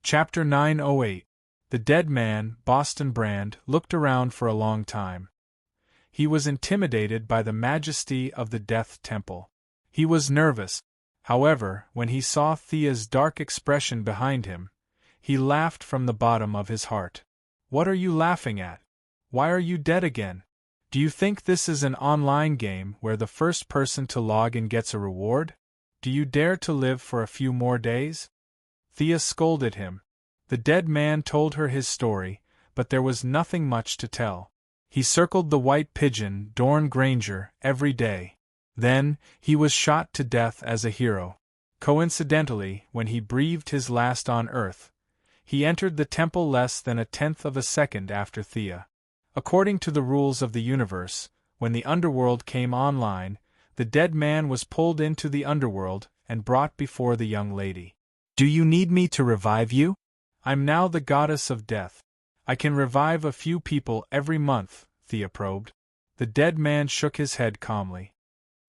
Chapter 908. The dead man, Boston Brand, looked around for a long time. He was intimidated by the majesty of the Death Temple. He was nervous. However, when he saw Thea's dark expression behind him, he laughed from the bottom of his heart. "What are you laughing at? Why are you dead again? Do you think this is an online game where the first person to log in gets a reward? Do you dare to live for a few more days?" Thea scolded him. The dead man told her his story, but there was nothing much to tell. He circled the white pigeon, Dorn Granger, every day. Then, he was shot to death as a hero. Coincidentally, when he breathed his last on Earth, he entered the temple less than 1/10 of a second after Thea. According to the rules of the universe, when the underworld came online, the dead man was pulled into the underworld and brought before the young lady. "Do you need me to revive you? I'm now the goddess of death. I can revive a few people every month," Thea probed. The dead man shook his head calmly.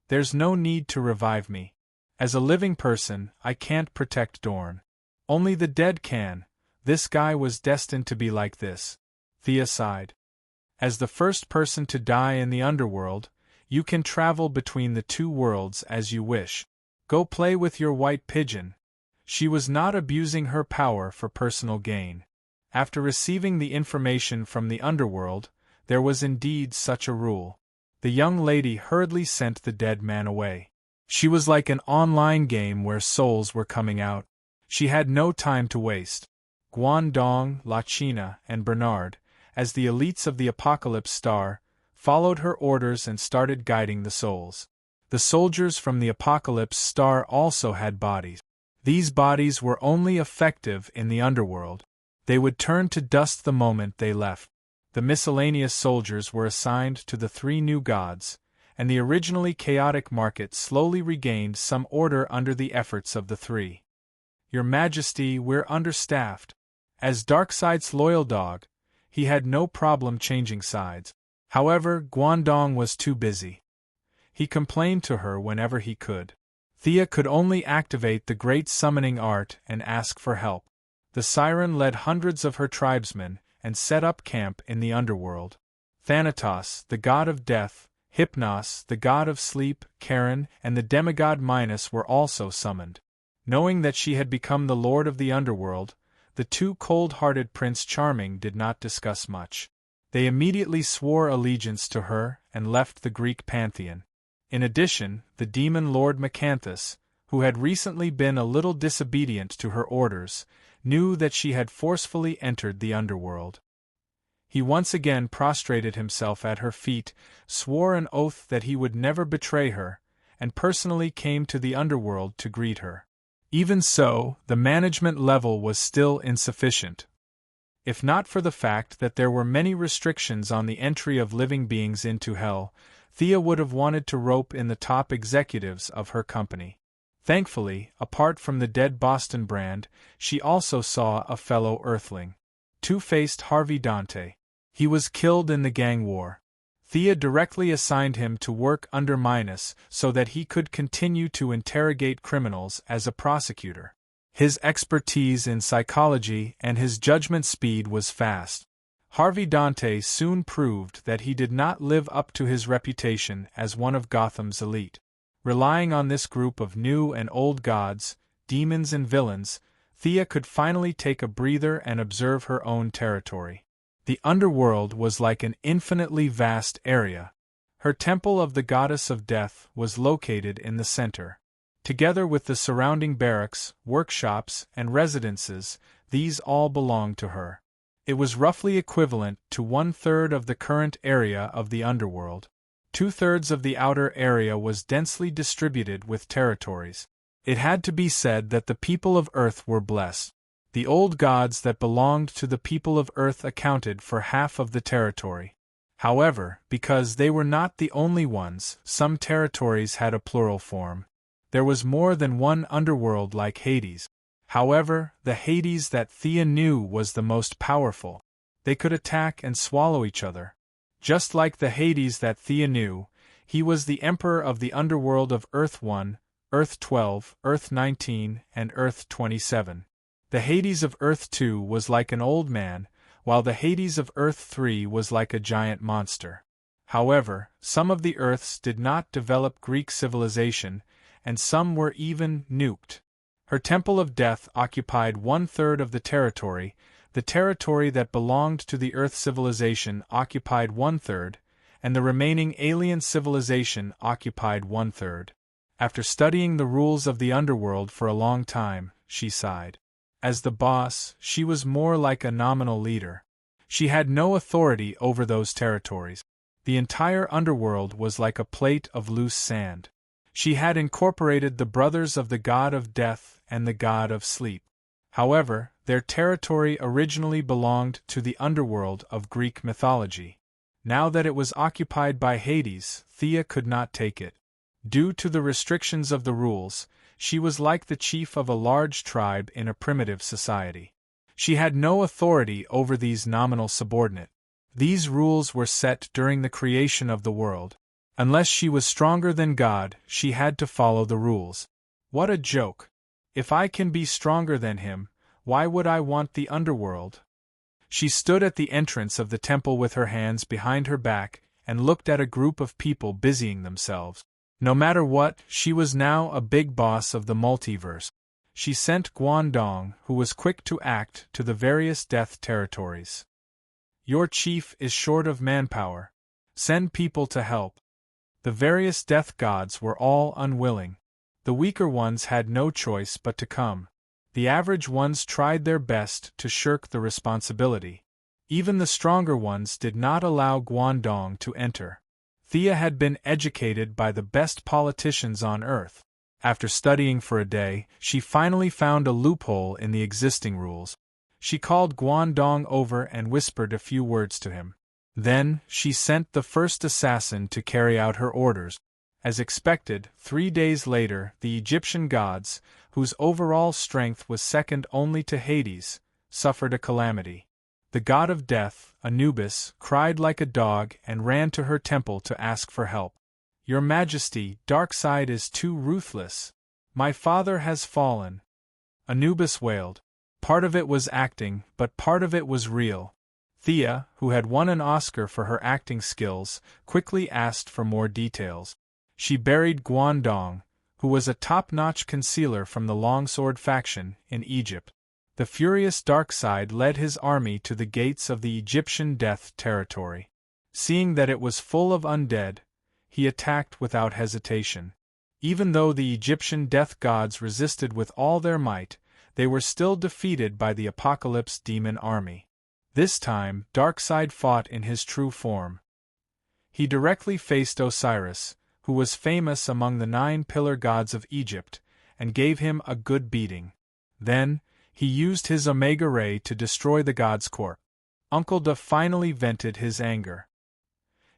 "There's no need to revive me. As a living person, I can't protect Dorn. Only the dead can. This guy was destined to be like this." Thea sighed. "As the first person to die in the underworld, you can travel between the two worlds as you wish. Go play with your white pigeon." She was not abusing her power for personal gain. After receiving the information from the underworld, there was indeed such a rule. The young lady hurriedly sent the dead man away. She was like an online game where souls were coming out. She had no time to waste. Guangdong, La China, and Bernard, as the elites of the Apocalypse Star, followed her orders and started guiding the souls. The soldiers from the Apocalypse Star also had bodies. These bodies were only effective in the underworld. They would turn to dust the moment they left. The miscellaneous soldiers were assigned to the 3 new gods, and the originally chaotic market slowly regained some order under the efforts of the 3. "Your Majesty, we're understaffed." As Darkseid's loyal dog, he had no problem changing sides. However, Guangdong was too busy. He complained to her whenever he could. Thea could only activate the great summoning art and ask for help. The siren led hundreds of her tribesmen and set up camp in the underworld. Thanatos, the god of death, Hypnos, the god of sleep, Charon, and the demigod Minos were also summoned. Knowing that she had become the lord of the underworld, the 2 cold-hearted Prince Charming did not discuss much. They immediately swore allegiance to her and left the Greek pantheon. In addition, the demon Lord Macanthus, who had recently been a little disobedient to her orders, knew that she had forcefully entered the underworld. He once again prostrated himself at her feet, swore an oath that he would never betray her, and personally came to the underworld to greet her. Even so, the management level was still insufficient. If not for the fact that there were many restrictions on the entry of living beings into hell, Thea would have wanted to rope in the top executives of her company. Thankfully, apart from the dead Boston Brand, she also saw a fellow Earthling. Two-faced Harvey Dante. He was killed in the gang war. Thea directly assigned him to work under Minos so that he could continue to interrogate criminals as a prosecutor. His expertise in psychology and his judgment speed was fast. Harvey Dante soon proved that he did not live up to his reputation as one of Gotham's elite. Relying on this group of new and old gods, demons and villains, Thea could finally take a breather and observe her own territory. The underworld was like an infinitely vast area. Her temple of the goddess of death was located in the center. Together with the surrounding barracks, workshops, and residences, these all belonged to her. It was roughly equivalent to 1/3 of the current area of the underworld. 2/3 of the outer area was densely distributed with territories. It had to be said that the people of Earth were blessed. The old gods that belonged to the people of Earth accounted for half of the territory. However, because they were not the only ones, some territories had a plural form. There was more than one underworld like Hades. However, the Hades that Thea knew was the most powerful. They could attack and swallow each other. Just like the Hades that Thea knew, he was the emperor of the underworld of Earth 1, Earth 12, Earth 19, and Earth 27. The Hades of Earth 2 was like an old man, while the Hades of Earth 3 was like a giant monster. However, some of the Earths did not develop Greek civilization, and some were even nuked. Her Temple of Death occupied 1/3 of the territory that belonged to the Earth civilization occupied 1/3, and the remaining alien civilization occupied 1/3. After studying the rules of the underworld for a long time, she sighed. As the boss, she was more like a nominal leader. She had no authority over those territories. The entire underworld was like a plate of loose sand. She had incorporated the brothers of the god of death and the god of sleep. However, their territory originally belonged to the underworld of Greek mythology. Now that it was occupied by Hades, Thea could not take it. Due to the restrictions of the rules, she was like the chief of a large tribe in a primitive society. She had no authority over these nominal subordinates. These rules were set during the creation of the world. Unless she was stronger than God, she had to follow the rules. What a joke! If I can be stronger than him, why would I want the underworld? She stood at the entrance of the temple with her hands behind her back and looked at a group of people busying themselves. No matter what, she was now a big boss of the multiverse. She sent Guangdong, who was quick to act, to the various death territories. Your chief is short of manpower. Send people to help. The various death gods were all unwilling. The weaker ones had no choice but to come. The average ones tried their best to shirk the responsibility. Even the stronger ones did not allow Guangdong to enter. Thea had been educated by the best politicians on Earth. After studying for a day, she finally found a loophole in the existing rules. She called Guangdong over and whispered a few words to him. Then, she sent the first assassin to carry out her orders. As expected, 3 days later, the Egyptian gods, whose overall strength was second only to Hades, suffered a calamity. The god of death, Anubis, cried like a dog and ran to her temple to ask for help. Your Majesty, Darkseid is too ruthless. My father has fallen. Anubis wailed. Part of it was acting, but part of it was real. Thea, who had won an Oscar for her acting skills, quickly asked for more details. She buried Guangdong, who was a top-notch concealer from the Longsword faction, in Egypt. The furious Darkseid led his army to the gates of the Egyptian death territory. Seeing that it was full of undead, he attacked without hesitation. Even though the Egyptian death gods resisted with all their might, they were still defeated by the Apocalypse demon army. This time, Darkseid fought in his true form. He directly faced Osiris, who was famous among the 9 pillar gods of Egypt, and gave him a good beating. Then, he used his Omega Ray to destroy the god's corpse. Uncle Da finally vented his anger.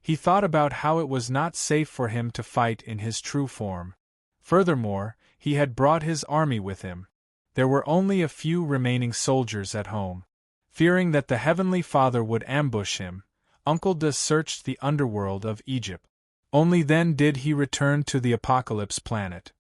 He thought about how it was not safe for him to fight in his true form. Furthermore, he had brought his army with him. There were only a few remaining soldiers at home. Fearing that the Heavenly Father would ambush him, Uncle Da searched the underworld of Egypt. Only then did he return to the Apocalypse planet.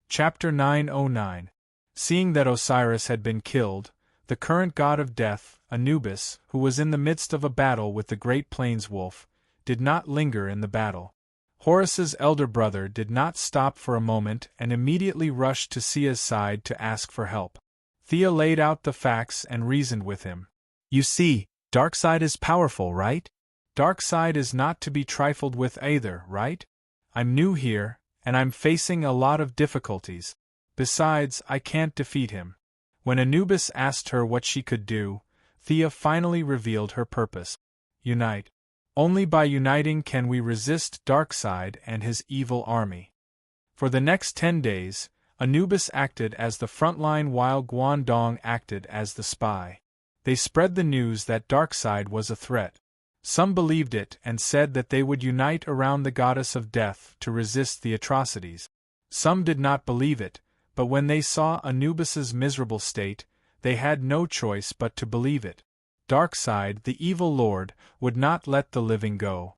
Chapter 909. Seeing that Osiris had been killed, the current god of death, Anubis, who was in the midst of a battle with the great plains wolf, did not linger in the battle. Horus's elder brother did not stop for a moment and immediately rushed to Sia's side to ask for help. Thea laid out the facts and reasoned with him. You see, Darkseid is powerful, right? Darkseid is not to be trifled with either, right? I'm new here, and I'm facing a lot of difficulties. Besides, I can't defeat him. When Anubis asked her what she could do, Thea finally revealed her purpose. Unite. Only by uniting can we resist Darkseid and his evil army. For the next 10 days, Anubis acted as the frontline while Guangdong acted as the spy. They spread the news that Darkseid was a threat. Some believed it and said that they would unite around the goddess of death to resist the atrocities. Some did not believe it, but when they saw Anubis's miserable state, they had no choice but to believe it. Darkseid, the evil lord, would not let the living go.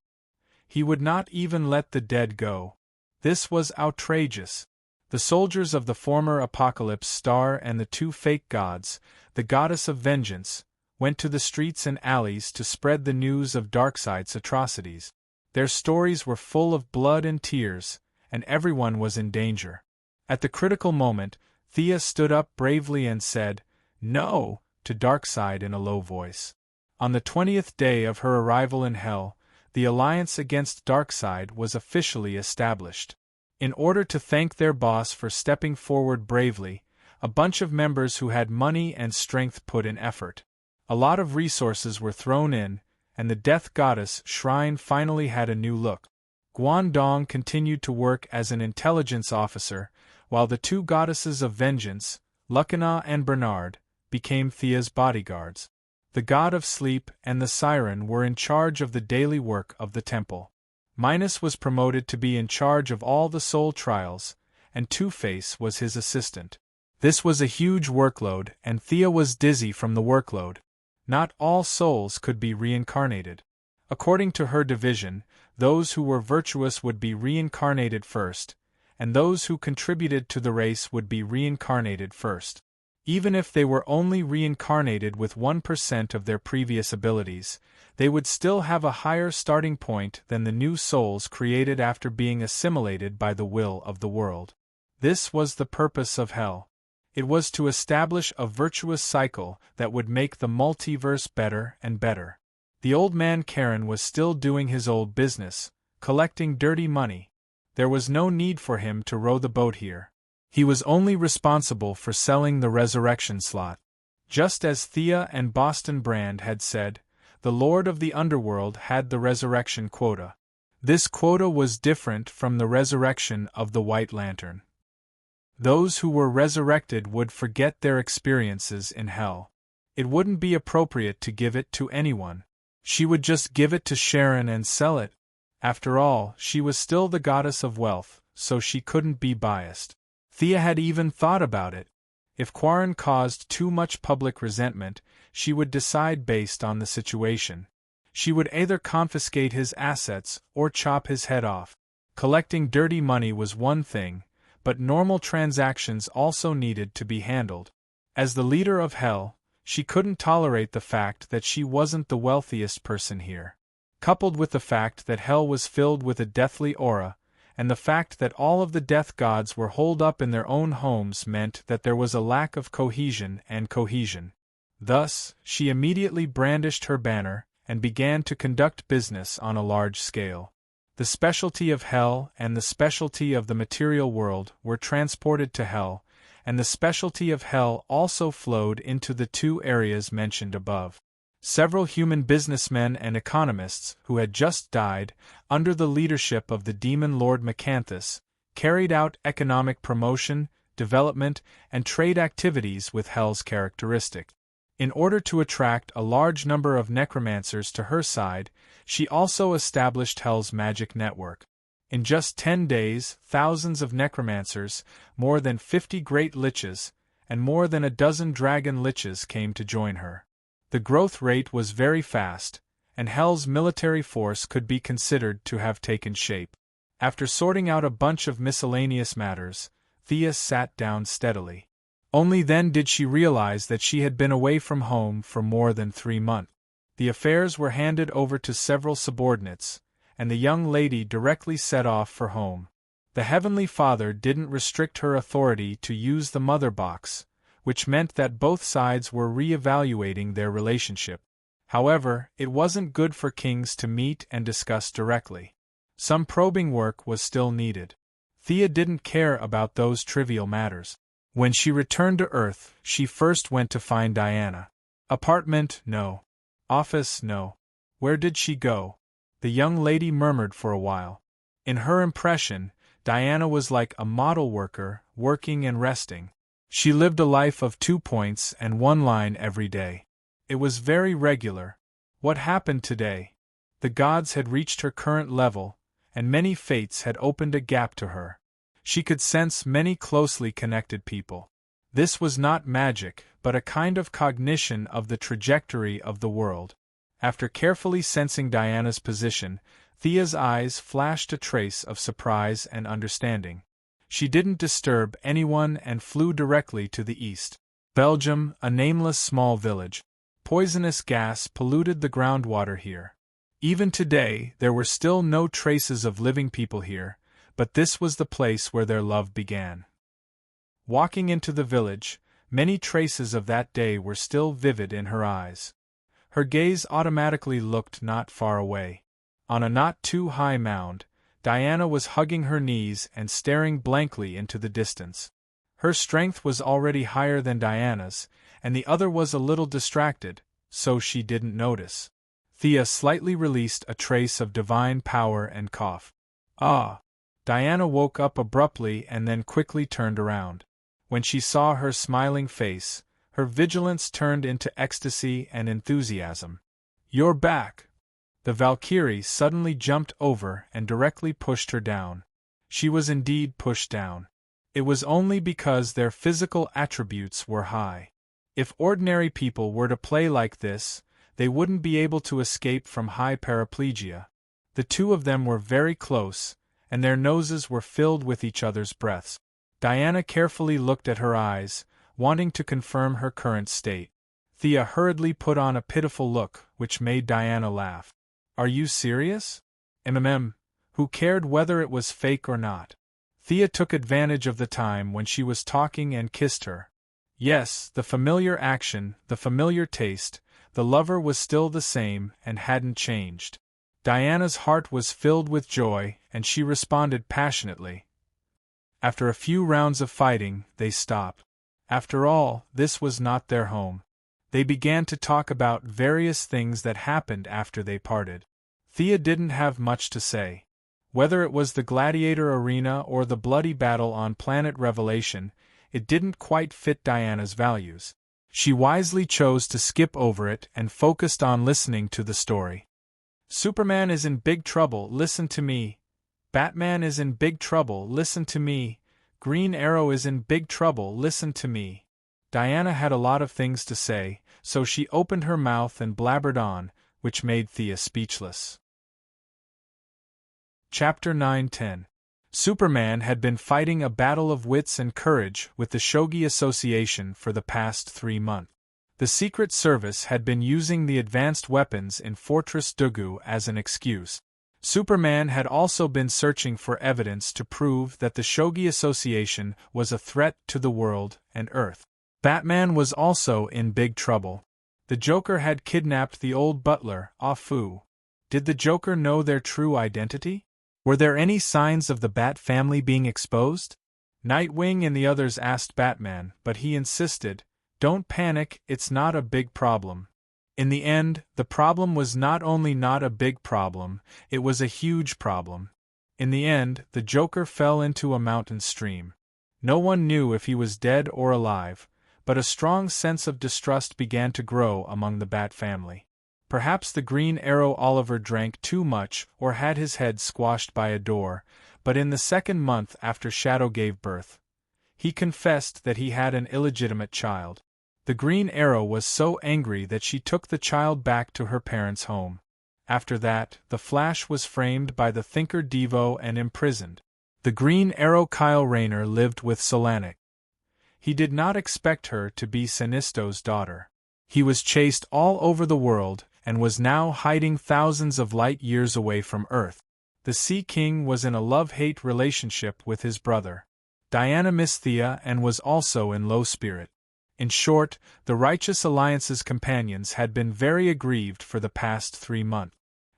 He would not even let the dead go. This was outrageous. The soldiers of the former Apocalypse Star and the two fake gods, the goddess of vengeance, went to the streets and alleys to spread the news of Darkseid's atrocities. Their stories were full of blood and tears, and everyone was in danger. At the critical moment, Thea stood up bravely and said, "No," to Darkseid in a low voice. On the 20th day of her arrival in Hell, the alliance against Darkseid was officially established. In order to thank their boss for stepping forward bravely, a bunch of members who had money and strength put in effort. A lot of resources were thrown in, and the Death Goddess Shrine finally had a new look. Guangdong continued to work as an intelligence officer, while the two goddesses of vengeance, Lucana and Bernard, became Thea's bodyguards. The god of sleep and the siren were in charge of the daily work of the temple. Minos was promoted to be in charge of all the soul trials, and Two-Face was his assistant. This was a huge workload, and Thea was dizzy from the workload. Not all souls could be reincarnated. According to her division, those who were virtuous would be reincarnated first, and those who contributed to the race would be reincarnated first. Even if they were only reincarnated with 1% of their previous abilities, they would still have a higher starting point than the new souls created after being assimilated by the will of the world. This was the purpose of Hell. It was to establish a virtuous cycle that would make the multiverse better and better. The old man Karen was still doing his old business, collecting dirty money. There was no need for him to row the boat here. He was only responsible for selling the resurrection slot. Just as Thea and Boston Brand had said, the Lord of the Underworld had the resurrection quota. This quota was different from the resurrection of the White Lantern. Those who were resurrected would forget their experiences in Hell. It wouldn't be appropriate to give it to anyone. She would just give it to Sharon and sell it. After all, she was still the goddess of wealth, so she couldn't be biased. Thea had even thought about it. If Quarren caused too much public resentment, she would decide based on the situation. She would either confiscate his assets or chop his head off. Collecting dirty money was one thing, but normal transactions also needed to be handled. As the leader of Hell, she couldn't tolerate the fact that she wasn't the wealthiest person here. Coupled with the fact that Hell was filled with a deathly aura, and the fact that all of the death gods were holed up in their own homes meant that there was a lack of cohesion. Thus, she immediately brandished her banner and began to conduct business on a large scale. The specialty of Hell and the specialty of the material world were transported to Hell, and the specialty of Hell also flowed into the two areas mentioned above. Several human businessmen and economists who had just died, under the leadership of the demon lord Macanthus, carried out economic promotion, development, and trade activities with Hell's characteristic. In order to attract a large number of necromancers to her side, she also established Hell's magic network. In just 10 days, thousands of necromancers, more than 50 great liches, and more than a dozen dragon liches came to join her. The growth rate was very fast, and Hell's military force could be considered to have taken shape. After sorting out a bunch of miscellaneous matters, Thea sat down steadily. Only then did she realize that she had been away from home for more than 3 months. The affairs were handed over to several subordinates, and the young lady directly set off for home. The Heavenly Father didn't restrict her authority to use the Mother Box, which meant that both sides were re-evaluating their relationship. However, it wasn't good for kings to meet and discuss directly. Some probing work was still needed. Thea didn't care about those trivial matters. When she returned to Earth, she first went to find Diana. Apartment, no. Office, no. Where did she go? The young lady murmured for a while. In her impression, Diana was like a model worker, working and resting. She lived a life of 2 points and 1 line every day. It was very regular. What happened today? The gods had reached her current level, and many fates had opened a gap to her. She could sense many closely connected people. This was not magic, but a kind of cognition of the trajectory of the world. After carefully sensing Diana's position, Thea's eyes flashed a trace of surprise and understanding. She didn't disturb anyone and flew directly to the east. Belgium, a nameless small village. Poisonous gas polluted the groundwater here. Even today, there were still no traces of living people here, but this was the place where their love began. Walking into the village, many traces of that day were still vivid in her eyes. Her gaze automatically looked not far away. On a not-too-high mound, Diana was hugging her knees and staring blankly into the distance. Her strength was already higher than Diana's, and the other was a little distracted, so she didn't notice. Thea slightly released a trace of divine power and coughed. Ah! Diana woke up abruptly and then quickly turned around. When she saw her smiling face, her vigilance turned into ecstasy and enthusiasm. "You're back!" The Valkyrie suddenly jumped over and directly pushed her down. She was indeed pushed down. It was only because their physical attributes were high. If ordinary people were to play like this, they wouldn't be able to escape from high paraplegia. The two of them were very close, and their noses were filled with each other's breaths. Diana carefully looked at her eyes, wanting to confirm her current state. Thea hurriedly put on a pitiful look, which made Diana laugh. "Are you serious?" Who cared whether it was fake or not? Thea took advantage of the time when she was talking and kissed her. Yes, the familiar action, the familiar taste, the lover was still the same and hadn't changed. Diana's heart was filled with joy, and she responded passionately. After a few rounds of fighting, they stopped. After all, this was not their home. They began to talk about various things that happened after they parted. Thea didn't have much to say. Whether it was the gladiator arena or the bloody battle on Planet Revelation, it didn't quite fit Diana's values. She wisely chose to skip over it and focused on listening to the story. Superman is in big trouble, listen to me. Batman is in big trouble, listen to me. Green Arrow is in big trouble, listen to me. Diana had a lot of things to say, so she opened her mouth and blabbered on, which made Thea speechless. Chapter 9-10. Superman had been fighting a battle of wits and courage with the Shogi Association for the past 3 months. The Secret Service had been using the advanced weapons in Fortress Dugu as an excuse. Superman had also been searching for evidence to prove that the Shogi Association was a threat to the world and Earth. Batman was also in big trouble. The Joker had kidnapped the old butler, Ah Fu. Did the Joker know their true identity? Were there any signs of the Bat family being exposed? Nightwing and the others asked Batman, but he insisted, "Don't panic, it's not a big problem." In the end, the problem was not only not a big problem, it was a huge problem. In the end, the Joker fell into a mountain stream. No one knew if he was dead or alive, but a strong sense of distrust began to grow among the Bat family. Perhaps the Green Arrow Oliver drank too much or had his head squashed by a door, but in the 2nd month after Shadow gave birth, he confessed that he had an illegitimate child. The Green Arrow was so angry that she took the child back to her parents' home. After that, the Flash was framed by the Thinker Devo and imprisoned. The Green Arrow Kyle Rayner lived with Solanik. He did not expect her to be Sinisto's daughter. He was chased all over the world and was now hiding thousands of light years away from Earth. The Sea King was in a love-hate relationship with his brother. Diana missed Thea and was also in low spirit. In short, the Righteous Alliance's companions had been very aggrieved for the past 3 months.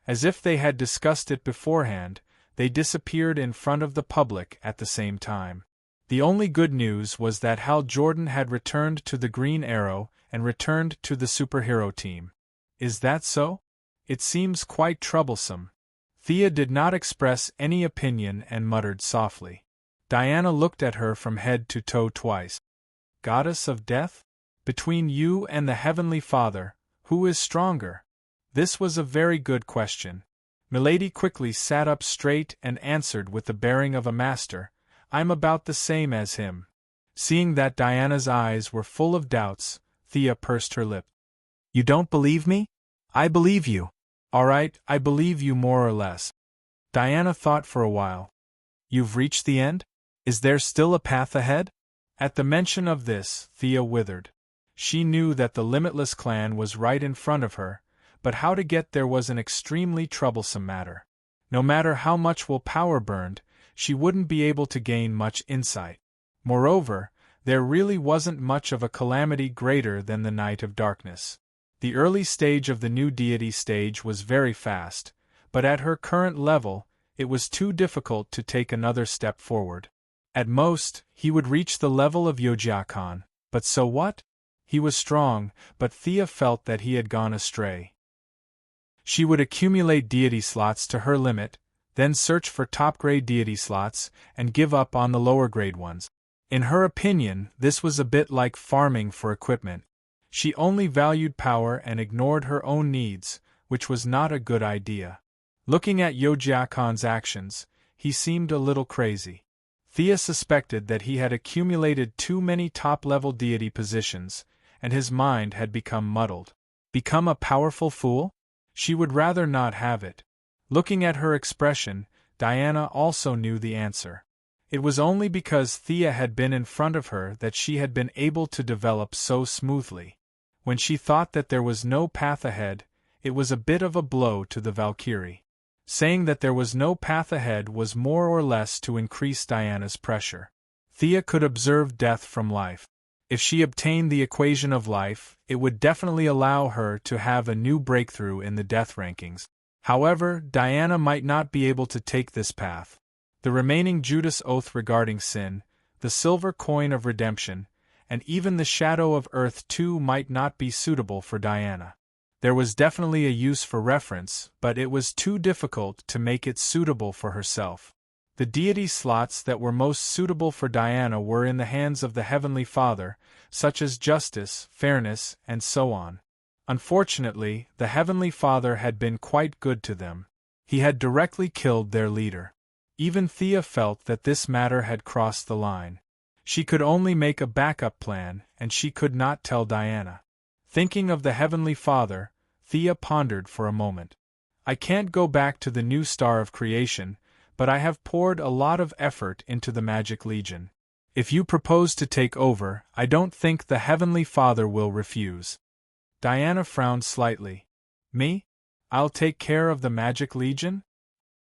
As if they had discussed it beforehand, they disappeared in front of the public at the same time. The only good news was that Hal Jordan had returned to the Green Arrow and returned to the superhero team. Is that so? It seems quite troublesome. Thea did not express any opinion and muttered softly. Diana looked at her from head to toe twice. Goddess of Death? Between you and the Heavenly Father, who is stronger? This was a very good question. Milady quickly sat up straight and answered with the bearing of a master, "I'm about the same as him." Seeing that Diana's eyes were full of doubts, Thea pursed her lip. "You don't believe me? I believe you." "All right, I believe you more or less." Diana thought for a while. "You've reached the end?" Is there still a path ahead? At the mention of this, Thea withered. She knew that the Limitless clan was right in front of her, but how to get there was an extremely troublesome matter. No matter how much willpower burned, she wouldn't be able to gain much insight. Moreover, there really wasn't much of a calamity greater than the Night of Darkness. The early stage of the new deity stage was very fast, but at her current level, it was too difficult to take another step forward. At most, he would reach the level of Yojiakon, but so what? He was strong, but Thea felt that he had gone astray. She would accumulate deity slots to her limit, then search for top-grade deity slots, and give up on the lower-grade ones. In her opinion, this was a bit like farming for equipment. She only valued power and ignored her own needs, which was not a good idea. Looking at Yojiakon's actions, he seemed a little crazy. Thea suspected that he had accumulated too many top-level deity positions, and his mind had become muddled. Become a powerful fool? She would rather not have it. Looking at her expression, Diana also knew the answer. It was only because Thea had been in front of her that she had been able to develop so smoothly. When she thought that there was no path ahead, it was a bit of a blow to the Valkyrie. Saying that there was no path ahead was more or less to increase Diana's pressure. Thea could observe death from life. If she obtained the equation of life, it would definitely allow her to have a new breakthrough in the death rankings. However, Diana might not be able to take this path. The remaining Judas Oath regarding sin, the silver coin of redemption, and even the shadow of Earth 2 might not be suitable for Diana. There was definitely a use for reference, but it was too difficult to make it suitable for herself. The deity slots that were most suitable for Diana were in the hands of the Heavenly Father, such as justice, fairness, and so on. Unfortunately, the Heavenly Father had been quite good to them. He had directly killed their leader. Even Thea felt that this matter had crossed the line. She could only make a backup plan, and she could not tell Diana. Thinking of the Heavenly Father, Thea pondered for a moment. I can't go back to the new star of creation, but I have poured a lot of effort into the Magic Legion. If you propose to take over, I don't think the Heavenly Father will refuse. Diana frowned slightly. Me? I'll take care of the Magic Legion?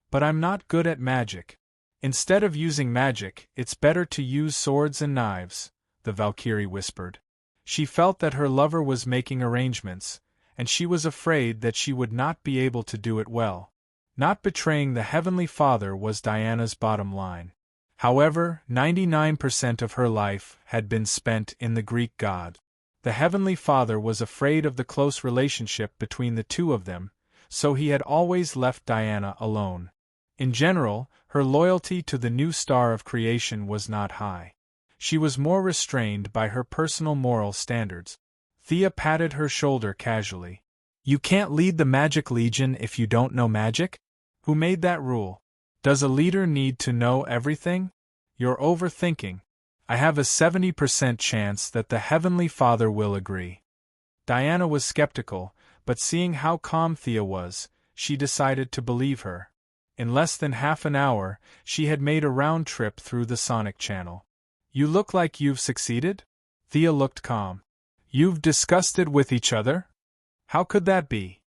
But I'm not good at magic. Instead of using magic, it's better to use swords and knives, the Valkyrie whispered. She felt that her lover was making arrangements, and she was afraid that she would not be able to do it well. Not betraying the Heavenly Father was Diana's bottom line. However, 99% of her life had been spent in the Greek god. The Heavenly Father was afraid of the close relationship between the two of them, so he had always left Diana alone. In general, her loyalty to the new star of creation was not high. She was more restrained by her personal moral standards. Thea patted her shoulder casually. You can't lead the Magic Legion if you don't know magic? Who made that rule? Does a leader need to know everything? You're overthinking. I have a 70% chance that the Heavenly Father will agree. Diana was skeptical, but seeing how calm Thea was, she decided to believe her. In less than half an hour, she had made a round trip through the sonic channel. You look like you've succeeded? Thea looked calm. You've discussed it with each other? How could that be?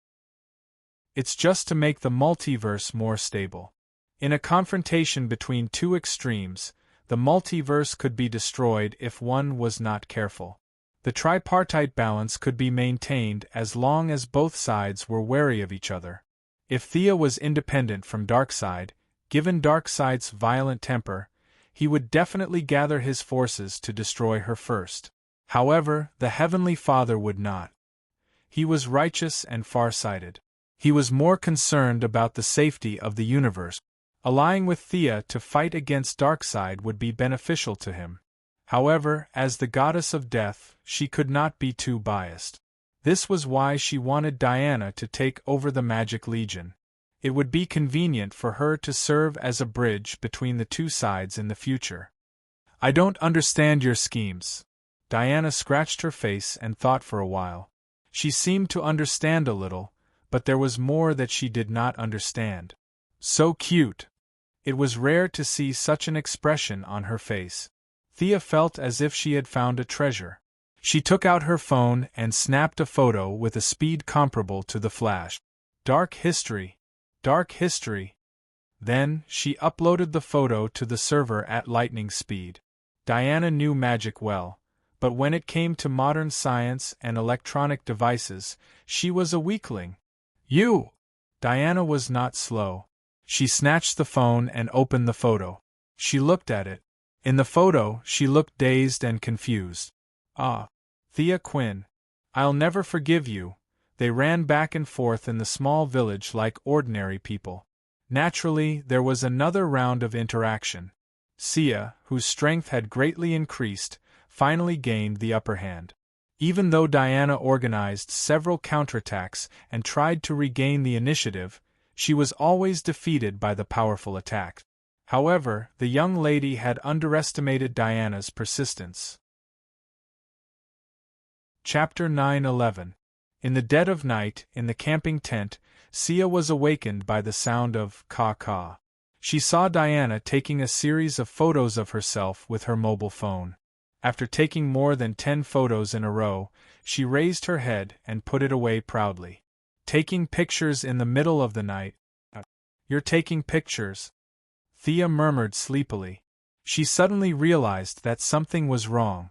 It's just to make the multiverse more stable. In a confrontation between two extremes, the multiverse could be destroyed if one was not careful. The tripartite balance could be maintained as long as both sides were wary of each other. If Thea was independent from Darkseid, given Darkseid's violent temper, he would definitely gather his forces to destroy her first. However, the Heavenly Father would not. He was righteous and far-sighted. He was more concerned about the safety of the universe. Allying with Thea to fight against Darkseid would be beneficial to him. However, as the goddess of death, she could not be too biased. This was why she wanted Diana to take over the Magic Legion. It would be convenient for her to serve as a bridge between the two sides in the future. I don't understand your schemes. Diana scratched her face and thought for a while. She seemed to understand a little, but there was more that she did not understand. So cute. It was rare to see such an expression on her face. Thea felt as if she had found a treasure. She took out her phone and snapped a photo with a speed comparable to the flash. Dark history. Dark history. Then, she uploaded the photo to the server at lightning speed. Diana knew magic well, but when it came to modern science and electronic devices, she was a weakling. You! Diana was not slow. She snatched the phone and opened the photo. She looked at it. In the photo, she looked dazed and confused. Ah, Thea Quinn. I'll never forgive you. They ran back and forth in the small village like ordinary people. Naturally, there was another round of interaction. Sia, whose strength had greatly increased, finally gained the upper hand. Even though Diana organized several counterattacks and tried to regain the initiative, she was always defeated by the powerful attack. However, the young lady had underestimated Diana's persistence. Chapter 9-11. In the dead of night, in the camping tent, Sia was awakened by the sound of caw-caw. She saw Diana taking a series of photos of herself with her mobile phone. After taking more than 10 photos in a row, she raised her head and put it away proudly. Taking pictures in the middle of the night. You're taking pictures? Thea murmured sleepily. She suddenly realized that something was wrong.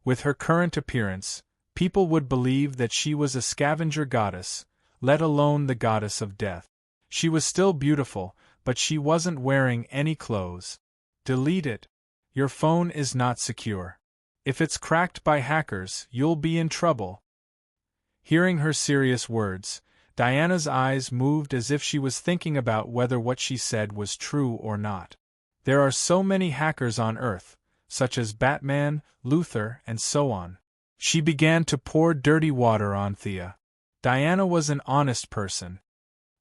With her current appearance, people would believe that she was a scavenger goddess, let alone the goddess of death. She was still beautiful, but she wasn't wearing any clothes. Delete it. Your phone is not secure. If it's cracked by hackers, you'll be in trouble. Hearing her serious words, Diana's eyes moved as if she was thinking about whether what she said was true or not. There are so many hackers on Earth, such as Batman, Luther, and so on. She began to pour dirty water on Thea. Diana was an honest person.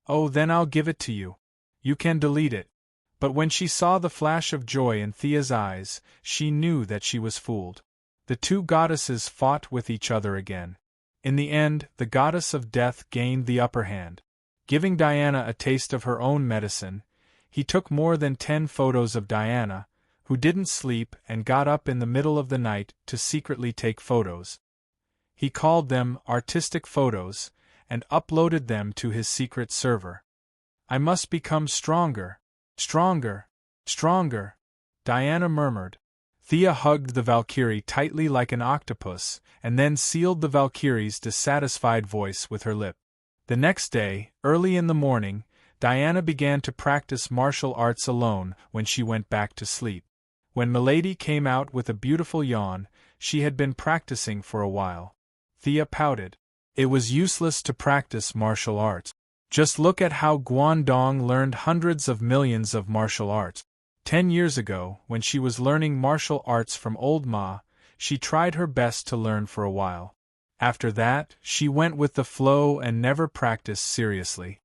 Oh, then I'll give it to you. You can delete it. But when she saw the flash of joy in Thea's eyes, she knew that she was fooled. The two goddesses fought with each other again. In the end, the goddess of death gained the upper hand. Giving Diana a taste of her own medicine, he took more than 10 photos of Diana, who didn't sleep and got up in the middle of the night to secretly take photos. He called them artistic photos, and uploaded them to his secret server. I must become stronger, stronger, stronger, Diana murmured. Thea hugged the Valkyrie tightly like an octopus, and then sealed the Valkyrie's dissatisfied voice with her lip. The next day, early in the morning, Diana began to practice martial arts alone when she went back to sleep. When Milady came out with a beautiful yawn, she had been practicing for a while. Thea pouted. It was useless to practice martial arts. Just look at how Guangdong learned hundreds of millions of martial arts. 10 years ago, when she was learning martial arts from old Ma, she tried her best to learn for a while. After that, she went with the flow and never practiced seriously.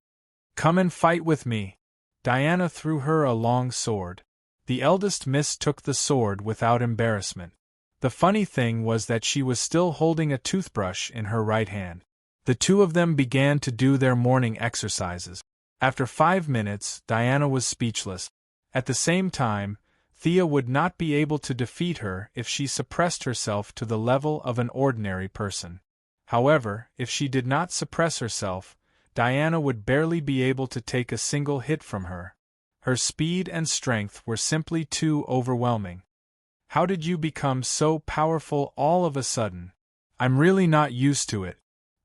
Come and fight with me. Diana threw her a long sword. The eldest miss took the sword without embarrassment. The funny thing was that she was still holding a toothbrush in her right hand. The two of them began to do their morning exercises. After 5 minutes, Diana was speechless. At the same time, Thea would not be able to defeat her if she suppressed herself to the level of an ordinary person. However, if she did not suppress herself, Diana would barely be able to take a single hit from her. Her speed and strength were simply too overwhelming. How did you become so powerful all of a sudden? I'm really not used to it.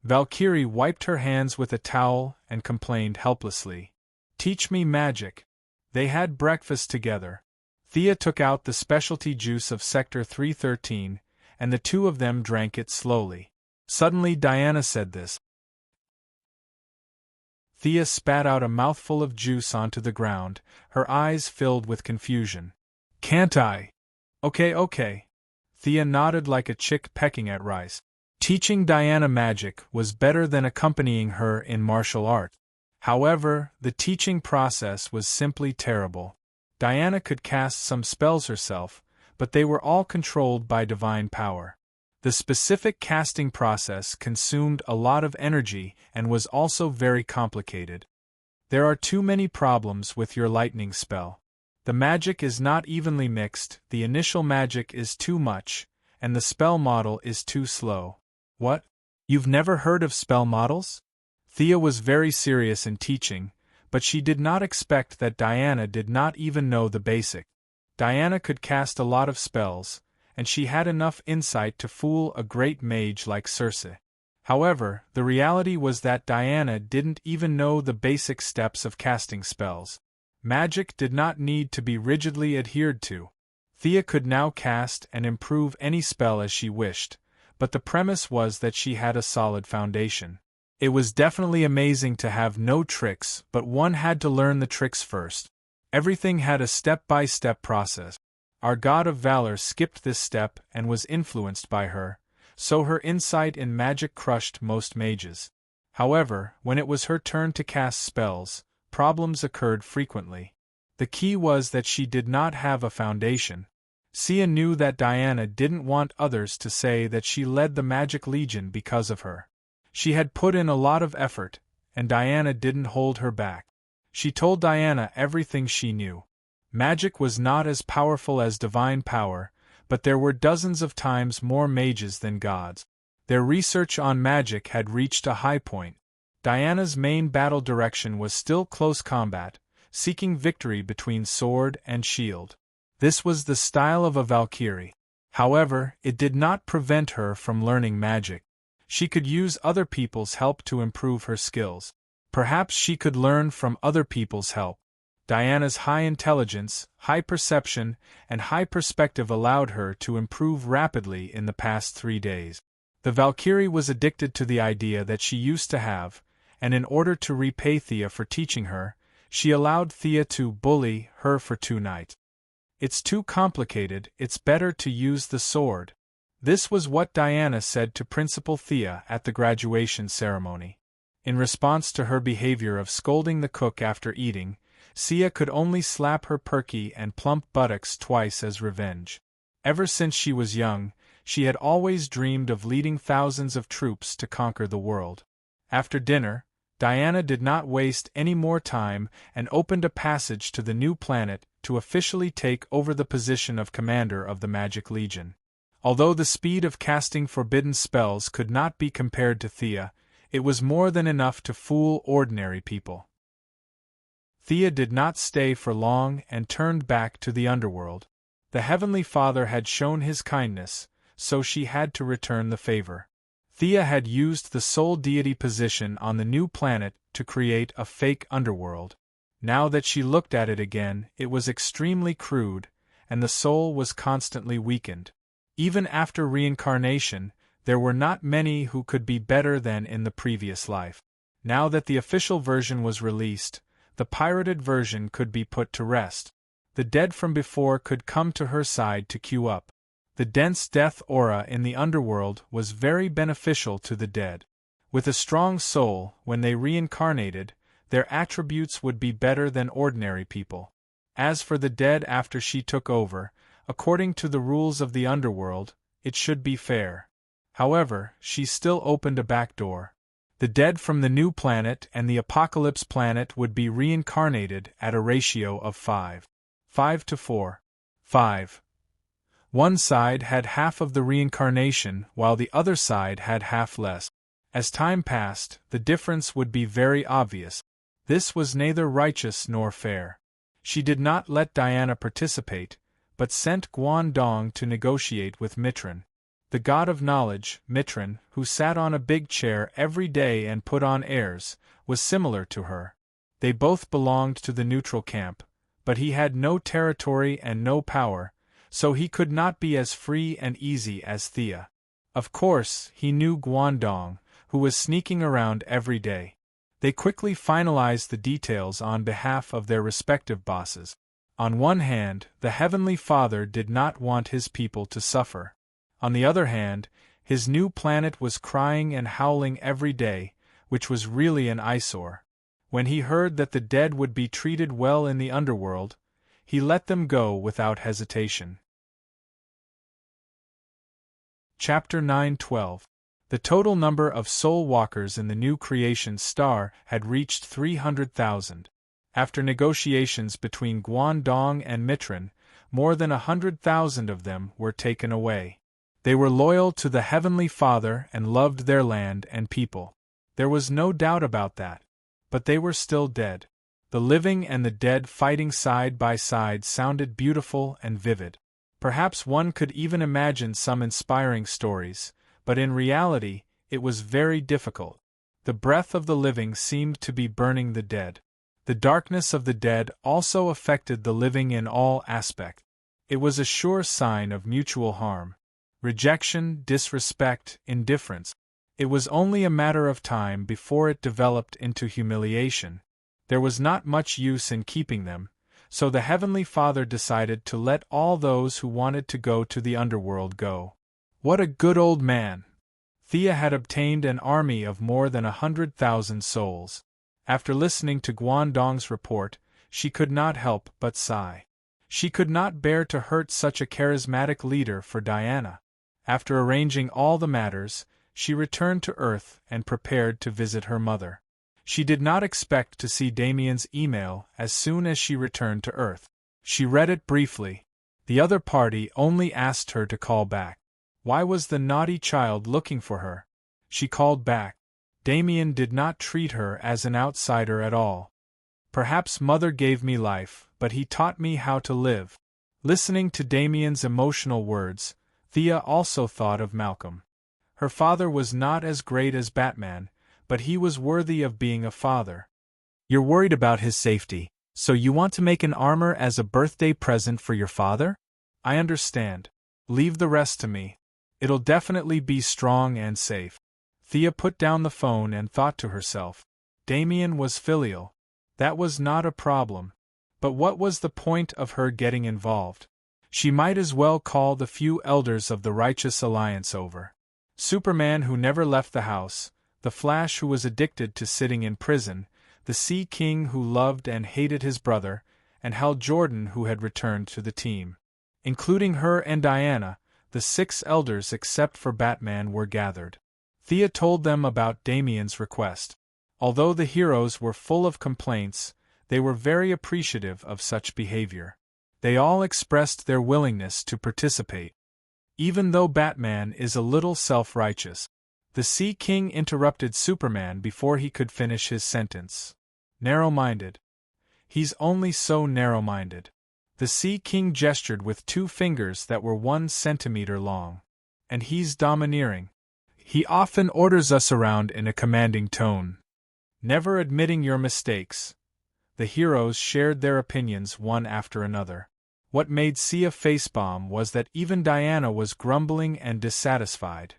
Valkyrie wiped her hands with a towel and complained helplessly. Teach me magic. They had breakfast together. Thea took out the specialty juice of Sector 313, and the two of them drank it slowly. Suddenly Diana said this. Thea spat out a mouthful of juice onto the ground, her eyes filled with confusion. Can't I? Okay. Thea nodded like a chick pecking at rice. Teaching Diana magic was better than accompanying her in martial arts. However, the teaching process was simply terrible. Diana could cast some spells herself, but they were all controlled by divine power. The specific casting process consumed a lot of energy and was also very complicated. There are too many problems with your lightning spell. The magic is not evenly mixed, the initial magic is too much, and the spell model is too slow. What? You've never heard of spell models? Thea was very serious in teaching, but she did not expect that Diana did not even know the basic. Diana could cast a lot of spells, and she had enough insight to fool a great mage like Circe. However, the reality was that Diana didn't even know the basic steps of casting spells. Magic did not need to be rigidly adhered to. Thea could now cast and improve any spell as she wished, but the premise was that she had a solid foundation. It was definitely amazing to have no tricks, but one had to learn the tricks first. Everything had a step-by-step process. Our god of valor skipped this step and was influenced by her, so her insight in magic crushed most mages. However, when it was her turn to cast spells, problems occurred frequently. The key was that she did not have a foundation. Sia knew that Diana didn't want others to say that she led the Magic Legion because of her. She had put in a lot of effort, and Diana didn't hold her back. She told Diana everything she knew. Magic was not as powerful as divine power, but there were dozens of times more mages than gods. Their research on magic had reached a high point. Diana's main battle direction was still close combat, seeking victory between sword and shield. This was the style of a Valkyrie. However, it did not prevent her from learning magic. She could use other people's help to improve her skills. Perhaps she could learn from other people's help. Diana's high intelligence, high perception, and high perspective allowed her to improve rapidly in the past 3 days. The Valkyrie was addicted to the idea that she used to have, and in order to repay Thea for teaching her, she allowed Thea to bully her for 2 nights. It's too complicated, it's better to use the sword. This was what Diana said to Principal Thea at the graduation ceremony. In response to her behavior of scolding the cook after eating, Sia could only slap her perky and plump buttocks twice as revenge. Ever since she was young, she had always dreamed of leading thousands of troops to conquer the world. After dinner, Diana did not waste any more time and opened a passage to the new planet to officially take over the position of commander of the Magic Legion. Although the speed of casting forbidden spells could not be compared to Thea, it was more than enough to fool ordinary people. Thea did not stay for long and turned back to the underworld. The Heavenly Father had shown his kindness, so she had to return the favor. Thea had used the soul deity position on the new planet to create a fake underworld. Now that she looked at it again, it was extremely crude, and the soul was constantly weakened. Even after reincarnation, there were not many who could be better than in the previous life. Now that the official version was released, the pirated version could be put to rest. The dead from before could come to her side to queue up. The dense death aura in the underworld was very beneficial to the dead. With a strong soul, when they reincarnated, their attributes would be better than ordinary people. As for the dead after she took over, according to the rules of the underworld, it should be fair. However, she still opened a back door. The dead from the new planet and the apocalypse planet would be reincarnated at a ratio of 5 to 4. 5. One side had half of the reincarnation while the other side had half less. As time passed, the difference would be very obvious. This was neither righteous nor fair. She did not let Diana participate, but sent Guangdong to negotiate with Mitran. The god of knowledge, Mitran, who sat on a big chair every day and put on airs, was similar to her. They both belonged to the neutral camp, but he had no territory and no power, so he could not be as free and easy as Thea. Of course, he knew Guangdong, who was sneaking around every day. They quickly finalized the details on behalf of their respective bosses. On one hand, the Heavenly Father did not want his people to suffer. On the other hand, his new planet was crying and howling every day, which was really an eyesore. When he heard that the dead would be treated well in the underworld, he let them go without hesitation. Chapter 9:12. The total number of soul walkers in the new creation star had reached 300,000. After negotiations between Guangdong and Mitran, more than 100,000 of them were taken away. They were loyal to the Heavenly Father and loved their land and people. There was no doubt about that. But they were still dead. The living and the dead fighting side by side sounded beautiful and vivid. Perhaps one could even imagine some inspiring stories, but in reality, it was very difficult. The breath of the living seemed to be burning the dead. The darkness of the dead also affected the living in all aspects. It was a sure sign of mutual harm. Rejection, disrespect, indifference. It was only a matter of time before it developed into humiliation. There was not much use in keeping them, so the Heavenly Father decided to let all those who wanted to go to the underworld go. What a good old man! Thea had obtained an army of more than 100,000 souls. After listening to Guangdong's report, she could not help but sigh. She could not bear to hurt such a charismatic leader for Diana. After arranging all the matters, she returned to Earth and prepared to visit her mother. She did not expect to see Damien's email as soon as she returned to Earth. She read it briefly. The other party only asked her to call back. Why was the naughty child looking for her? She called back. Damien did not treat her as an outsider at all. Perhaps Mother gave me life, but he taught me how to live. Listening to Damien's emotional words, Thea also thought of Malcolm. Her father was not as great as Batman, but he was worthy of being a father. You're worried about his safety, so you want to make an armor as a birthday present for your father? I understand. Leave the rest to me. It'll definitely be strong and safe. Thea put down the phone and thought to herself. Damien was filial. That was not a problem. But what was the point of her getting involved? She might as well call the few elders of the Righteous Alliance over. Superman who never left the house, the Flash who was addicted to sitting in prison, the Sea King who loved and hated his brother, and Hal Jordan who had returned to the team. Including her and Diana, the 6 elders except for Batman were gathered. Thea told them about Damien's request. Although the heroes were full of complaints, they were very appreciative of such behavior. They all expressed their willingness to participate. Even though Batman is a little self-righteous, the Sea King interrupted Superman before he could finish his sentence. Narrow-minded. He's only so narrow-minded. The Sea King gestured with 2 fingers that were 1 centimeter long. And he's domineering. He often orders us around in a commanding tone. Never admitting your mistakes. The heroes shared their opinions one after another. What made Sia facepalm was that even Diana was grumbling and dissatisfied.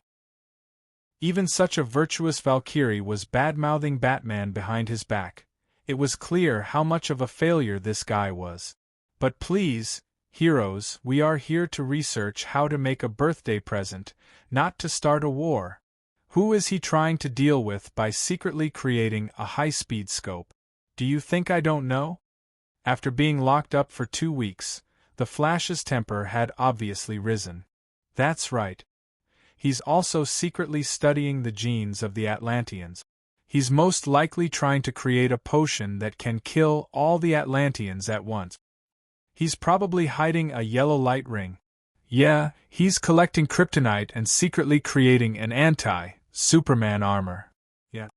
Even such a virtuous Valkyrie was bad-mouthing Batman behind his back. It was clear how much of a failure this guy was. But please, heroes, we are here to research how to make a birthday present, not to start a war. Who is he trying to deal with by secretly creating a high-speed scope? Do you think I don't know? After being locked up for 2 weeks, the Flash's temper had obviously risen. That's right. He's also secretly studying the genes of the Atlanteans. He's most likely trying to create a potion that can kill all the Atlanteans at once. He's probably hiding a yellow light ring. Yeah, he's collecting kryptonite and secretly creating an anti-Superman armor. Yeah.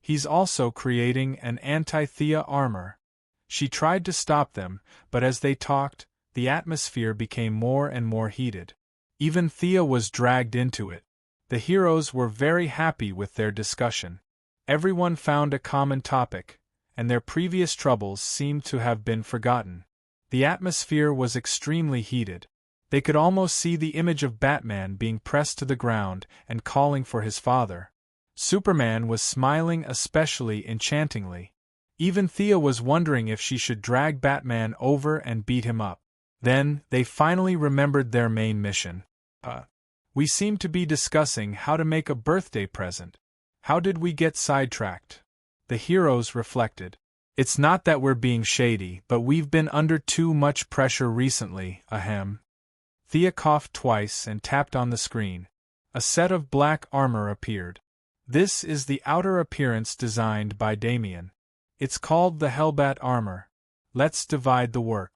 He's also creating an anti-Thea armor. She tried to stop them, but as they talked, the atmosphere became more and more heated. Even Thea was dragged into it. The heroes were very happy with their discussion. Everyone found a common topic, and their previous troubles seemed to have been forgotten. The atmosphere was extremely heated. They could almost see the image of Batman being pressed to the ground and calling for his father. Superman was smiling especially enchantingly. Even Thea was wondering if she should drag Batman over and beat him up. Then, they finally remembered their main mission. We seem to be discussing how to make a birthday present. How did we get sidetracked? The heroes reflected. It's not that we're being shady, but we've been under too much pressure recently, ahem. Thea coughed twice and tapped on the screen. A set of black armor appeared. This is the outer appearance designed by Damien. It's called the Hellbat armor. Let's divide the work.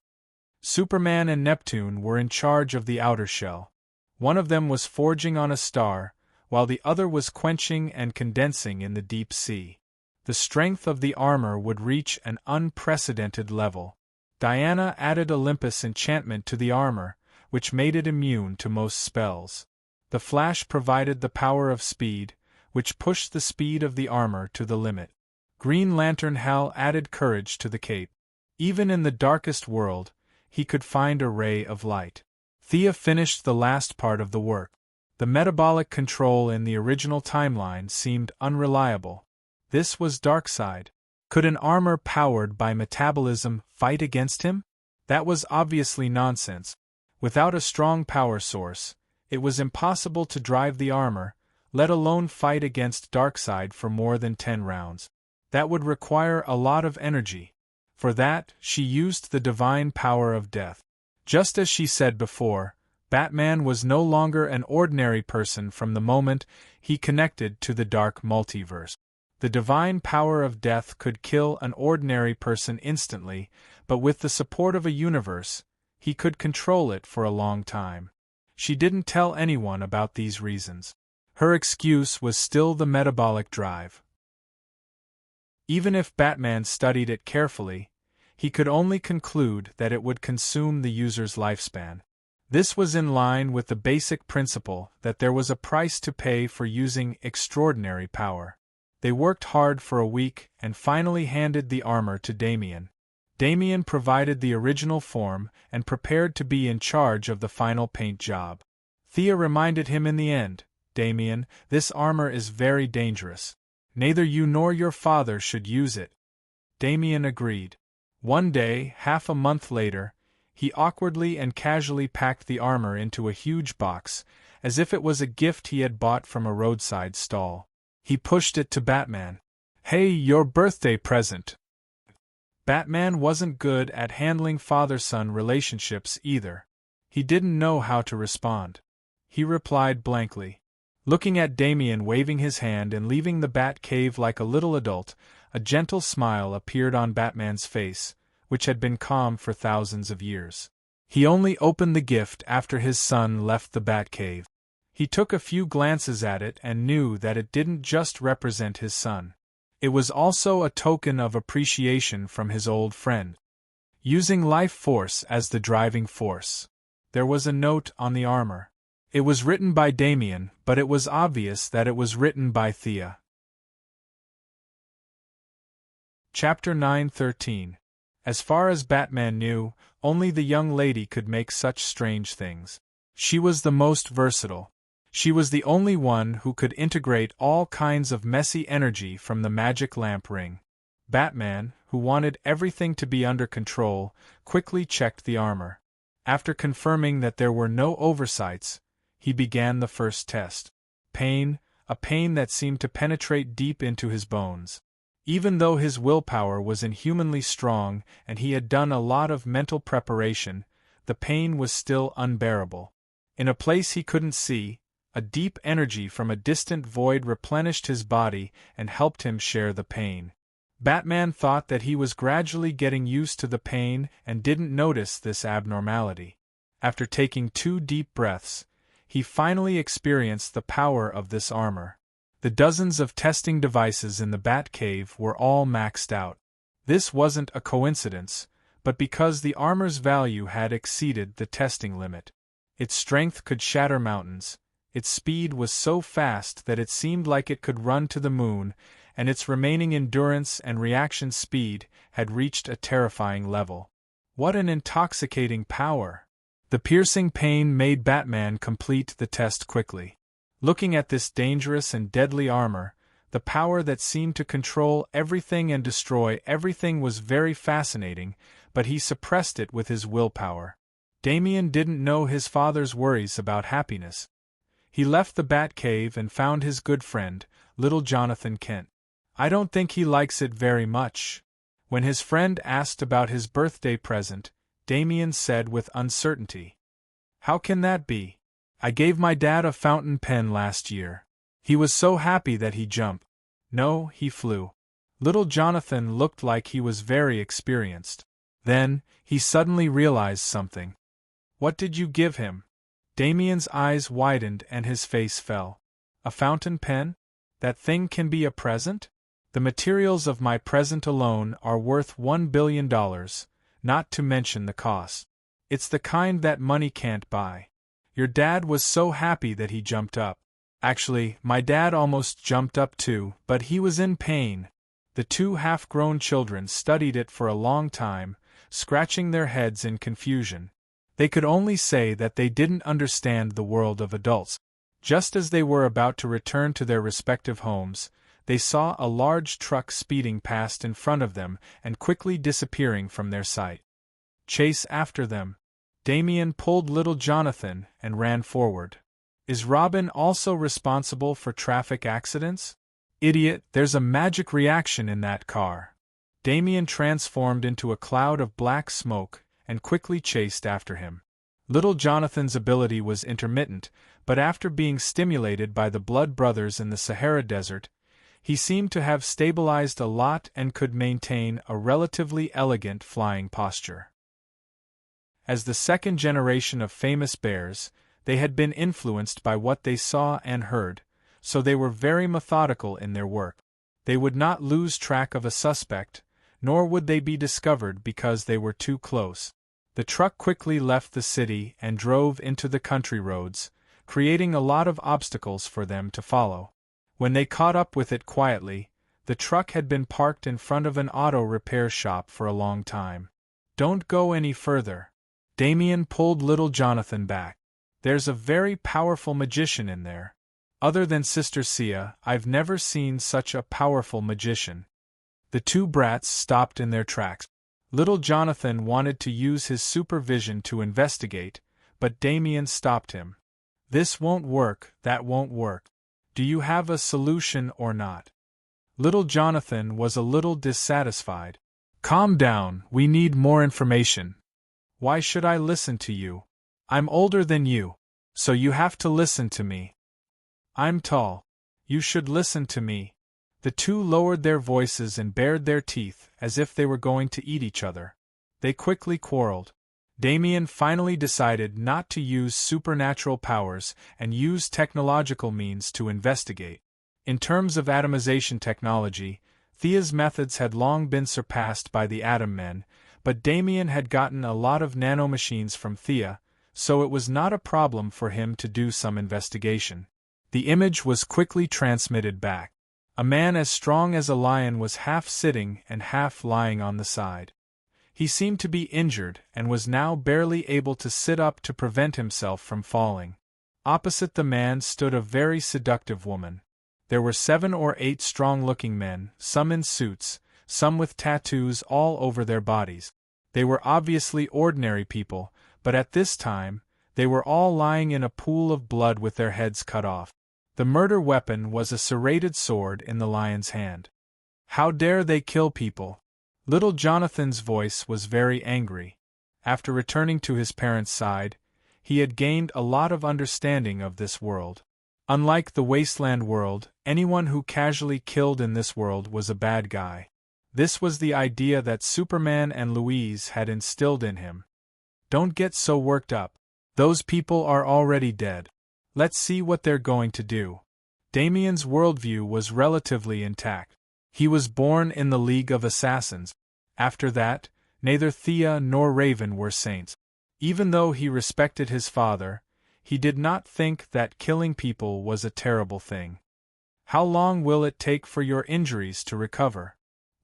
Superman and Neptune were in charge of the outer shell. One of them was forging on a star, while the other was quenching and condensing in the deep sea. The strength of the armor would reach an unprecedented level. Diana added Olympus enchantment to the armor, which made it immune to most spells. The Flash provided the power of speed, which pushed the speed of the armor to the limit. Green Lantern Hal added courage to the cape. Even in the darkest world, he could find a ray of light. Thea finished the last part of the work. The metabolic control in the original timeline seemed unreliable. This was Darkseid. Could an armor powered by metabolism fight against him? That was obviously nonsense. Without a strong power source, it was impossible to drive the armor, let alone fight against Darkseid for more than 10 rounds. That would require a lot of energy. For that, she used the divine power of death. Just as she said before, Batman was no longer an ordinary person from the moment he connected to the dark multiverse. The divine power of death could kill an ordinary person instantly, but with the support of a universe, he could control it for a long time. She didn't tell anyone about these reasons. Her excuse was still the metabolic drive. Even if Batman studied it carefully, he could only conclude that it would consume the user's lifespan. This was in line with the basic principle that there was a price to pay for using extraordinary power. They worked hard for a week and finally handed the armor to Damian. Damian provided the original form and prepared to be in charge of the final paint job. Thea reminded him in the end, "Damian, this armor is very dangerous. Neither you nor your father should use it." Damian agreed. One day, half a month later, he awkwardly and casually packed the armor into a huge box, as if it was a gift he had bought from a roadside stall. He pushed it to Batman. "Hey, your birthday present." Batman wasn't good at handling father-son relationships either. He didn't know how to respond. He replied blankly. Looking at Damian waving his hand and leaving the Bat-Cave like a little adult, a gentle smile appeared on Batman's face, which had been calm for thousands of years. He only opened the gift after his son left the Bat-Cave. He took a few glances at it and knew that it didn't just represent his son. It was also a token of appreciation from his old friend. Using life force as the driving force. There was a note on the armor. It was written by Damian, but it was obvious that it was written by Thea. Chapter 9:13. As far as Batman knew, only the young lady could make such strange things. She was the most versatile. She was the only one who could integrate all kinds of messy energy from the magic lamp ring. Batman, who wanted everything to be under control, quickly checked the armor. After confirming that there were no oversights, he began the first test. Pain, a pain that seemed to penetrate deep into his bones. Even though his willpower was inhumanly strong and he had done a lot of mental preparation, the pain was still unbearable. In a place he couldn't see, a deep energy from a distant void replenished his body and helped him share the pain. Batman thought that he was gradually getting used to the pain and didn't notice this abnormality. After taking 2 deep breaths, he finally experienced the power of this armor. The dozens of testing devices in the Bat-Cave were all maxed out. This wasn't a coincidence, but because the armor's value had exceeded the testing limit. Its strength could shatter mountains, its speed was so fast that it seemed like it could run to the moon, and its remaining endurance and reaction speed had reached a terrifying level. What an intoxicating power! The piercing pain made Batman complete the test quickly. Looking at this dangerous and deadly armor, the power that seemed to control everything and destroy everything was very fascinating, but he suppressed it with his willpower. Damian didn't know his father's worries about happiness. He left the Bat-Cave and found his good friend, little Jonathan Kent. "I don't think he likes it very much." When his friend asked about his birthday present, Damian said with uncertainty, "How can that be? I gave my dad a fountain pen last year. He was so happy that he jumped. No, he flew. Little Jonathan looked like he was very experienced. Then, he suddenly realized something. What did you give him? Damien's eyes widened and his face fell. A fountain pen? That thing can be a present? The materials of my present alone are worth $1 billion, not to mention the cost. It's the kind that money can't buy. Your dad was so happy that he jumped up. Actually, my dad almost jumped up too, but he was in pain. The two half-grown children studied it for a long time, scratching their heads in confusion. They could only say that they didn't understand the world of adults. Just as they were about to return to their respective homes, they saw a large truck speeding past in front of them and quickly disappearing from their sight. Chase after them. Damien pulled little Jonathan and ran forward. Is Robin also responsible for traffic accidents? Idiot, there's a magic reaction in that car. Damien transformed into a cloud of black smoke and quickly chased after him. Little Jonathan's ability was intermittent, but after being stimulated by the Blood Brothers in the Sahara Desert, he seemed to have stabilized a lot and could maintain a relatively elegant flying posture. As the second generation of famous bears, they had been influenced by what they saw and heard, so they were very methodical in their work. They would not lose track of a suspect, nor would they be discovered because they were too close. The truck quickly left the city and drove into the country roads, creating a lot of obstacles for them to follow. When they caught up with it quietly, the truck had been parked in front of an auto repair shop for a long time. Don't go any further. Damien pulled little Jonathan back. There's a very powerful magician in there. Other than Sister Sia, I've never seen such a powerful magician. The two brats stopped in their tracks. Little Jonathan wanted to use his supervision to investigate, but Damien stopped him. This won't work, that won't work. Do you have a solution or not? Little Jonathan was a little dissatisfied. Calm down, we need more information. Why should I listen to you? I'm older than you, so you have to listen to me. I'm tall. You should listen to me. The two lowered their voices and bared their teeth, as if they were going to eat each other. They quickly quarreled. Damien finally decided not to use supernatural powers and use technological means to investigate. In terms of atomization technology, Thea's methods had long been surpassed by the Atom Men, but Damien had gotten a lot of nanomachines from Thea, so it was not a problem for him to do some investigation. The image was quickly transmitted back. A man as strong as a lion was half sitting and half lying on the side. He seemed to be injured and was now barely able to sit up to prevent himself from falling. Opposite the man stood a very seductive woman. There were 7 or 8 strong-looking men, some in suits, some with tattoos all over their bodies. They were obviously ordinary people, but at this time, they were all lying in a pool of blood with their heads cut off. The murder weapon was a serrated sword in the lion's hand. How dare they kill people? Little Jonathan's voice was very angry. After returning to his parents' side, he had gained a lot of understanding of this world. Unlike the wasteland world, anyone who casually killed in this world was a bad guy. This was the idea that Superman and Louise had instilled in him. Don't get so worked up. Those people are already dead. Let's see what they're going to do. Damien's worldview was relatively intact. He was born in the League of Assassins. After that, neither Thea nor Raven were saints. Even though he respected his father, he did not think that killing people was a terrible thing. How long will it take for your injuries to recover?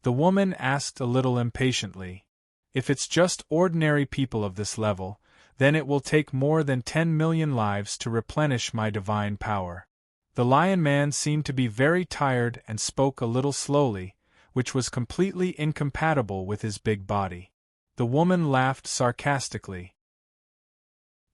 The woman asked a little impatiently. If it's just ordinary people of this level, then it will take more than 10 million lives to replenish my divine power. The Lion Man seemed to be very tired and spoke a little slowly, which was completely incompatible with his big body. The woman laughed sarcastically.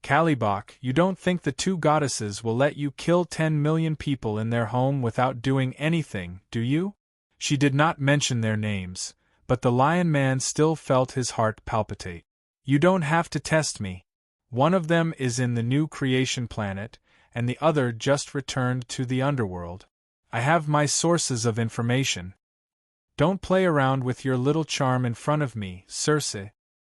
Kalibok, you don't think the 2 goddesses will let you kill 10 million people in their home without doing anything, do you? She did not mention their names, but the Lion Man still felt his heart palpitate. You don't have to test me. One of them is in the new creation planet, and the other just returned to the underworld. I have my sources of information. Don't play around with your little charm in front of me, Circe.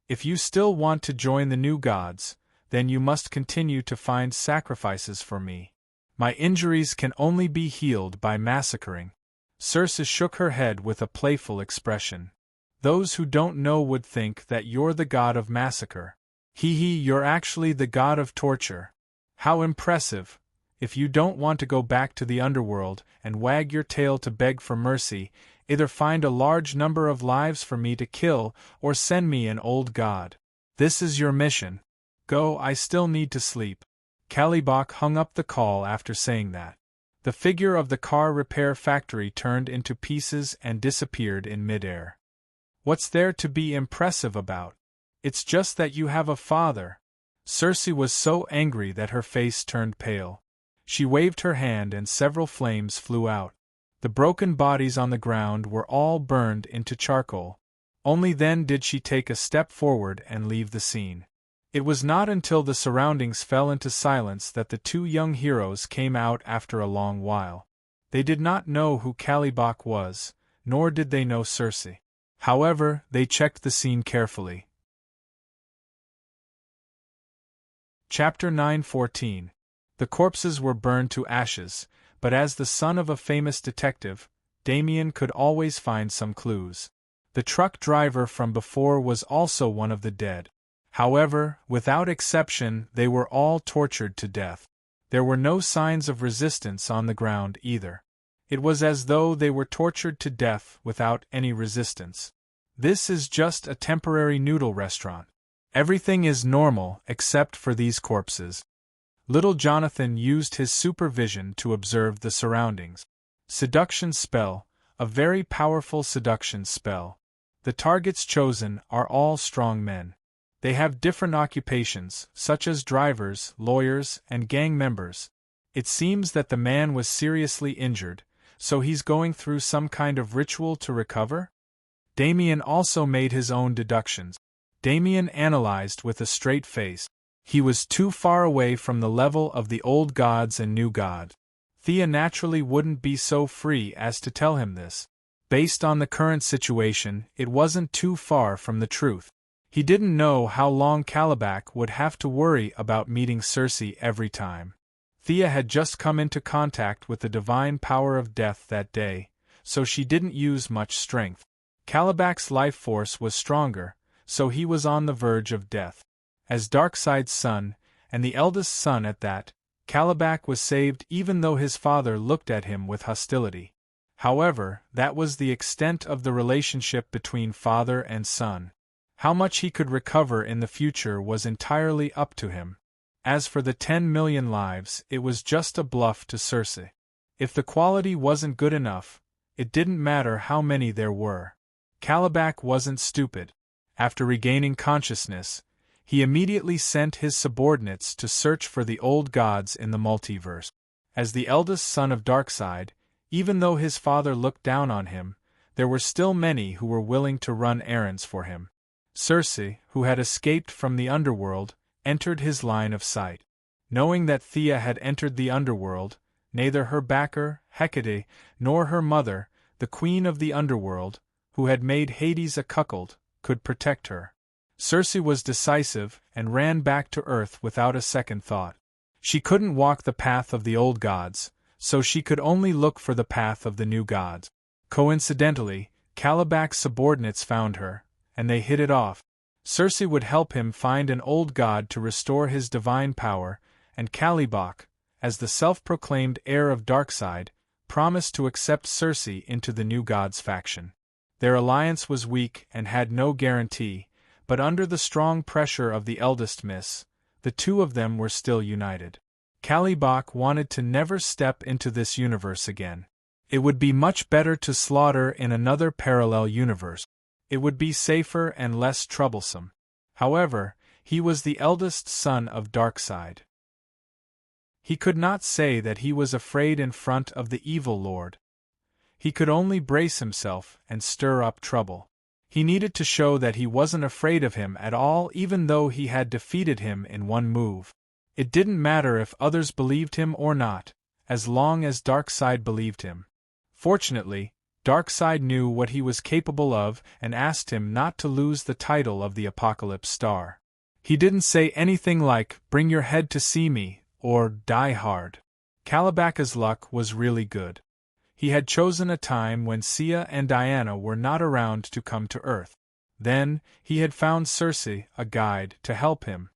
If you still want to join the new gods, then you must continue to find sacrifices for me. My injuries can only be healed by massacring." Circe shook her head with a playful expression. "Those who don't know would think that you're the god of massacre. You're actually the god of torture. How impressive! If you don't want to go back to the underworld and wag your tail to beg for mercy, either find a large number of lives for me to kill or send me an old god. This is your mission. Go, I still need to sleep." Kalibak hung up the call after saying that. The figure of the car repair factory turned into pieces and disappeared in midair. "What's there to be impressive about? It's just that you have a father." Circe was so angry that her face turned pale. She waved her hand and several flames flew out. The broken bodies on the ground were all burned into charcoal. Only then did she take a step forward and leave the scene. It was not until the surroundings fell into silence that the two young heroes came out after a long while. They did not know who Kalibak was, nor did they know Circe. However, they checked the scene carefully. Chapter 9:14. The corpses were burned to ashes, but as the son of a famous detective, Damien could always find some clues. The truck driver from before was also one of the dead. However, without exception, they were all tortured to death. There were no signs of resistance on the ground either. It was as though they were tortured to death without any resistance. This is just a temporary noodle restaurant. Everything is normal except for these corpses. Little Jonathan used his supervision to observe the surroundings. Seduction spell, a very powerful seduction spell. The targets chosen are all strong men. They have different occupations, such as drivers, lawyers, and gang members. It seems that the man was seriously injured, so he's going through some kind of ritual to recover? Damien also made his own deductions. Damien analyzed with a straight face. He was too far away from the level of the old gods and new gods. Thea naturally wouldn't be so free as to tell him this. Based on the current situation, it wasn't too far from the truth. He didn't know how long Kalibak would have to worry about meeting Circe every time. Thea had just come into contact with the divine power of death that day, so she didn't use much strength. Kalibak's life force was stronger, so he was on the verge of death. As Darkseid's son, and the eldest son at that, Kalibak was saved even though his father looked at him with hostility. However, that was the extent of the relationship between father and son. How much he could recover in the future was entirely up to him. As for the 10 million lives, it was just a bluff to Circe. If the quality wasn't good enough, it didn't matter how many there were. Kalibak wasn't stupid. After regaining consciousness, he immediately sent his subordinates to search for the old gods in the multiverse. As the eldest son of Darkseid, even though his father looked down on him, there were still many who were willing to run errands for him. Circe, who had escaped from the underworld, entered his line of sight. Knowing that Thea had entered the underworld, neither her backer, Hecate, nor her mother, the queen of the underworld, who had made Hades a cuckold, could protect her. Circe was decisive and ran back to Earth without a second thought. She couldn't walk the path of the old gods, so she could only look for the path of the new gods. Coincidentally, Kalibak's subordinates found her, and they hit it off. Circe would help him find an old god to restore his divine power, and Kalibak, as the self-proclaimed heir of Darkseid, promised to accept Circe into the new gods faction. Their alliance was weak and had no guarantee, but under the strong pressure of the eldest miss, the two of them were still united. Kalibak wanted to never step into this universe again. It would be much better to slaughter in another parallel universe. It would be safer and less troublesome. However, he was the eldest son of Darkseid. He could not say that he was afraid in front of the evil lord. He could only brace himself and stir up trouble. He needed to show that he wasn't afraid of him at all, even though he had defeated him in one move. It didn't matter if others believed him or not, as long as Darkseid believed him. Fortunately, Darkseid knew what he was capable of and asked him not to lose the title of the Apocalypse Star. He didn't say anything like, "Bring your head to see me," or "Die hard." Kalibaka's luck was really good. He had chosen a time when Sia and Diana were not around to come to Earth. Then, he had found Circe, a guide, to help him.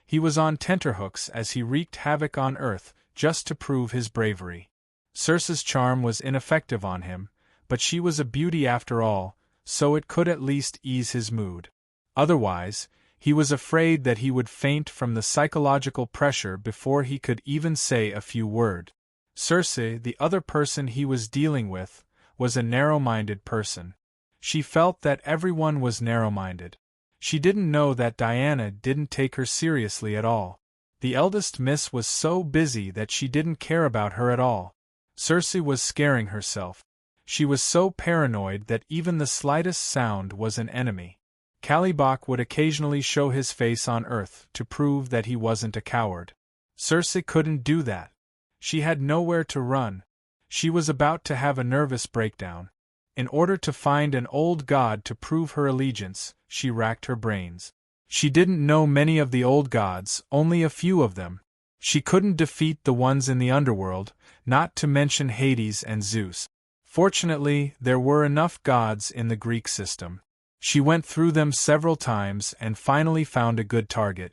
He was on tenterhooks as he wreaked havoc on Earth, just to prove his bravery. Circe's charm was ineffective on him, but she was a beauty after all, so it could at least ease his mood. Otherwise, he was afraid that he would faint from the psychological pressure before he could even say a few words. Circe, the other person he was dealing with, was a narrow-minded person. She felt that everyone was narrow-minded. She didn't know that Diana didn't take her seriously at all. The eldest miss was so busy that she didn't care about her at all. Circe was scaring herself. She was so paranoid that even the slightest sound was an enemy. Kalibak would occasionally show his face on Earth to prove that he wasn't a coward. Circe couldn't do that. She had nowhere to run. She was about to have a nervous breakdown. In order to find an old god to prove her allegiance, she racked her brains. She didn't know many of the old gods, only a few of them. She couldn't defeat the ones in the underworld, not to mention Hades and Zeus. Fortunately, there were enough gods in the Greek system. She went through them several times and finally found a good target.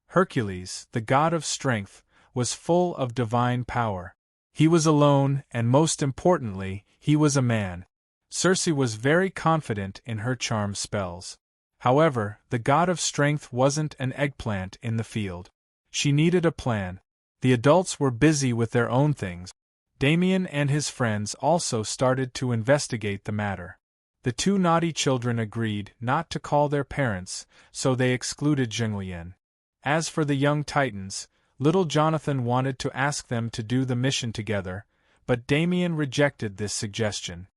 Hercules, the god of strength, was full of divine power. He was alone, and most importantly, he was a man. Circe was very confident in her charm spells. However, the god of strength wasn't an eggplant in the field. She needed a plan. The adults were busy with their own things. Damien and his friends also started to investigate the matter. The two naughty children agreed not to call their parents, so they excluded Zhenglian. As for the young titans, little Jonathan wanted to ask them to do the mission together, but Damien rejected this suggestion.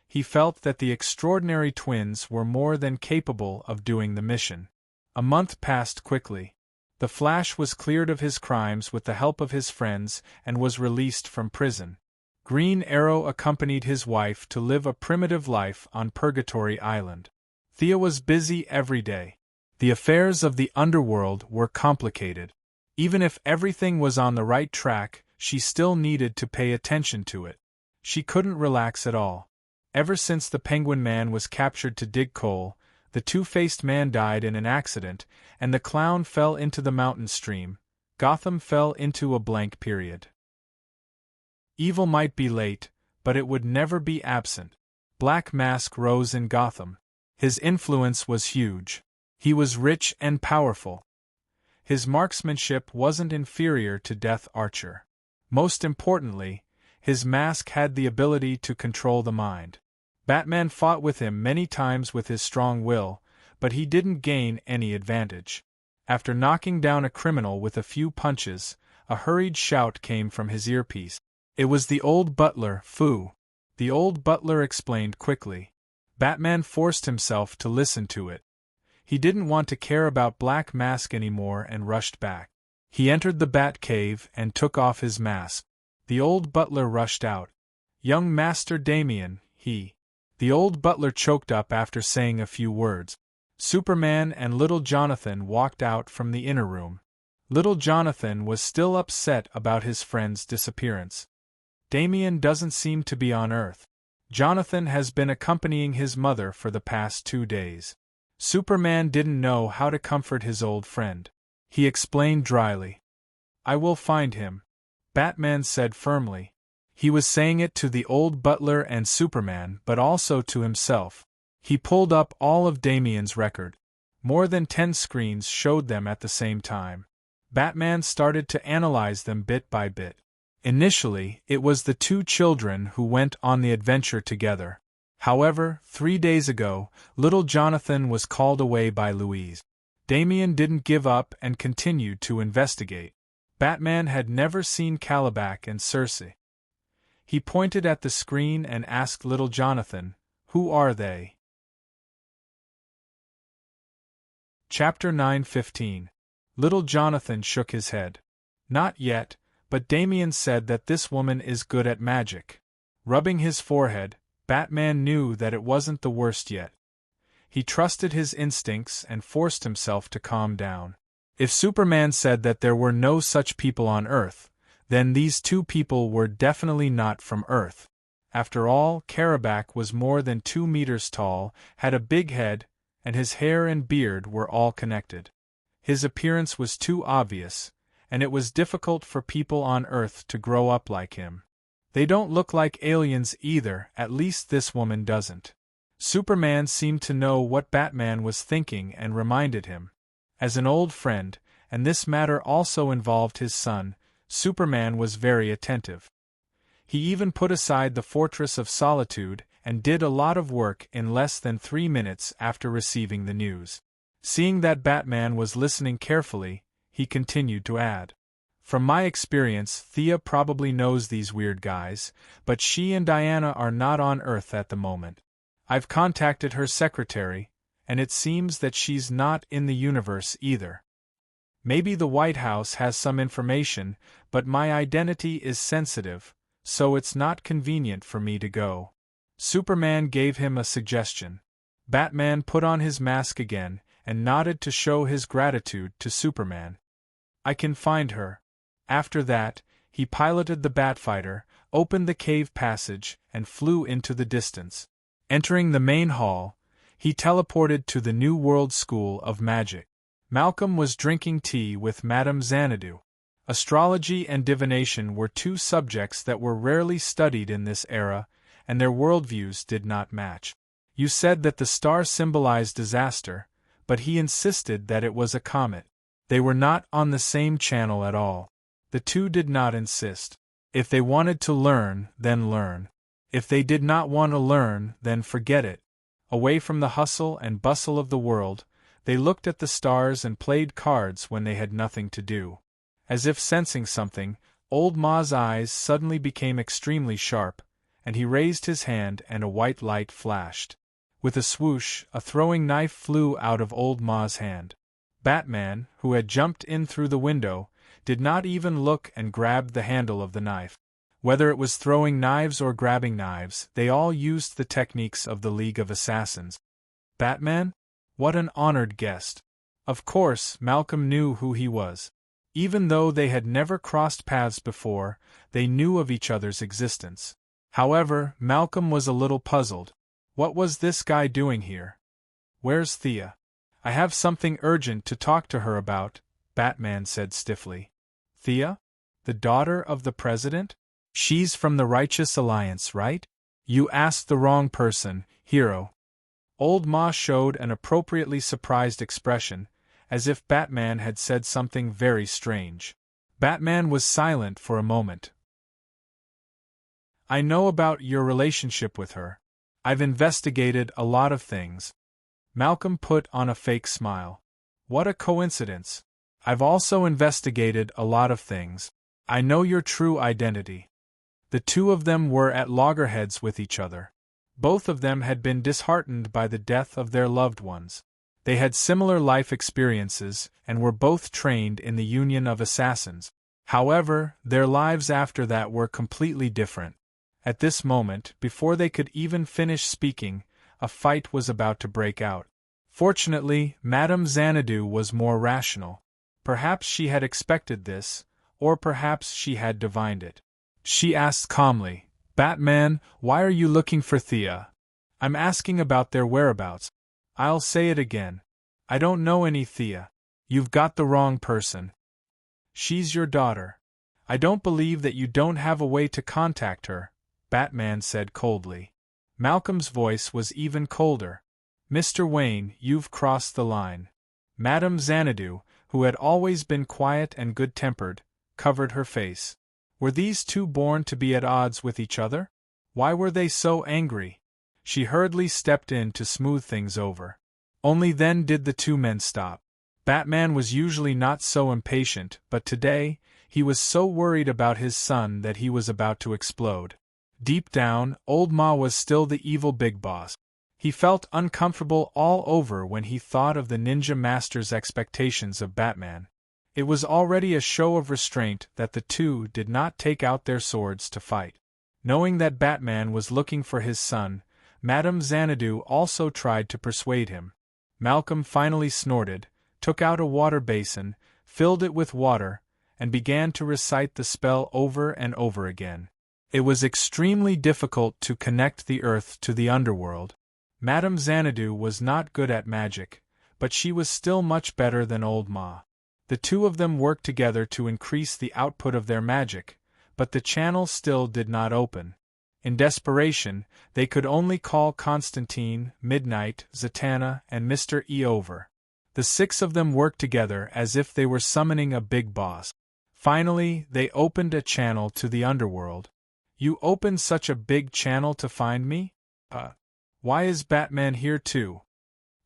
He felt that the extraordinary twins were more than capable of doing the mission. A month passed quickly. The Flash was cleared of his crimes with the help of his friends and was released from prison. Green Arrow accompanied his wife to live a primitive life on Purgatory Island. Thea was busy every day. The affairs of the underworld were complicated. Even if everything was on the right track, she still needed to pay attention to it. She couldn't relax at all. Ever since the Penguin Man was captured to dig coal, the two-faced man died in an accident, and the clown fell into the mountain stream. Gotham fell into a blank period. Evil might be late, but it would never be absent. Black Mask rose in Gotham. His influence was huge. He was rich and powerful. His marksmanship wasn't inferior to Death Archer. Most importantly, his mask had the ability to control the mind. Batman fought with him many times with his strong will, but he didn't gain any advantage. After knocking down a criminal with a few punches, a hurried shout came from his earpiece. It was the old butler, Fu. The old butler explained quickly. Batman forced himself to listen to it. He didn't want to care about Black Mask anymore and rushed back. He entered the Batcave and took off his mask. The old butler rushed out. "Young Master Damien," The old butler choked up after saying a few words. Superman and little Jonathan walked out from the inner room. Little Jonathan was still upset about his friend's disappearance. Damien doesn't seem to be on Earth. Jonathan has been accompanying his mother for the past 2 days. Superman didn't know how to comfort his old friend. He explained dryly. "I will find him," Batman said firmly. He was saying it to the old butler and Superman, but also to himself. He pulled up all of Damien's record. More than 10 screens showed them at the same time. Batman started to analyze them bit by bit. Initially, it was the two children who went on the adventure together. However, 3 days ago, little Jonathan was called away by Louise. Damien didn't give up and continued to investigate. Batman had never seen Kalibak and Circe. He pointed at the screen and asked little Jonathan, "Who are they?" Chapter 9:15. Little Jonathan shook his head. "Not yet, but Damien said that this woman is good at magic." Rubbing his forehead, Batman knew that it wasn't the worst yet. He trusted his instincts and forced himself to calm down. If Superman said that there were no such people on Earth, then these two people were definitely not from Earth. After all, Karabakh was more than 2 meters tall, had a big head, and his hair and beard were all connected. His appearance was too obvious, and it was difficult for people on Earth to grow up like him. They don't look like aliens either, at least this woman doesn't. Superman seemed to know what Batman was thinking and reminded him. As an old friend, and this matter also involved his son, Superman was very attentive. He even put aside the Fortress of Solitude and did a lot of work in less than 3 minutes after receiving the news. Seeing that Batman was listening carefully, he continued to add, "From my experience, Thea probably knows these weird guys, but she and Diana are not on Earth at the moment. I've contacted her secretary, and it seems that she's not in the universe either. Maybe the White House has some information, but my identity is sensitive, so it's not convenient for me to go." Superman gave him a suggestion. Batman put on his mask again and nodded to show his gratitude to Superman. "I can find her." After that, he piloted the Batfighter, opened the cave passage, and flew into the distance. Entering the main hall, he teleported to the New World School of Magic. Malcolm was drinking tea with Madame Xanadu. Astrology and divination were two subjects that were rarely studied in this era, and their worldviews did not match. You said that the star symbolized disaster, but he insisted that it was a comet. They were not on the same channel at all. The two did not insist. If they wanted to learn, then learn. If they did not want to learn, then forget it. Away from the hustle and bustle of the world, they looked at the stars and played cards when they had nothing to do. As if sensing something, Old Ma's eyes suddenly became extremely sharp, and he raised his hand and a white light flashed. With a swoosh, a throwing knife flew out of Old Ma's hand. Batman, who had jumped in through the window, did not even look and grabbed the handle of the knife. Whether it was throwing knives or grabbing knives, they all used the techniques of the League of Assassins. Batman? What an honored guest. Of course, Malcolm knew who he was. Even though they had never crossed paths before, they knew of each other's existence. However, Malcolm was a little puzzled. What was this guy doing here? "Where's Thea?" "I have something urgent to talk to her about," Batman said stiffly. "Thea? The daughter of the president? She's from the Righteous Alliance, right?" "You asked the wrong person, hero." Old Ma showed an appropriately surprised expression, as if Batman had said something very strange. Batman was silent for a moment. "I know about your relationship with her. I've investigated a lot of things." Malcolm put on a fake smile. "What a coincidence. I've also investigated a lot of things. I know your true identity." The two of them were at loggerheads with each other. Both of them had been disheartened by the death of their loved ones. They had similar life experiences and were both trained in the Union of Assassins. However, their lives after that were completely different. At this moment, before they could even finish speaking, a fight was about to break out. Fortunately, Madame Xanadu was more rational. Perhaps she had expected this, or perhaps she had divined it. She asked calmly, "Batman, why are you looking for Thea?" "I'm asking about their whereabouts." "I'll say it again. I don't know any Thea. You've got the wrong person. She's your daughter. I don't believe that you don't have a way to contact her," Batman said coldly. Malcolm's voice was even colder. "Mr. Wayne, you've crossed the line." Madame Xanadu, who had always been quiet and good-tempered, covered her face. Were these two born to be at odds with each other? Why were they so angry? She hurriedly stepped in to smooth things over. Only then did the two men stop. Batman was usually not so impatient, but today, he was so worried about his son that he was about to explode. Deep down, Old Ma was still the evil big boss. He felt uncomfortable all over when he thought of the ninja master's expectations of Batman. It was already a show of restraint that the two did not take out their swords to fight. Knowing that Batman was looking for his son, Madame Xanadu also tried to persuade him. Malcolm finally snorted, took out a water basin, filled it with water, and began to recite the spell over and over again. It was extremely difficult to connect the earth to the underworld. Madame Xanadu was not good at magic, but she was still much better than Old Ma. The two of them worked together to increase the output of their magic, but the channel still did not open. In desperation, they could only call Constantine, Midnight, Zatanna, and Mr. E over. The six of them worked together as if they were summoning a big boss. Finally, they opened a channel to the underworld. You opened such a big channel to find me? Why is Batman here too?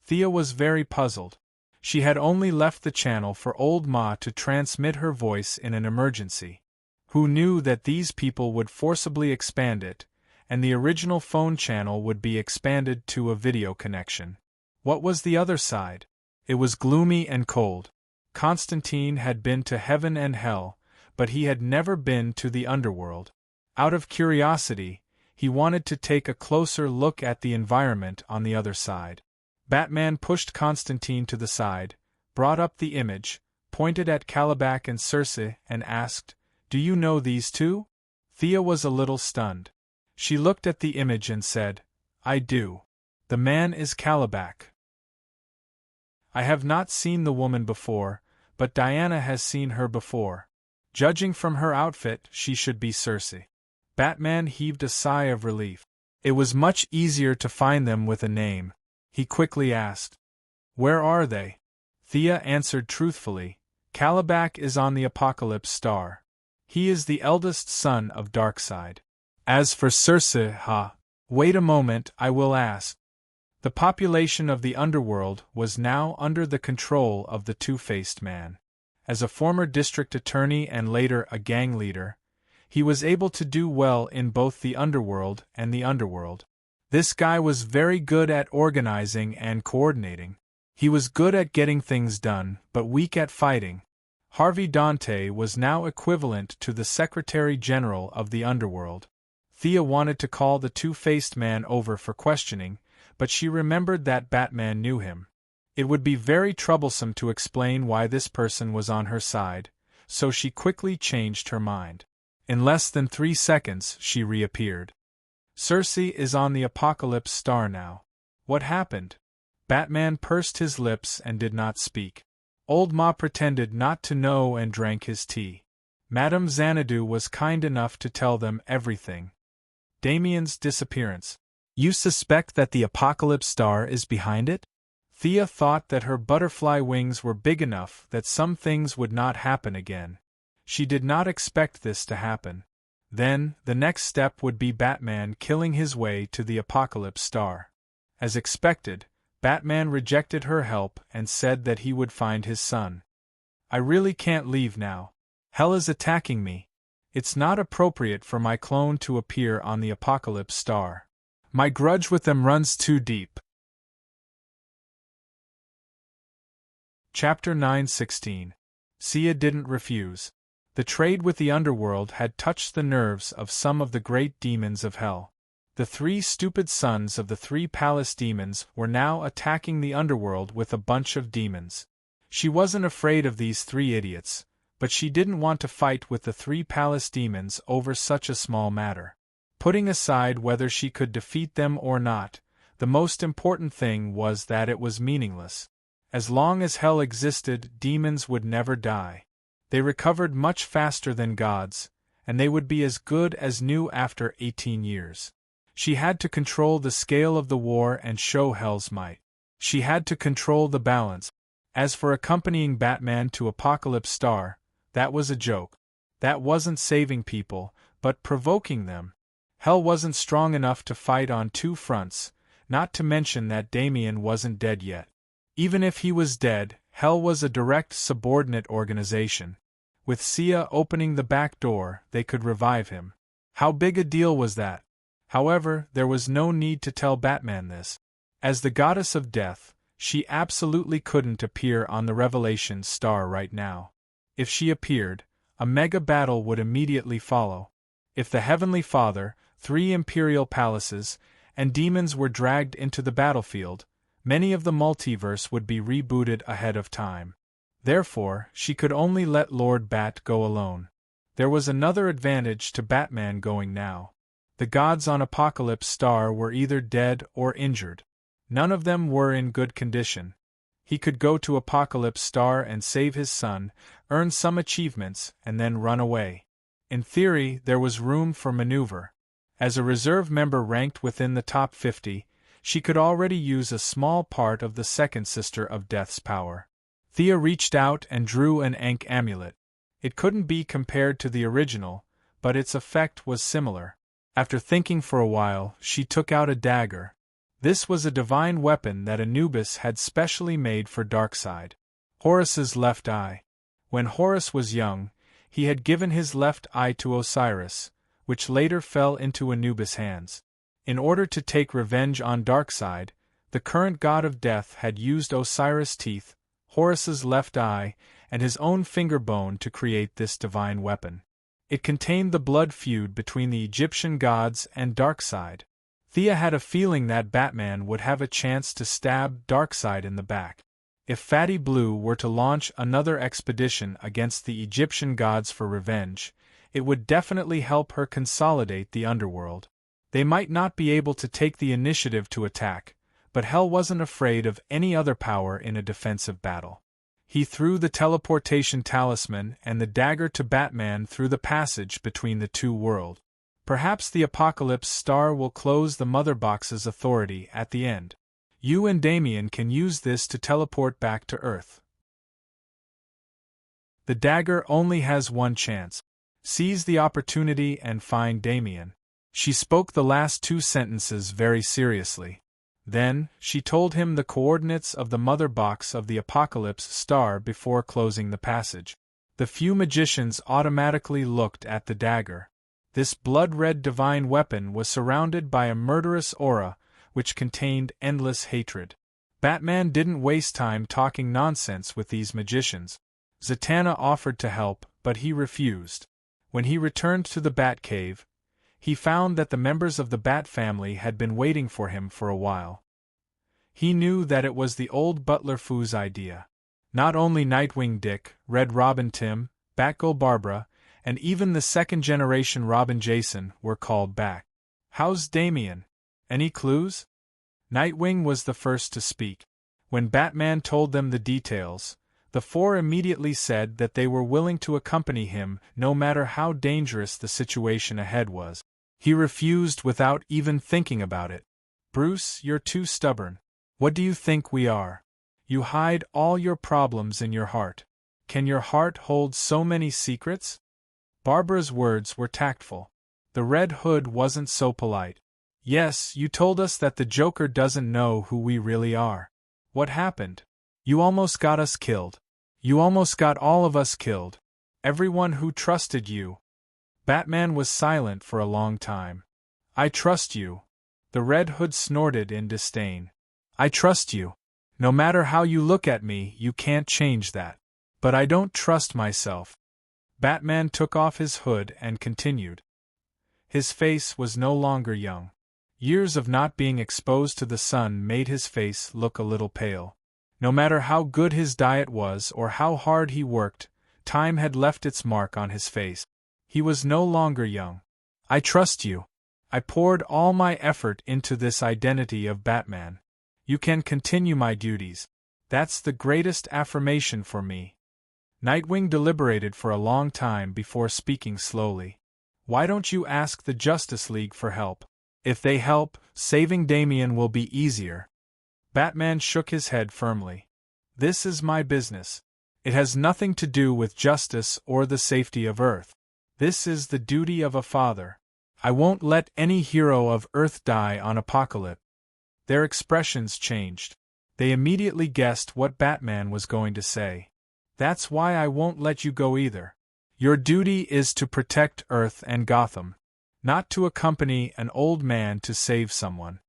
Thea was very puzzled. She had only left the channel for Old Ma to transmit her voice in an emergency. Who knew that these people would forcibly expand it, and the original phone channel would be expanded to a video connection? What was the other side? It was gloomy and cold. Constantine had been to heaven and hell, but he had never been to the underworld. Out of curiosity, he wanted to take a closer look at the environment on the other side. Batman pushed Constantine to the side, brought up the image, pointed at Calabac and Circe, and asked, "Do you know these two?" Thea was a little stunned. She looked at the image and said, "I do. The man is Calabac. I have not seen the woman before, but Diana has seen her before. Judging from her outfit, she should be Circe." Batman heaved a sigh of relief. It was much easier to find them with a name. He quickly asked, "Where are they?" Thea answered truthfully, "Calabac is on the Apocalypse Star. He is the eldest son of Darkseid. As for Circe, wait a moment, I will ask." The population of the underworld was now under the control of the Two-Faced Man. As a former district attorney and later a gang leader, he was able to do well in both the underworld and the underworld. This guy was very good at organizing and coordinating. He was good at getting things done, but weak at fighting. Harvey Dante was now equivalent to the Secretary General of the underworld. Thea wanted to call the Two-Faced Man over for questioning, but she remembered that Batman knew him. It would be very troublesome to explain why this person was on her side, so she quickly changed her mind. In less than 3 seconds, she reappeared. "Circe is on the Apocalypse Star now. What happened?" Batman pursed his lips and did not speak. Old Ma pretended not to know and drank his tea. Madame Xanadu was kind enough to tell them everything. Damien's disappearance. "You suspect that the Apocalypse Star is behind it?" Thea thought that her butterfly wings were big enough that some things would not happen again. She did not expect this to happen. Then, the next step would be Batman killing his way to the Apocalypse Star. As expected, Batman rejected her help and said that he would find his son. "I really can't leave now. Hell is attacking me. It's not appropriate for my clone to appear on the Apocalypse Star. My grudge with them runs too deep." Chapter 9:16. Sia didn't refuse. The trade with the underworld had touched the nerves of some of the great demons of hell. The 3 stupid sons of the 3 palace demons were now attacking the underworld with a bunch of demons. She wasn't afraid of these 3 idiots, but she didn't want to fight with the 3 palace demons over such a small matter. Putting aside whether she could defeat them or not, the most important thing was that it was meaningless. As long as hell existed, demons would never die. They recovered much faster than gods, and they would be as good as new after 18 years. She had to control the scale of the war and show hell's might. She had to control the balance. As for accompanying Batman to Apocalypse Star, that was a joke. That wasn't saving people, but provoking them. Hell wasn't strong enough to fight on 2 fronts, not to mention that Damien wasn't dead yet. Even if he was dead, Hell was a direct subordinate organization. With Sia opening the back door, they could revive him. How big a deal was that? However, there was no need to tell Batman this. As the goddess of death, she absolutely couldn't appear on the Revelation Star right now. If she appeared, a mega battle would immediately follow. If the Heavenly Father, 3 imperial palaces, and demons were dragged into the battlefield, many of the multiverse would be rebooted ahead of time. Therefore, she could only let Lord Bat go alone. There was another advantage to Batman going now. The gods on Apocalypse Star were either dead or injured. None of them were in good condition. He could go to Apocalypse Star and save his son, earn some achievements, and then run away. In theory, there was room for maneuver. As a reserve member ranked within the top 50, she could already use a small part of the second Sister of Death's power. Thea reached out and drew an Ankh amulet. It couldn't be compared to the original, but its effect was similar. After thinking for a while, she took out a dagger. This was a divine weapon that Anubis had specially made for Darkseid. Horus's left eye. When Horus was young, he had given his left eye to Osiris, which later fell into Anubis' hands. In order to take revenge on Darkseid, the current god of death had used Osiris' teeth, Horus's left eye, and his own finger bone to create this divine weapon. It contained the blood feud between the Egyptian gods and Darkseid. Thea had a feeling that Batman would have a chance to stab Darkseid in the back. If Fatty Blue were to launch another expedition against the Egyptian gods for revenge, it would definitely help her consolidate the underworld. They might not be able to take the initiative to attack, but Hell wasn't afraid of any other power in a defensive battle. He threw the teleportation talisman and the dagger to Batman through the passage between the two worlds. Perhaps the Apocalypse Star will close the Mother Box's authority at the end. You and Damian can use this to teleport back to Earth. The dagger only has one chance. Seize the opportunity and find Damian. She spoke the last 2 sentences very seriously. Then, she told him the coordinates of the Mother Box of the Apocalypse Star before closing the passage. The few magicians automatically looked at the dagger. This blood-red divine weapon was surrounded by a murderous aura, which contained endless hatred. Batman didn't waste time talking nonsense with these magicians. Zatanna offered to help, but he refused. When he returned to the Batcave, he found that the members of the Bat family had been waiting for him for a while. He knew that it was the old butler Foo's idea. Not only Nightwing Dick, Red Robin Tim, Batgirl Barbara, and even the second-generation Robin Jason were called back. "How's Damian? Any clues?" Nightwing was the first to speak. When Batman told them the details, the 4 immediately said that they were willing to accompany him no matter how dangerous the situation ahead was. He refused without even thinking about it. "Bruce, you're too stubborn. What do you think we are? You hide all your problems in your heart. Can your heart hold so many secrets?" Barbara's words were tactful. The Red Hood wasn't so polite. "Yes, you told us that the Joker doesn't know who we really are. What happened? You almost got us killed. You almost got all of us killed. Everyone who trusted you." Batman was silent for a long time. "I trust you." The Red Hood snorted in disdain. "I trust you. No matter how you look at me, you can't change that. But I don't trust myself." Batman took off his hood and continued. His face was no longer young. Years of not being exposed to the sun made his face look a little pale. No matter how good his diet was or how hard he worked, time had left its mark on his face. He was no longer young. "I trust you. I poured all my effort into this identity of Batman. You can continue my duties. That's the greatest affirmation for me." Nightwing deliberated for a long time before speaking slowly. "Why don't you ask the Justice League for help? If they help, saving Damian will be easier." Batman shook his head firmly. "This is my business. It has nothing to do with justice or the safety of Earth. This is the duty of a father. I won't let any hero of Earth die on Apocalypse." Their expressions changed. They immediately guessed what Batman was going to say. "That's why I won't let you go either. Your duty is to protect Earth and Gotham, not to accompany an old man to save someone."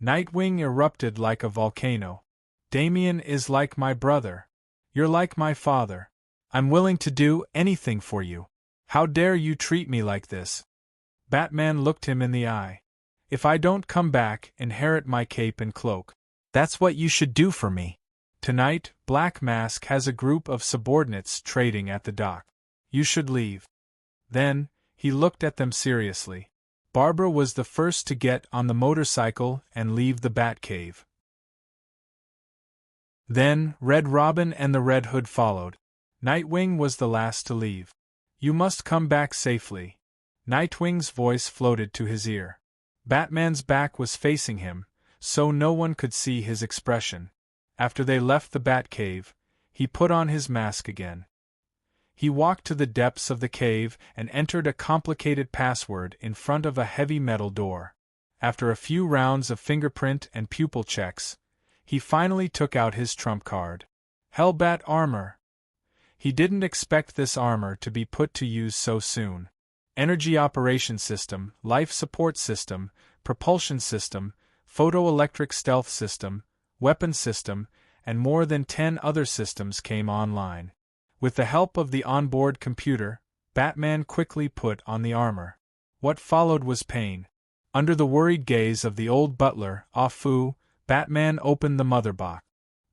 Nightwing erupted like a volcano. "Damian is like my brother. You're like my father. I'm willing to do anything for you. How dare you treat me like this?" Batman looked him in the eye. "If I don't come back, inherit my cape and cloak. That's what you should do for me. Tonight, Black Mask has a group of subordinates trading at the dock. You should leave." Then, he looked at them seriously. Barbara was the first to get on the motorcycle and leave the Batcave. Then, Red Robin and the Red Hood followed. Nightwing was the last to leave. "You must come back safely." Nightwing's voice floated to his ear. Batman's back was facing him, so no one could see his expression. After they left the Batcave, he put on his mask again. He walked to the depths of the cave and entered a complicated password in front of a heavy metal door. After a few rounds of fingerprint and pupil checks, he finally took out his trump card. Hellbat armor. He didn't expect this armor to be put to use so soon. Energy operation system, life support system, propulsion system, photoelectric stealth system, weapon system, and more than 10 other systems came online. With the help of the onboard computer, Batman quickly put on the armor. What followed was pain. Under the worried gaze of the old butler, Ah Fu, Batman opened the mother box.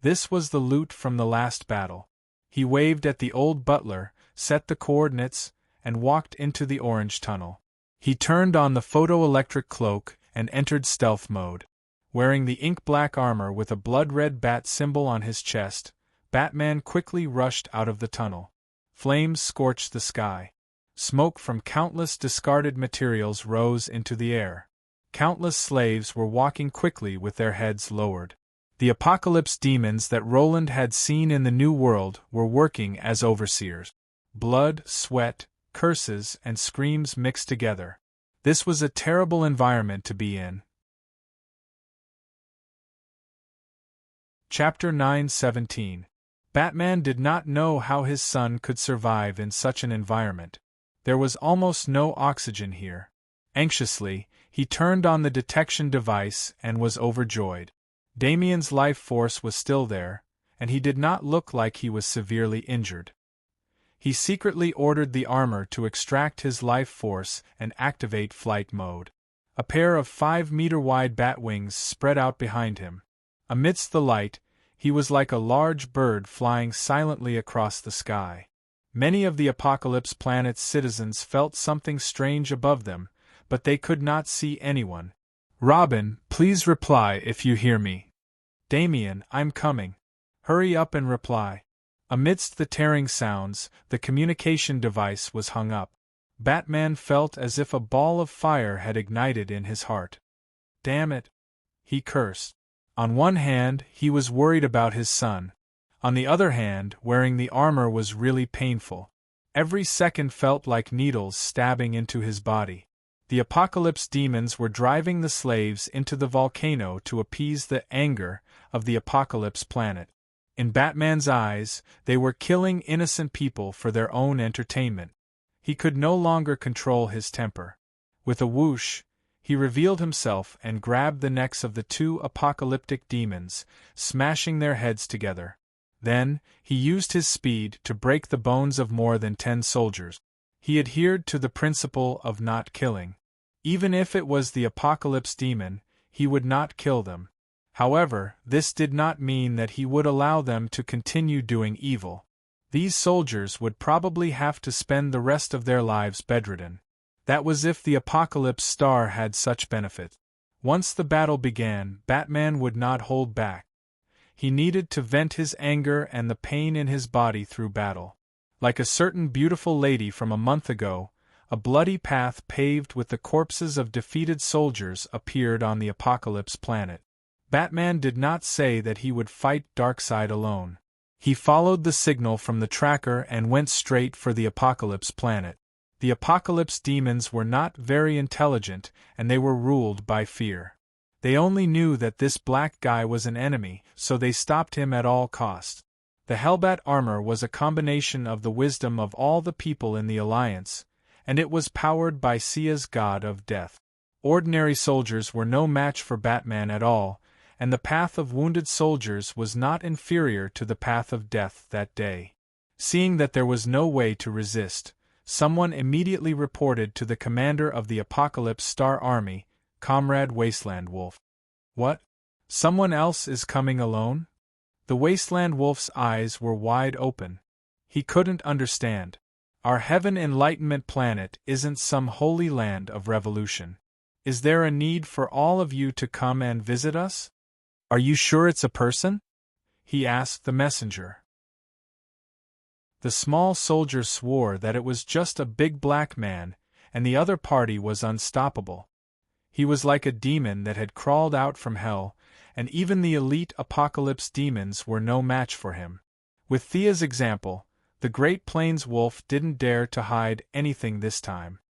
This was the loot from the last battle. He waved at the old butler, set the coordinates, and walked into the orange tunnel. He turned on the photoelectric cloak and entered stealth mode. Wearing the ink-black armor with a blood-red bat symbol on his chest, Batman quickly rushed out of the tunnel. Flames scorched the sky. Smoke from countless discarded materials rose into the air. Countless slaves were walking quickly with their heads lowered. The apocalypse demons that Roland had seen in the New World were working as overseers. Blood, sweat, curses, and screams mixed together. This was a terrible environment to be in. Chapter 9:17. Batman did not know how his son could survive in such an environment. There was almost no oxygen here. Anxiously, he turned on the detection device and was overjoyed. Damien's life force was still there, and he did not look like he was severely injured. He secretly ordered the armor to extract his life force and activate flight mode. A pair of 5-meter-wide bat wings spread out behind him. Amidst the light, he was like a large bird flying silently across the sky. Many of the Apocalypse planet's citizens felt something strange above them, but they could not see anyone. "Robin, please reply if you hear me." "Damien, I'm coming. Hurry up and reply." Amidst the tearing sounds, the communication device was hung up. Batman felt as if a ball of fire had ignited in his heart. "Damn it!" he cursed. On one hand, he was worried about his son. On the other hand, wearing the armor was really painful. Every second felt like needles stabbing into his body. The Apocalypse demons were driving the slaves into the volcano to appease the anger of the Apocalypse planet. In Batman's eyes, they were killing innocent people for their own entertainment. He could no longer control his temper. With a whoosh, he revealed himself and grabbed the necks of the 2 apocalyptic demons, smashing their heads together. Then, he used his speed to break the bones of more than 10 soldiers. He adhered to the principle of not killing. Even if it was the Apocalypse demon, he would not kill them. However, this did not mean that he would allow them to continue doing evil. These soldiers would probably have to spend the rest of their lives bedridden. That was if the Apocalypse Star had such benefit. Once the battle began, Batman would not hold back. He needed to vent his anger and the pain in his body through battle. Like a certain beautiful lady from a month ago, a bloody path paved with the corpses of defeated soldiers appeared on the Apocalypse planet. Batman did not say that he would fight Darkseid alone. He followed the signal from the tracker and went straight for the Apocalypse planet. The Apocalypse demons were not very intelligent, and they were ruled by fear. They only knew that this black guy was an enemy, so they stopped him at all costs. The Hellbat armor was a combination of the wisdom of all the people in the Alliance, and it was powered by Sia's god of death. Ordinary soldiers were no match for Batman at all, and the path of wounded soldiers was not inferior to the path of death that day. Seeing that there was no way to resist, someone immediately reported to the commander of the Apocalypse Star Army, Comrade Wasteland Wolf. What? Someone else is coming alone? The Wasteland Wolf's eyes were wide open. He couldn't understand. Our Heaven Enlightenment planet isn't some holy land of revolution. Is there a need for all of you to come and visit us? Are you sure it's a person? He asked the messenger. The small soldier swore that it was just a big black man, and the other party was unstoppable. He was like a demon that had crawled out from hell, and even the elite Apocalypse demons were no match for him. With Thea's example, the Great Plains Wolf didn't dare to hide anything this time.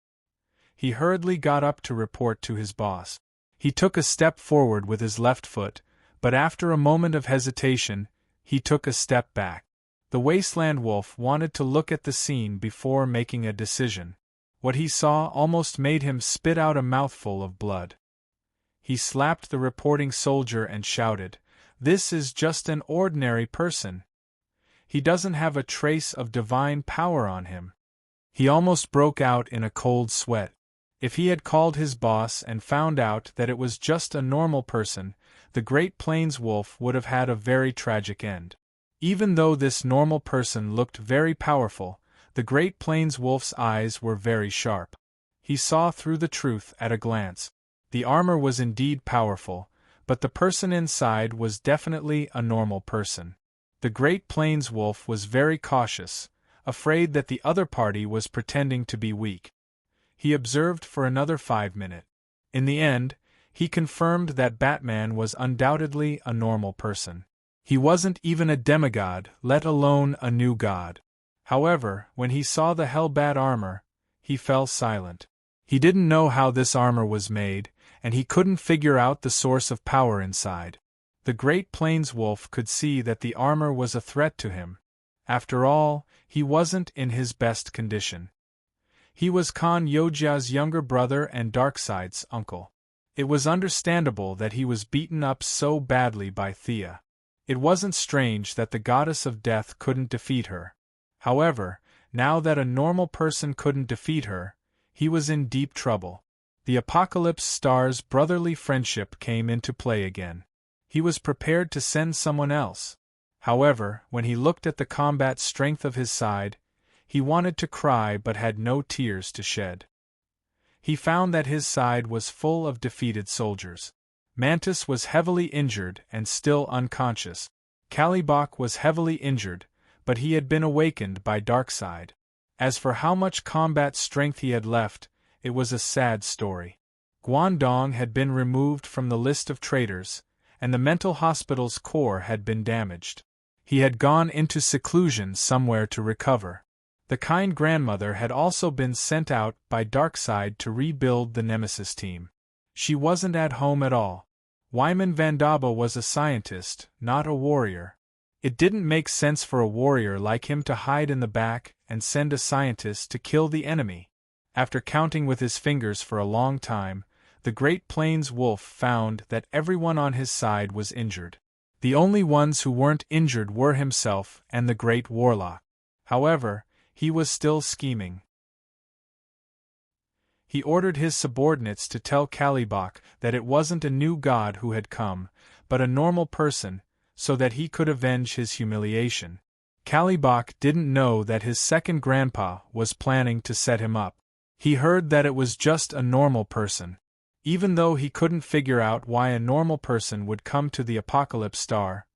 He hurriedly got up to report to his boss. He took a step forward with his left foot, but after a moment of hesitation, he took a step back. The Wasteland Wolf wanted to look at the scene before making a decision. What he saw almost made him spit out a mouthful of blood. He slapped the reporting soldier and shouted, "This is just an ordinary person. He doesn't have a trace of divine power on him." He almost broke out in a cold sweat. If he had called his boss and found out that it was just a normal person, the Great Plains Wolf would have had a very tragic end. Even though this normal person looked very powerful, the Great Plains Wolf's eyes were very sharp. He saw through the truth at a glance. The armor was indeed powerful, but the person inside was definitely a normal person. The Great Plains Wolf was very cautious, afraid that the other party was pretending to be weak. He observed for another 5 minutes. In the end, he confirmed that Batman was undoubtedly a normal person. He wasn't even a demigod, let alone a new god. However, when he saw the Hellbat armor, he fell silent. He didn't know how this armor was made, and he couldn't figure out the source of power inside. The Great Plains Wolf could see that the armor was a threat to him. After all, he wasn't in his best condition. He was Khan Yoja's younger brother and Darkseid's uncle. It was understandable that he was beaten up so badly by Thea. It wasn't strange that the goddess of death couldn't defeat her. However, now that a normal person couldn't defeat her, he was in deep trouble. The Apocalypse Star's brotherly friendship came into play again. He was prepared to send someone else. However, when he looked at the combat strength of his side, he wanted to cry but had no tears to shed. He found that his side was full of defeated soldiers. Mantis was heavily injured and still unconscious. Kalibok was heavily injured, but he had been awakened by Darkseid. As for how much combat strength he had left, it was a sad story. Guangdong had been removed from the list of traitors, and the mental hospital's core had been damaged. He had gone into seclusion somewhere to recover. The kind grandmother had also been sent out by Darkseid to rebuild the Nemesis team. She wasn't at home at all. Wyman Vandaba was a scientist, not a warrior. It didn't make sense for a warrior like him to hide in the back and send a scientist to kill the enemy. After counting with his fingers for a long time, the Great Plains Wolf found that everyone on his side was injured. The only ones who weren't injured were himself and the Great Warlock. However, he was still scheming. He ordered his subordinates to tell Kalibok that it wasn't a new god who had come, but a normal person, so that he could avenge his humiliation. Kalibok didn't know that his second grandpa was planning to set him up. He heard that it was just a normal person. Even though he couldn't figure out why a normal person would come to the Apocalypse Star,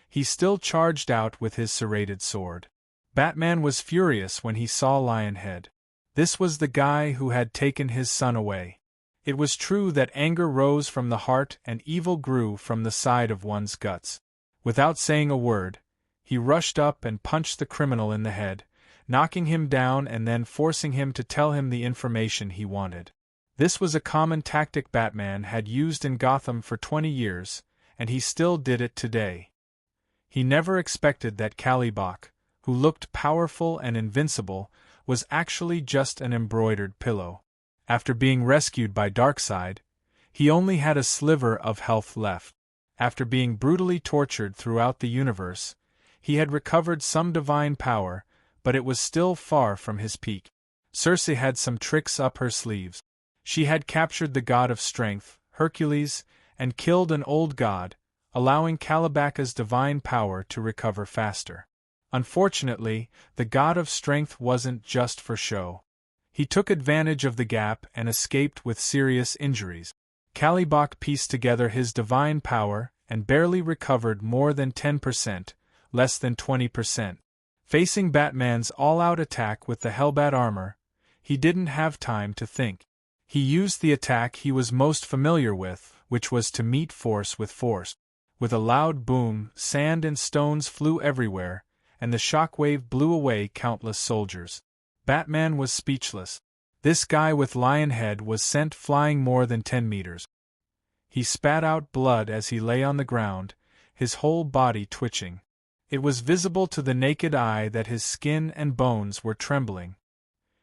he still charged out with his serrated sword. Batman was furious when he saw Lionhead. This was the guy who had taken his son away. It was true that anger rose from the heart and evil grew from the side of one's guts. Without saying a word, he rushed up and punched the criminal in the head, knocking him down and then forcing him to tell him the information he wanted. This was a common tactic Batman had used in Gotham for 20 years, and he still did it today. He never expected that Kalibok, who looked powerful and invincible, was actually just an embroidered pillow. After being rescued by Darkseid, he only had a sliver of health left. After being brutally tortured throughout the universe, he had recovered some divine power, but it was still far from his peak. Circe had some tricks up her sleeves. She had captured the god of strength, Hercules, and killed an old god, allowing Kalibaka's divine power to recover faster. Unfortunately, the god of strength wasn't just for show. He took advantage of the gap and escaped with serious injuries. Kalibak pieced together his divine power and barely recovered more than 10%, less than 20%. Facing Batman's all-out attack with the Hellbat armor, he didn't have time to think. He used the attack he was most familiar with, which was to meet force with force. With a loud boom, sand and stones flew everywhere, and the shockwave blew away countless soldiers. Batman was speechless. This guy with lion head was sent flying more than 10 meters. He spat out blood as he lay on the ground, his whole body twitching. It was visible to the naked eye that his skin and bones were trembling.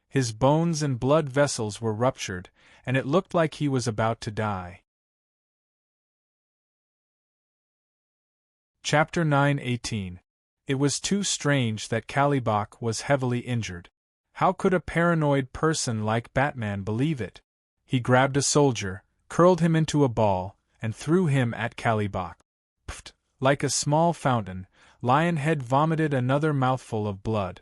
His bones and blood vessels were ruptured, and it looked like he was about to die. Chapter 9:18. It was too strange that Kalibak was heavily injured. How could a paranoid person like Batman believe it? He grabbed a soldier, curled him into a ball, and threw him at Kalibak. Pfft! Like a small fountain, Lionhead vomited another mouthful of blood.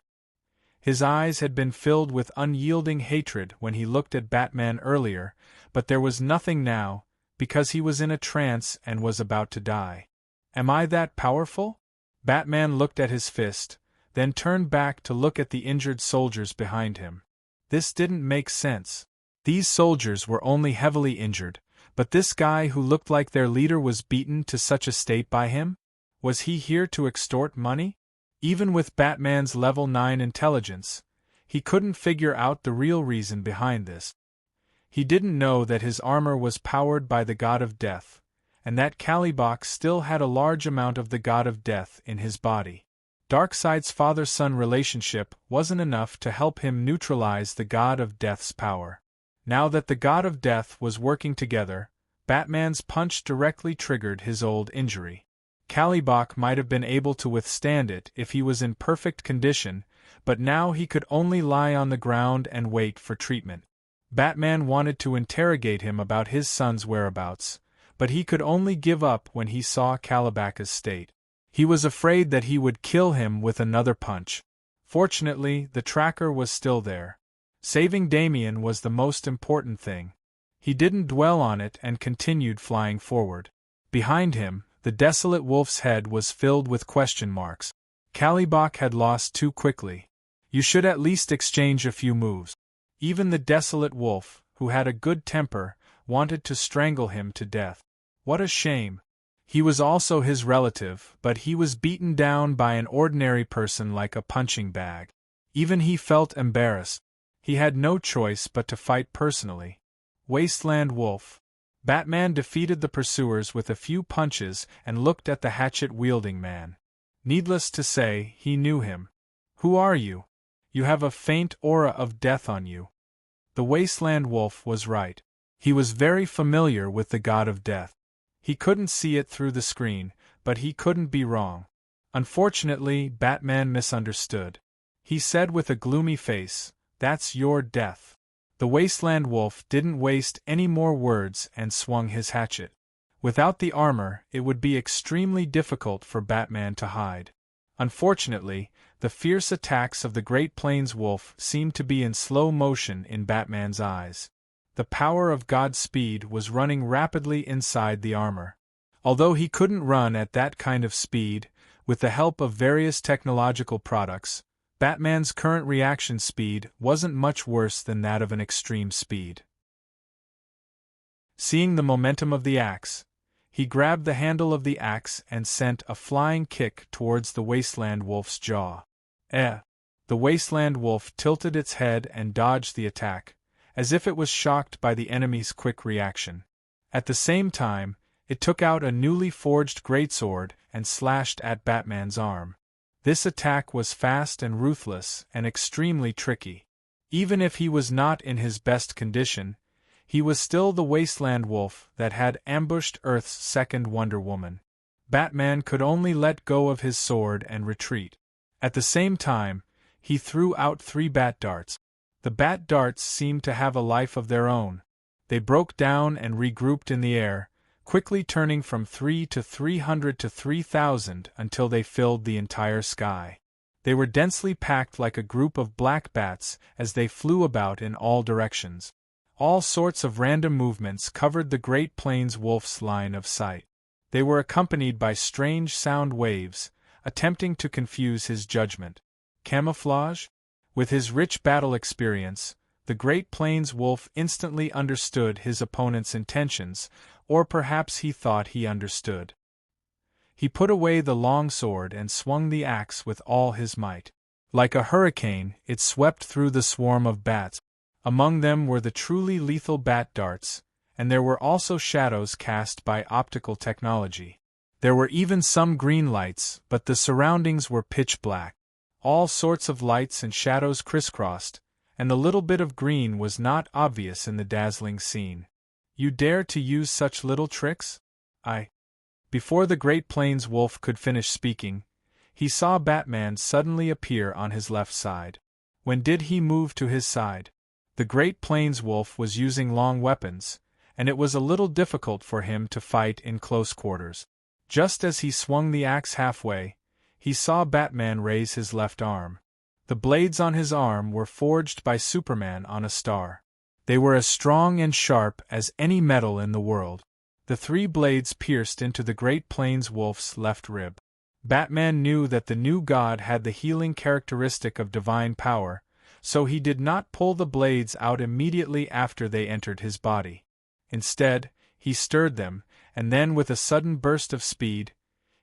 His eyes had been filled with unyielding hatred when he looked at Batman earlier, but there was nothing now, because he was in a trance and was about to die. Am I that powerful? Batman looked at his fist, then turned back to look at the injured soldiers behind him. This didn't make sense. These soldiers were only heavily injured, but this guy who looked like their leader was beaten to such a state by him? Was he here to extort money? Even with Batman's level 9 intelligence, he couldn't figure out the real reason behind this. He didn't know that his armor was powered by the god of death, and that Kalibak still had a large amount of the god of death in his body. Darkseid's father-son relationship wasn't enough to help him neutralize the god of death's power. Now that the god of death was working together, Batman's punch directly triggered his old injury. Kalibak might have been able to withstand it if he was in perfect condition, but now he could only lie on the ground and wait for treatment. Batman wanted to interrogate him about his son's whereabouts, but he could only give up when he saw Kalibak's state. He was afraid that he would kill him with another punch. Fortunately, the tracker was still there. Saving Damien was the most important thing. He didn't dwell on it and continued flying forward. Behind him, the desolate wolf's head was filled with question marks. Kalibak had lost too quickly. You should at least exchange a few moves. Even the desolate wolf, who had a good temper, wanted to strangle him to death. What a shame. He was also his relative, but he was beaten down by an ordinary person like a punching bag. Even he felt embarrassed. He had no choice but to fight personally. Wasteland Wolf. Batman defeated the pursuers with a few punches and looked at the hatchet-wielding man. Needless to say, he knew him. Who are you? You have a faint aura of death on you. The Wasteland Wolf was right. He was very familiar with the god of death. He couldn't see it through the screen, but he couldn't be wrong. Unfortunately, Batman misunderstood. He said with a gloomy face, "That's your death." The Wasteland Wolf didn't waste any more words and swung his hatchet. Without the armor, it would be extremely difficult for Batman to hide. Unfortunately, the fierce attacks of the Great Plains Wolf seemed to be in slow motion in Batman's eyes. The power of God's speed was running rapidly inside the armor. Although he couldn't run at that kind of speed, with the help of various technological products, Batman's current reaction speed wasn't much worse than that of an extreme speed. Seeing the momentum of the axe, he grabbed the handle of the axe and sent a flying kick towards the Wasteland Wolf's jaw. The Wasteland Wolf tilted its head and dodged the attack, as if it was shocked by the enemy's quick reaction. At the same time, it took out a newly forged greatsword and slashed at Batman's arm. This attack was fast and ruthless and extremely tricky. Even if he was not in his best condition, he was still the Wasteland Wolf that had ambushed Earth's second Wonder Woman. Batman could only let go of his sword and retreat. At the same time, he threw out 3 bat darts. The bat darts seemed to have a life of their own. They broke down and regrouped in the air, quickly turning from 3 to 300 to 3,000 until they filled the entire sky. They were densely packed like a group of black bats as they flew about in all directions. All sorts of random movements covered the Great Plains wolf's line of sight. They were accompanied by strange sound waves, attempting to confuse his judgment. Camouflage? With his rich battle experience, the Great Plains wolf instantly understood his opponent's intentions, or perhaps he thought he understood. He put away the long sword and swung the axe with all his might. Like a hurricane, it swept through the swarm of bats. Among them were the truly lethal bat darts, and there were also shadows cast by optical technology. There were even some green lights, but the surroundings were pitch black. All sorts of lights and shadows crisscrossed, and the little bit of green was not obvious in the dazzling scene. "You dare to use such little tricks? Before the Great Plains wolf could finish speaking, he saw Batman suddenly appear on his left side. When did he move to his side? The Great Plains wolf was using long weapons, and it was a little difficult for him to fight in close quarters. Just as he swung the axe halfway, he saw Batman raise his left arm. The blades on his arm were forged by Superman on a star. They were as strong and sharp as any metal in the world. The 3 blades pierced into the Great Plains wolf's left rib. Batman knew that the new god had the healing characteristic of divine power, so he did not pull the blades out immediately after they entered his body. Instead, he stirred them, and then with a sudden burst of speed,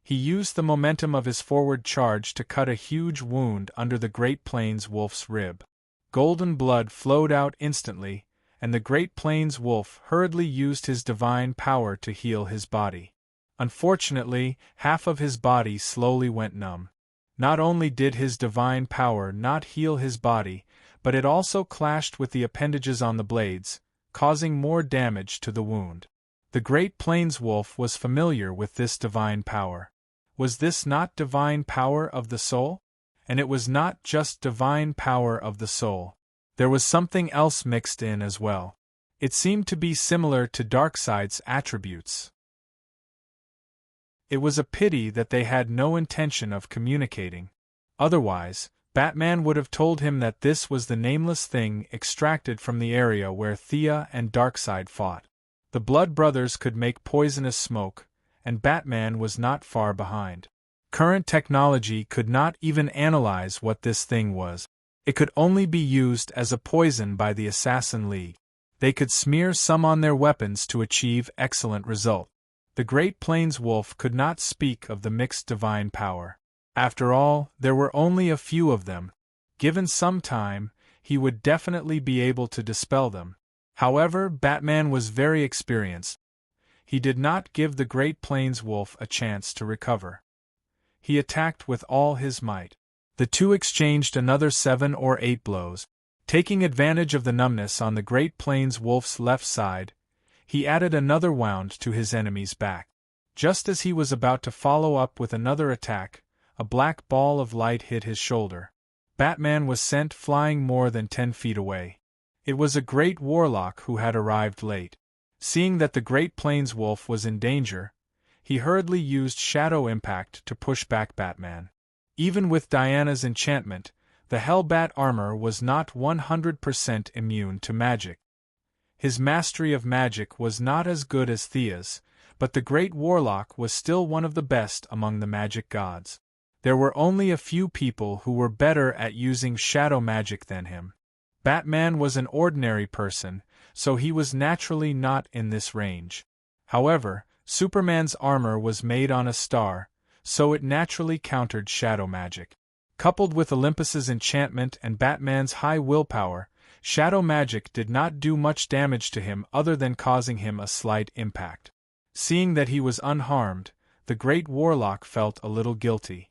he used the momentum of his forward charge to cut a huge wound under the Great Plains wolf's rib. Golden blood flowed out instantly, and the Great Plains wolf hurriedly used his divine power to heal his body. Unfortunately, half of his body slowly went numb. Not only did his divine power not heal his body, but it also clashed with the appendages on the blades, causing more damage to the wound. The Great Plains wolf was familiar with this divine power. Was this not divine power of the soul? And it was not just divine power of the soul. There was something else mixed in as well. It seemed to be similar to Darkseid's attributes. It was a pity that they had no intention of communicating. Otherwise, Batman would have told him that this was the nameless thing extracted from the area where Thea and Darkseid fought. The Blood Brothers could make poisonous smoke, and Batman was not far behind. Current technology could not even analyze what this thing was. It could only be used as a poison by the Assassin League. They could smear some on their weapons to achieve excellent result. The Great Plains wolf could not speak of the mixed divine power. After all, there were only a few of them. Given some time, he would definitely be able to dispel them. However, Batman was very experienced. He did not give the Great Plains wolf a chance to recover. He attacked with all his might. The two exchanged another 7 or 8 blows. Taking advantage of the numbness on the Great Plains wolf's left side, he added another wound to his enemy's back. Just as he was about to follow up with another attack, a black ball of light hit his shoulder. Batman was sent flying more than 10 feet away. It was a great warlock who had arrived late. Seeing that the Great Plains wolf was in danger, he hurriedly used Shadow Impact to push back Batman. Even with Diana's enchantment, the Hellbat armor was not 100% immune to magic. His mastery of magic was not as good as Thea's, but the Great Warlock was still one of the best among the magic gods. There were only a few people who were better at using shadow magic than him. Batman was an ordinary person, so he was naturally not in this range. However, Superman's armor was made on a star, so it naturally countered shadow magic. Coupled with Olympus's enchantment and Batman's high willpower, shadow magic did not do much damage to him other than causing him a slight impact. Seeing that he was unharmed, the Great Warlock felt a little guilty.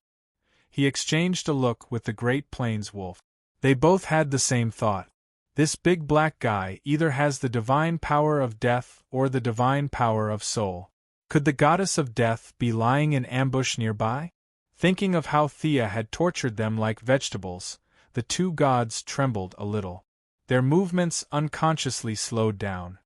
He exchanged a look with the Great Plains wolf. They both had the same thought. This big black guy either has the divine power of death or the divine power of soul. Could the goddess of death be lying in ambush nearby? Thinking of how Thea had tortured them like vegetables, the two gods trembled a little. Their movements unconsciously slowed down.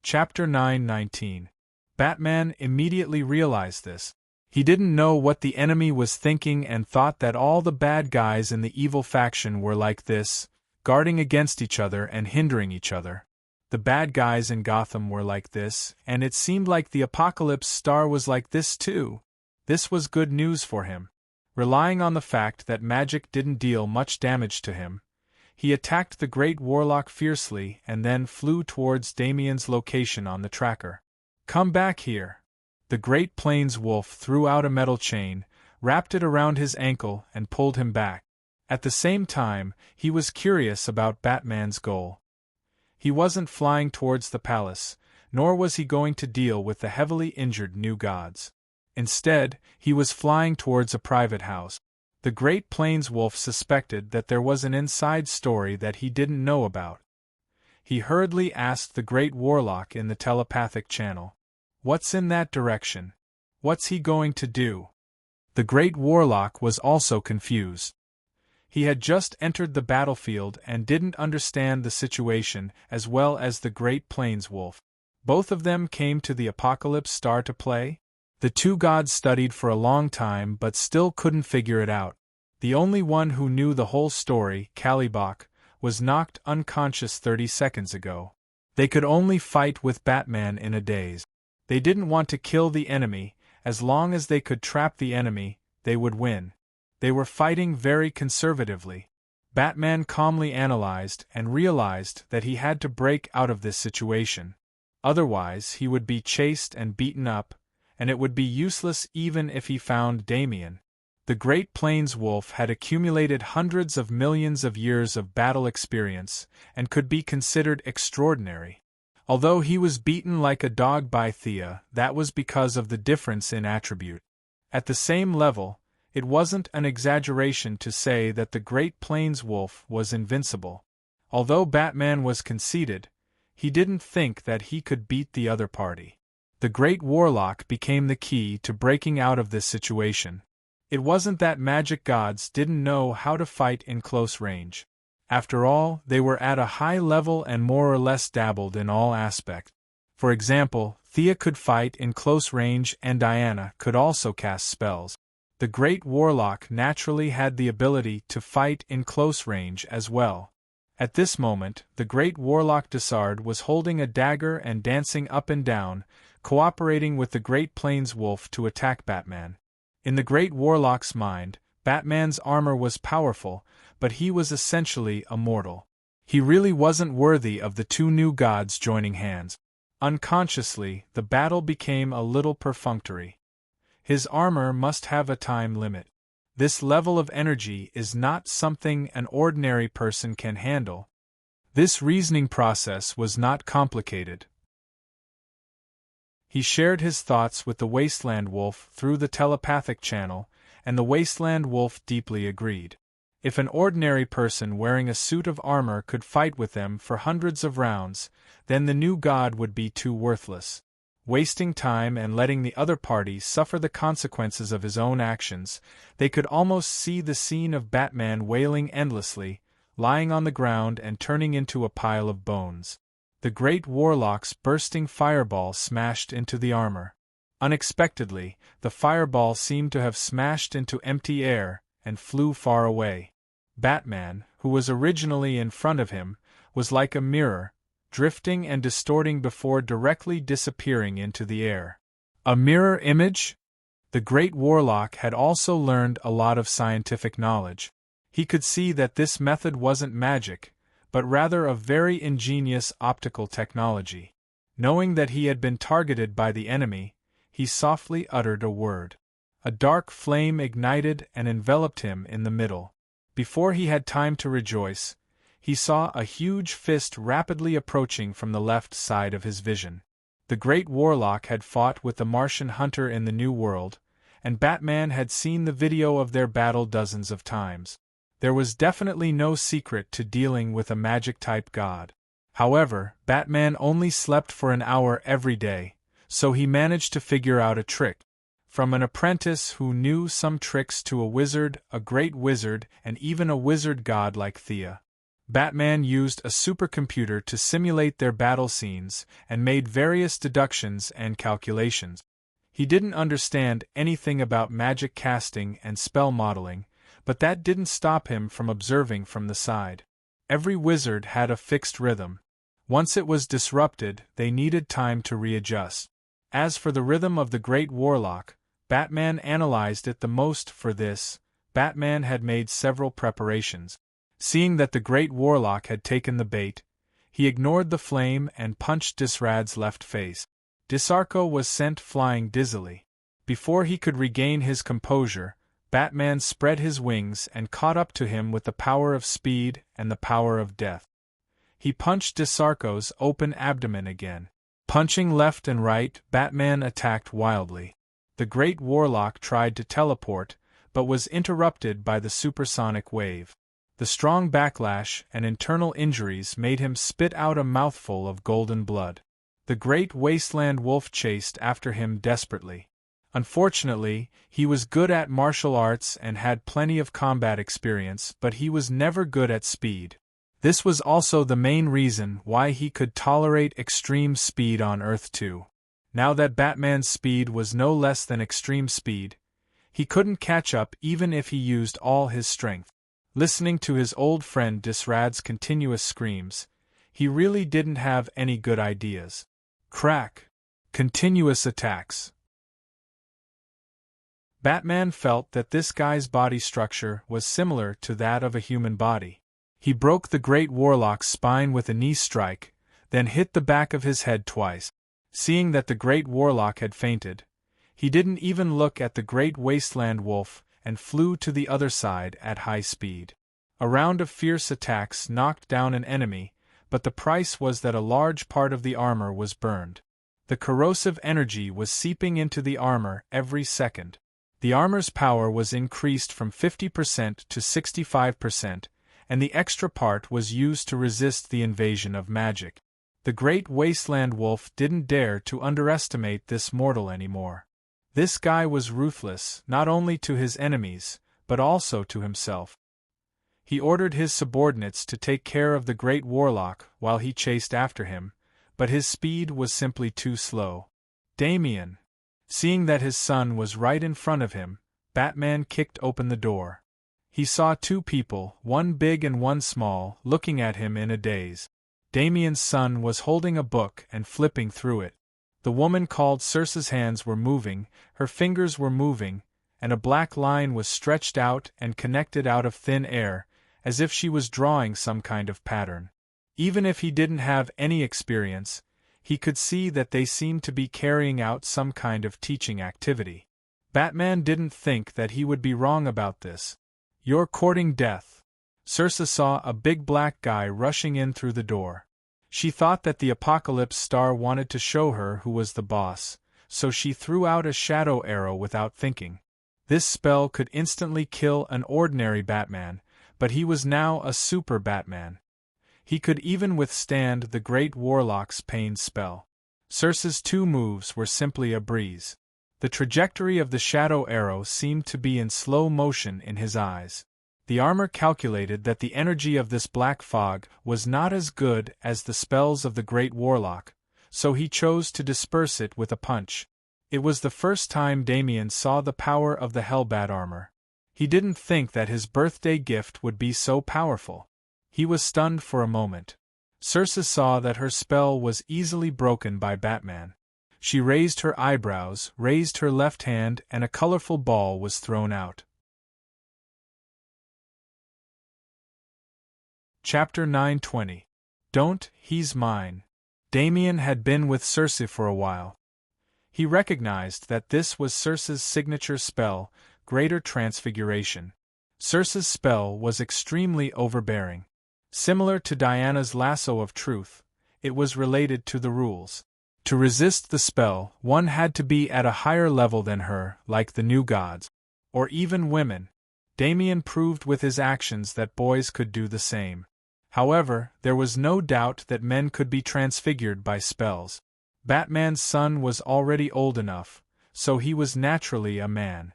Chapter 9:19. Batman immediately realized this. He didn't know what the enemy was thinking and thought that all the bad guys in the evil faction were like this, guarding against each other and hindering each other. The bad guys in Gotham were like this, and it seemed like the Apocalypse Star was like this too. This was good news for him. Relying on the fact that magic didn't deal much damage to him, he attacked the Great Warlock fiercely and then flew towards Damien's location on the tracker. "Come back here." The Great Plains Wolf threw out a metal chain, wrapped it around his ankle and pulled him back. At the same time, he was curious about Batman's goal. He wasn't flying towards the palace, nor was he going to deal with the heavily injured new gods. Instead, he was flying towards a private house. The Great Plains Wolf suspected that there was an inside story that he didn't know about. He hurriedly asked the Great Warlock in the telepathic channel, "What's in that direction? What's he going to do?" The Great Warlock was also confused. He had just entered the battlefield and didn't understand the situation as well as the Great Plains Wolf. Both of them came to the Apocalypse Star to play? The two gods studied for a long time but still couldn't figure it out. The only one who knew the whole story, Kalibok, was knocked unconscious 30 seconds ago. They could only fight with Batman in a daze. They didn't want to kill the enemy. As long as they could trap the enemy, they would win. They were fighting very conservatively. Batman calmly analyzed and realized that he had to break out of this situation. Otherwise, he would be chased and beaten up, and it would be useless even if he found Damien. The Great Plains Wolf had accumulated hundreds of millions of years of battle experience and could be considered extraordinary. Although he was beaten like a dog by Thea, that was because of the difference in attribute. At the same level, it wasn't an exaggeration to say that the Great Plains Wolf was invincible. Although Batman was conceited, he didn't think that he could beat the other party. The Great Warlock became the key to breaking out of this situation. It wasn't that magic gods didn't know how to fight in close range. After all, they were at a high level and more or less dabbled in all aspects. For example, Thea could fight in close range and Diana could also cast spells. The Great Warlock naturally had the ability to fight in close range as well. At this moment, the Great Warlock Desard was holding a dagger and dancing up and down, cooperating with the Great Plains Wolf to attack Batman. In the Great Warlock's mind, Batman's armor was powerful, but he was essentially a mortal. He really wasn't worthy of the two new gods joining hands. Unconsciously, the battle became a little perfunctory. His armor must have a time limit. This level of energy is not something an ordinary person can handle. This reasoning process was not complicated. He shared his thoughts with the Wasteland Wolf through the telepathic channel, and the Wasteland Wolf deeply agreed. If an ordinary person wearing a suit of armor could fight with them for hundreds of rounds, then the new god would be too worthless. Wasting time and letting the other party suffer the consequences of his own actions, they could almost see the scene of Batman wailing endlessly, lying on the ground and turning into a pile of bones. The Great Warlock's bursting fireball smashed into the armor. Unexpectedly, the fireball seemed to have smashed into empty air and flew far away. Batman, who was originally in front of him, was like a mirror, drifting and distorting before directly disappearing into the air. A mirror image? The Great Warlock had also learned a lot of scientific knowledge. He could see that this method wasn't magic, but rather a very ingenious optical technology. Knowing that he had been targeted by the enemy, he softly uttered a word. A dark flame ignited and enveloped him in the middle. Before he had time to rejoice, he saw a huge fist rapidly approaching from the left side of his vision. The Great Warlock had fought with the Martian hunter in the New World, and Batman had seen the video of their battle dozens of times. There was definitely no secret to dealing with a magic-type god. However, Batman only slept for an hour every day, so he managed to figure out a trick. From an apprentice who knew some tricks to a wizard, a great wizard, and even a wizard god like Thea. Batman used a supercomputer to simulate their battle scenes and made various deductions and calculations. He didn't understand anything about magic casting and spell modeling, but that didn't stop him from observing from the side. Every wizard had a fixed rhythm. Once it was disrupted, they needed time to readjust. As for the rhythm of the Great Warlock, Batman analyzed it the most. For this, Batman had made several preparations. Seeing that the Great Warlock had taken the bait, he ignored the flame and punched Disrad's left face. Disarco was sent flying dizzily. Before he could regain his composure, Batman spread his wings and caught up to him with the power of speed and the power of death. He punched Disarco's open abdomen again. Punching left and right, Batman attacked wildly. The Great Warlock tried to teleport, but was interrupted by the supersonic wave. The strong backlash and internal injuries made him spit out a mouthful of golden blood. The great wasteland wolf chased after him desperately. Unfortunately, he was good at martial arts and had plenty of combat experience, but he was never good at speed. This was also the main reason why he could tolerate extreme speed on Earth 2. Now that Batman's speed was no less than extreme speed, he couldn't catch up even if he used all his strength. Listening to his old friend Disrad's continuous screams, he really didn't have any good ideas. Crack! Continuous attacks. Batman felt that this guy's body structure was similar to that of a human body. He broke the Great Warlock's spine with a knee strike, then hit the back of his head twice. Seeing that the Great Warlock had fainted, he didn't even look at the Great Wasteland Wolf and flew to the other side at high speed. A round of fierce attacks knocked down an enemy, but the price was that a large part of the armor was burned. The corrosive energy was seeping into the armor every second. The armor's power was increased from 50% to 65%, and the extra part was used to resist the invasion of magic. The Great Wasteland Wolf didn't dare to underestimate this mortal anymore. This guy was ruthless, not only to his enemies, but also to himself. He ordered his subordinates to take care of the Great Warlock while he chased after him, but his speed was simply too slow. Damien. Seeing that his son was right in front of him, Batman kicked open the door. He saw two people, one big and one small, looking at him in a daze. Damien's son was holding a book and flipping through it. The woman called Circe's hands were moving, her fingers were moving, and a black line was stretched out and connected out of thin air, as if she was drawing some kind of pattern. Even if he didn't have any experience, he could see that they seemed to be carrying out some kind of teaching activity. Batman didn't think that he would be wrong about this. "You're courting death." Circe saw a big black guy rushing in through the door. She thought that the Apocalypse Star wanted to show her who was the boss, so she threw out a shadow arrow without thinking. This spell could instantly kill an ordinary Batman, but he was now a super Batman. He could even withstand the Great Warlock's pain spell. Circe's two moves were simply a breeze. The trajectory of the shadow arrow seemed to be in slow motion in his eyes. The armor calculated that the energy of this black fog was not as good as the spells of the Great Warlock, so he chose to disperse it with a punch. It was the first time Damien saw the power of the Hellbat armor. He didn't think that his birthday gift would be so powerful. He was stunned for a moment. Circe saw that her spell was easily broken by Batman. She raised her eyebrows, raised her left hand, and a colorful ball was thrown out. Chapter 920. Don't, he's mine. Damien had been with Circe for a while. He recognized that this was Circe's signature spell, Greater Transfiguration. Circe's spell was extremely overbearing. Similar to Diana's lasso of truth, it was related to the rules. To resist the spell, one had to be at a higher level than her, like the new gods. Or even women. Damien proved with his actions that boys could do the same. However, there was no doubt that men could be transfigured by spells. Batman's son was already old enough, so he was naturally a man.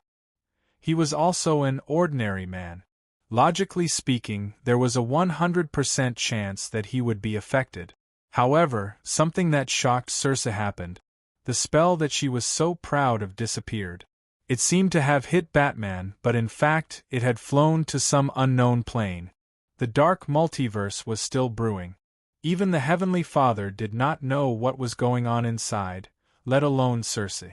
He was also an ordinary man. Logically speaking, there was a 100% chance that he would be affected. However, something that shocked Circe happened. The spell that she was so proud of disappeared. It seemed to have hit Batman, but in fact, it had flown to some unknown plane. The dark multiverse was still brewing. Even the Heavenly Father did not know what was going on inside, let alone Circe.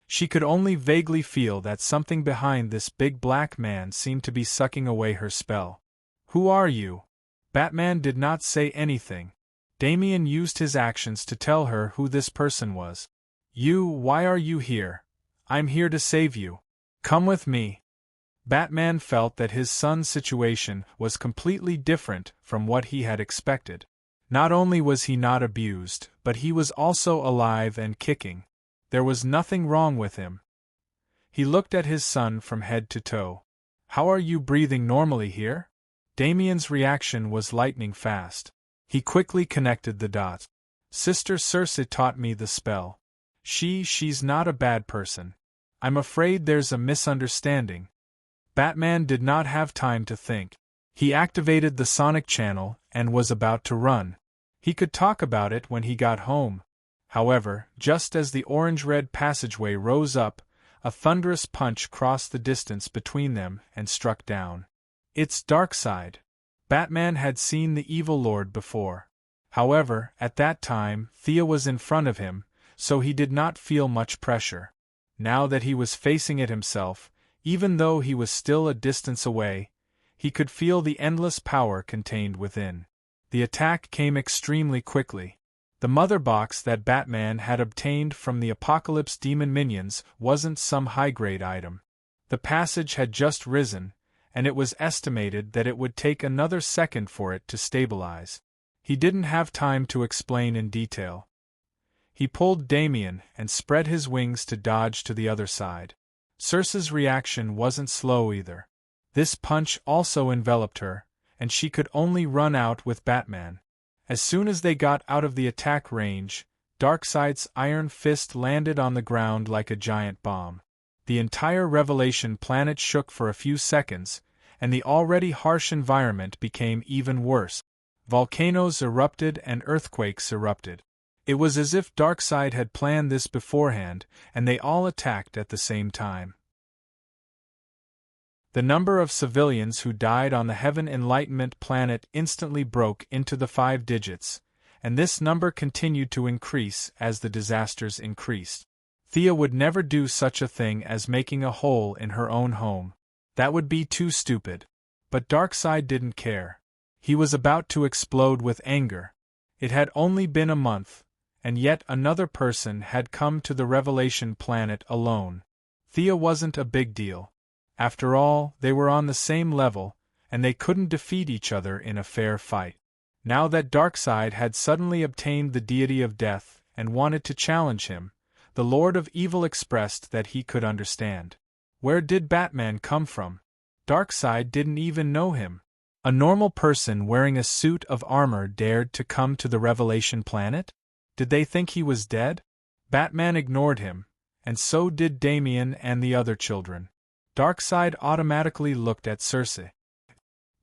She could only vaguely feel that something behind this big black man seemed to be sucking away her spell. "Who are you?" Batman did not say anything. Damian used his actions to tell her who this person was. Why are you here? I'm here to save you. Come with me." Batman felt that his son's situation was completely different from what he had expected. Not only was he not abused, but he was also alive and kicking. There was nothing wrong with him. He looked at his son from head to toe. "How are you breathing normally here?" Damian's reaction was lightning fast. He quickly connected the dots. "Sister Circe taught me the spell. She's not a bad person. I'm afraid there's a misunderstanding." Batman did not have time to think. He activated the sonic channel and was about to run. He could talk about it when he got home. However, just as the orange-red passageway rose up, a thunderous punch crossed the distance between them and struck down. It's Darkseid. Batman had seen the Evil Lord before. However, at that time, Thea was in front of him, so he did not feel much pressure. Now that he was facing it himself, even though he was still a distance away, he could feel the endless power contained within. The attack came extremely quickly. The mother box that Batman had obtained from the Apocalypse Demon minions wasn't some high-grade item. The passage had just risen, and it was estimated that it would take another second for it to stabilize. He didn't have time to explain in detail. He pulled Damian and spread his wings to dodge to the other side. Circe's reaction wasn't slow either. This punch also enveloped her, and she could only run out with Batman. As soon as they got out of the attack range, Darkseid's iron fist landed on the ground like a giant bomb. The entire Revelation planet shook for a few seconds, and the already harsh environment became even worse. Volcanoes erupted and earthquakes erupted. It was as if Darkseid had planned this beforehand, and they all attacked at the same time. The number of civilians who died on the Heaven Enlightenment planet instantly broke into the 5 digits, and this number continued to increase as the disasters increased. Thea would never do such a thing as making a hole in her own home. That would be too stupid. But Darkseid didn't care. He was about to explode with anger. It had only been a month, and yet another person had come to the Revelation planet alone. Thea wasn't a big deal. After all, they were on the same level, and they couldn't defeat each other in a fair fight. Now that Darkseid had suddenly obtained the deity of death and wanted to challenge him, the Lord of Evil expressed that he could understand. Where did Batman come from? Darkseid didn't even know him. A normal person wearing a suit of armor dared to come to the Revelation planet? Did they think he was dead? Batman ignored him, and so did Damian and the other children. Darkseid automatically looked at Circe.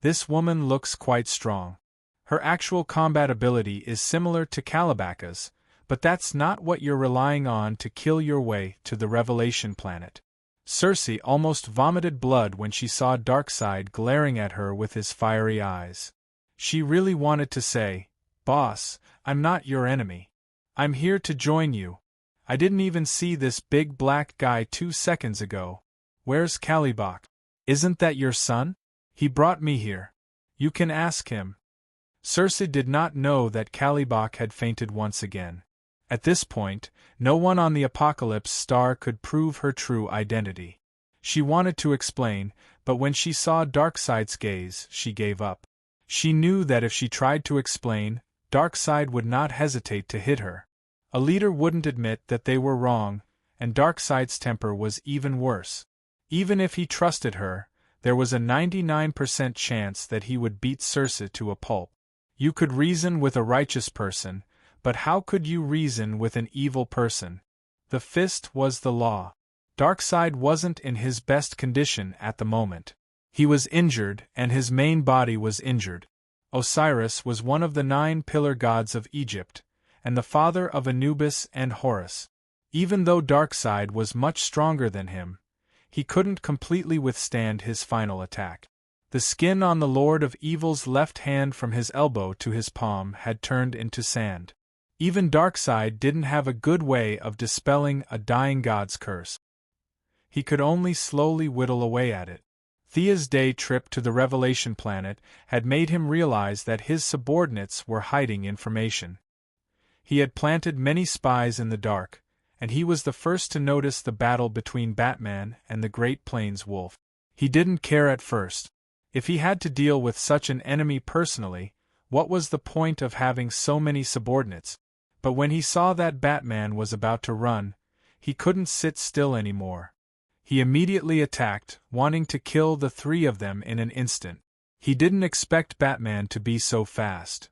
This woman looks quite strong. Her actual combat ability is similar to Kalibaka's, but that's not what you're relying on to kill your way to the Revelation planet. Circe almost vomited blood when she saw Darkseid glaring at her with his fiery eyes. She really wanted to say, "Boss, I'm not your enemy. I'm here to join you. I didn't even see this big black guy 2 seconds ago. Where's Kalibak? Isn't that your son? He brought me here. You can ask him." Circe did not know that Kalibak had fainted once again. At this point, no one on the Apocalypse Star could prove her true identity. She wanted to explain, but when she saw Darkseid's gaze, she gave up. She knew that if she tried to explain, Darkseid would not hesitate to hit her. A leader wouldn't admit that they were wrong, and Darkseid's temper was even worse. Even if he trusted her, there was a 99% chance that he would beat Circe to a pulp. You could reason with a righteous person, but how could you reason with an evil person? The fist was the law. Darkseid wasn't in his best condition at the moment. He was injured, and his main body was injured. Osiris was one of the 9 pillar gods of Egypt, and the father of Anubis and Horus. Even though Darkseid was much stronger than him, he couldn't completely withstand his final attack. The skin on the Lord of Evil's left hand from his elbow to his palm had turned into sand. Even Darkseid didn't have a good way of dispelling a dying god's curse. He could only slowly whittle away at it. Thea's day trip to the Revelation planet had made him realize that his subordinates were hiding information. He had planted many spies in the dark, and he was the first to notice the battle between Batman and the Great Plains Wolf. He didn't care at first. If he had to deal with such an enemy personally, what was the point of having so many subordinates? But when he saw that Batman was about to run, he couldn't sit still anymore. He immediately attacked, wanting to kill the 3 of them in an instant. He didn't expect Batman to be so fast.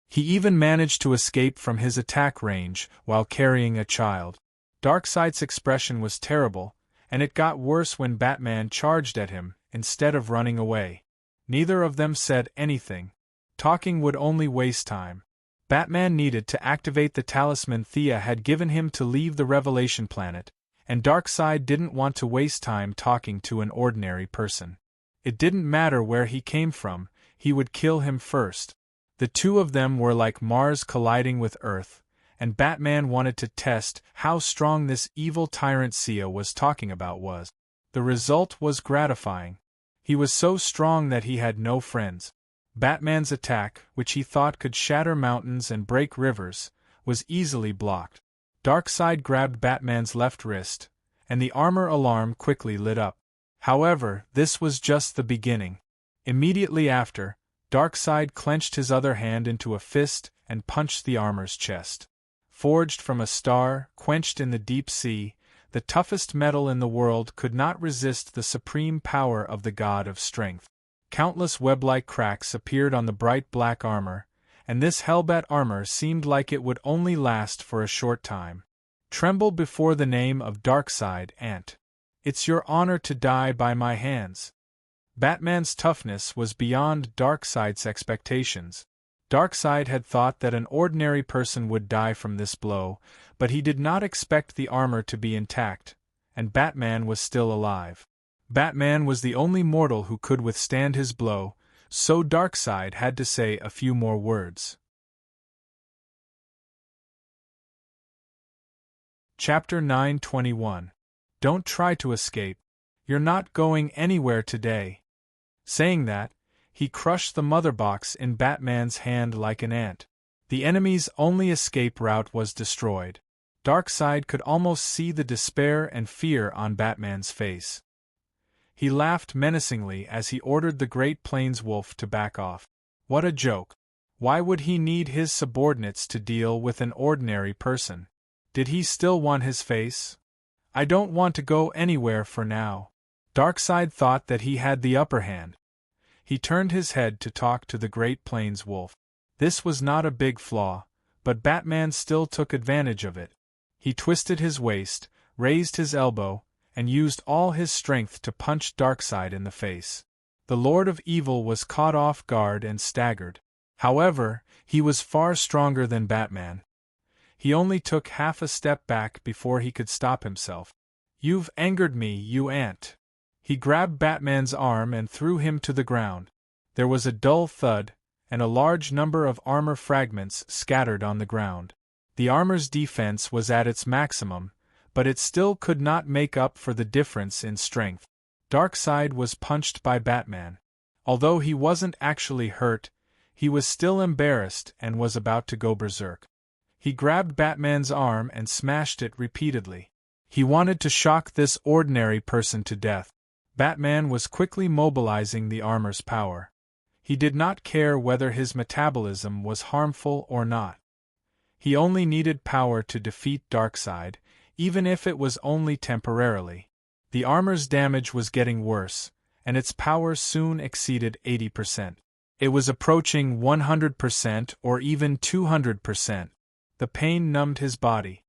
He even managed to escape from his attack range while carrying a child. Darkseid's expression was terrible, and it got worse when Batman charged at him, instead of running away. Neither of them said anything. Talking would only waste time. Batman needed to activate the talisman Thea had given him to leave the Revelation planet, and Darkseid didn't want to waste time talking to an ordinary person. It didn't matter where he came from, he would kill him first. The 2 of them were like Mars colliding with Earth, and Batman wanted to test how strong this evil tyrant Sia was talking about was. The result was gratifying. He was so strong that he had no friends. Batman's attack, which he thought could shatter mountains and break rivers, was easily blocked. Darkseid grabbed Batman's left wrist, and the armor alarm quickly lit up. However, this was just the beginning. Immediately after, Darkseid clenched his other hand into a fist and punched the armor's chest. Forged from a star, quenched in the deep sea, the toughest metal in the world could not resist the supreme power of the god of strength. Countless web-like cracks appeared on the bright black armor, and this hellbat armor seemed like it would only last for a short time. Tremble before the name of Darkseid, Ant. It's your honor to die by my hands. Batman's toughness was beyond Darkseid's expectations. Darkseid had thought that an ordinary person would die from this blow, but he did not expect the armor to be intact, and Batman was still alive. Batman was the only mortal who could withstand his blow, so Darkseid had to say a few more words. Chapter 921. Don't try to escape. You're not going anywhere today. Saying that, he crushed the mother box in Batman's hand like an ant. The enemy's only escape route was destroyed. Darkseid could almost see the despair and fear on Batman's face. He laughed menacingly as he ordered the Great Plains Wolf to back off. What a joke. Why would he need his subordinates to deal with an ordinary person? Did he still want his face? I don't want to go anywhere for now. Darkseid thought that he had the upper hand. He turned his head to talk to the Great Plains Wolf. This was not a big flaw, but Batman still took advantage of it. He twisted his waist, raised his elbow, and used all his strength to punch Darkseid in the face. The Lord of Evil was caught off guard and staggered. However, he was far stronger than Batman. He only took half a step back before he could stop himself. You've angered me, you ant. He grabbed Batman's arm and threw him to the ground. There was a dull thud, and a large number of armor fragments scattered on the ground. The armor's defense was at its maximum, but it still could not make up for the difference in strength. Darkseid was punched by Batman. Although he wasn't actually hurt, he was still embarrassed and was about to go berserk. He grabbed Batman's arm and smashed it repeatedly. He wanted to shock this ordinary person to death. Batman was quickly mobilizing the armor's power. He did not care whether his metabolism was harmful or not. He only needed power to defeat Darkseid, even if it was only temporarily. The armor's damage was getting worse, and its power soon exceeded 80%. It was approaching 100% or even 200%. The pain numbed his body.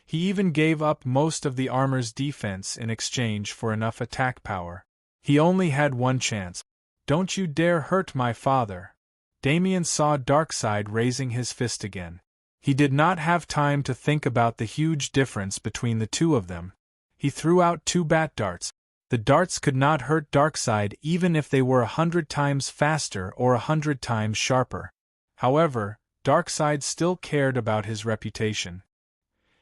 He even gave up most of the armor's defense in exchange for enough attack power. He only had one chance. "Don't you dare hurt my father." Damien saw Darkseid raising his fist again. He did not have time to think about the huge difference between the two of them. He threw out 2 bat darts. The darts could not hurt Darkseid even if they were 100 times faster or 100 times sharper. However, Darkseid still cared about his reputation.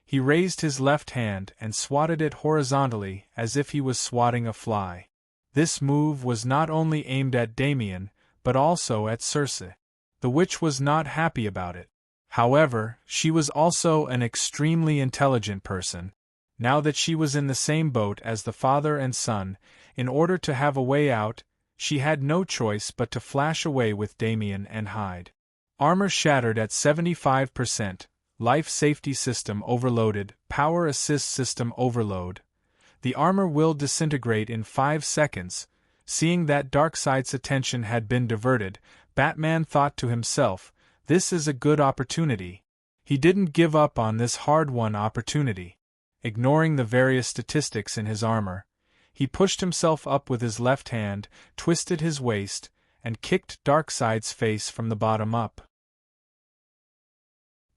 He raised his left hand and swatted it horizontally as if he was swatting a fly. This move was not only aimed at Damien, but also at Circe. The witch was not happy about it. However, she was also an extremely intelligent person. Now that she was in the same boat as the father and son, in order to have a way out, she had no choice but to flash away with Damien and hide. Armor shattered at 75%, life safety system overloaded, power assist system overload. The armor will disintegrate in 5 seconds. Seeing that Darkseid's attention had been diverted, Batman thought to himself, "This is a good opportunity." He didn't give up on this hard-won opportunity. Ignoring the various statistics in his armor, he pushed himself up with his left hand, twisted his waist, and kicked Darkseid's face from the bottom up.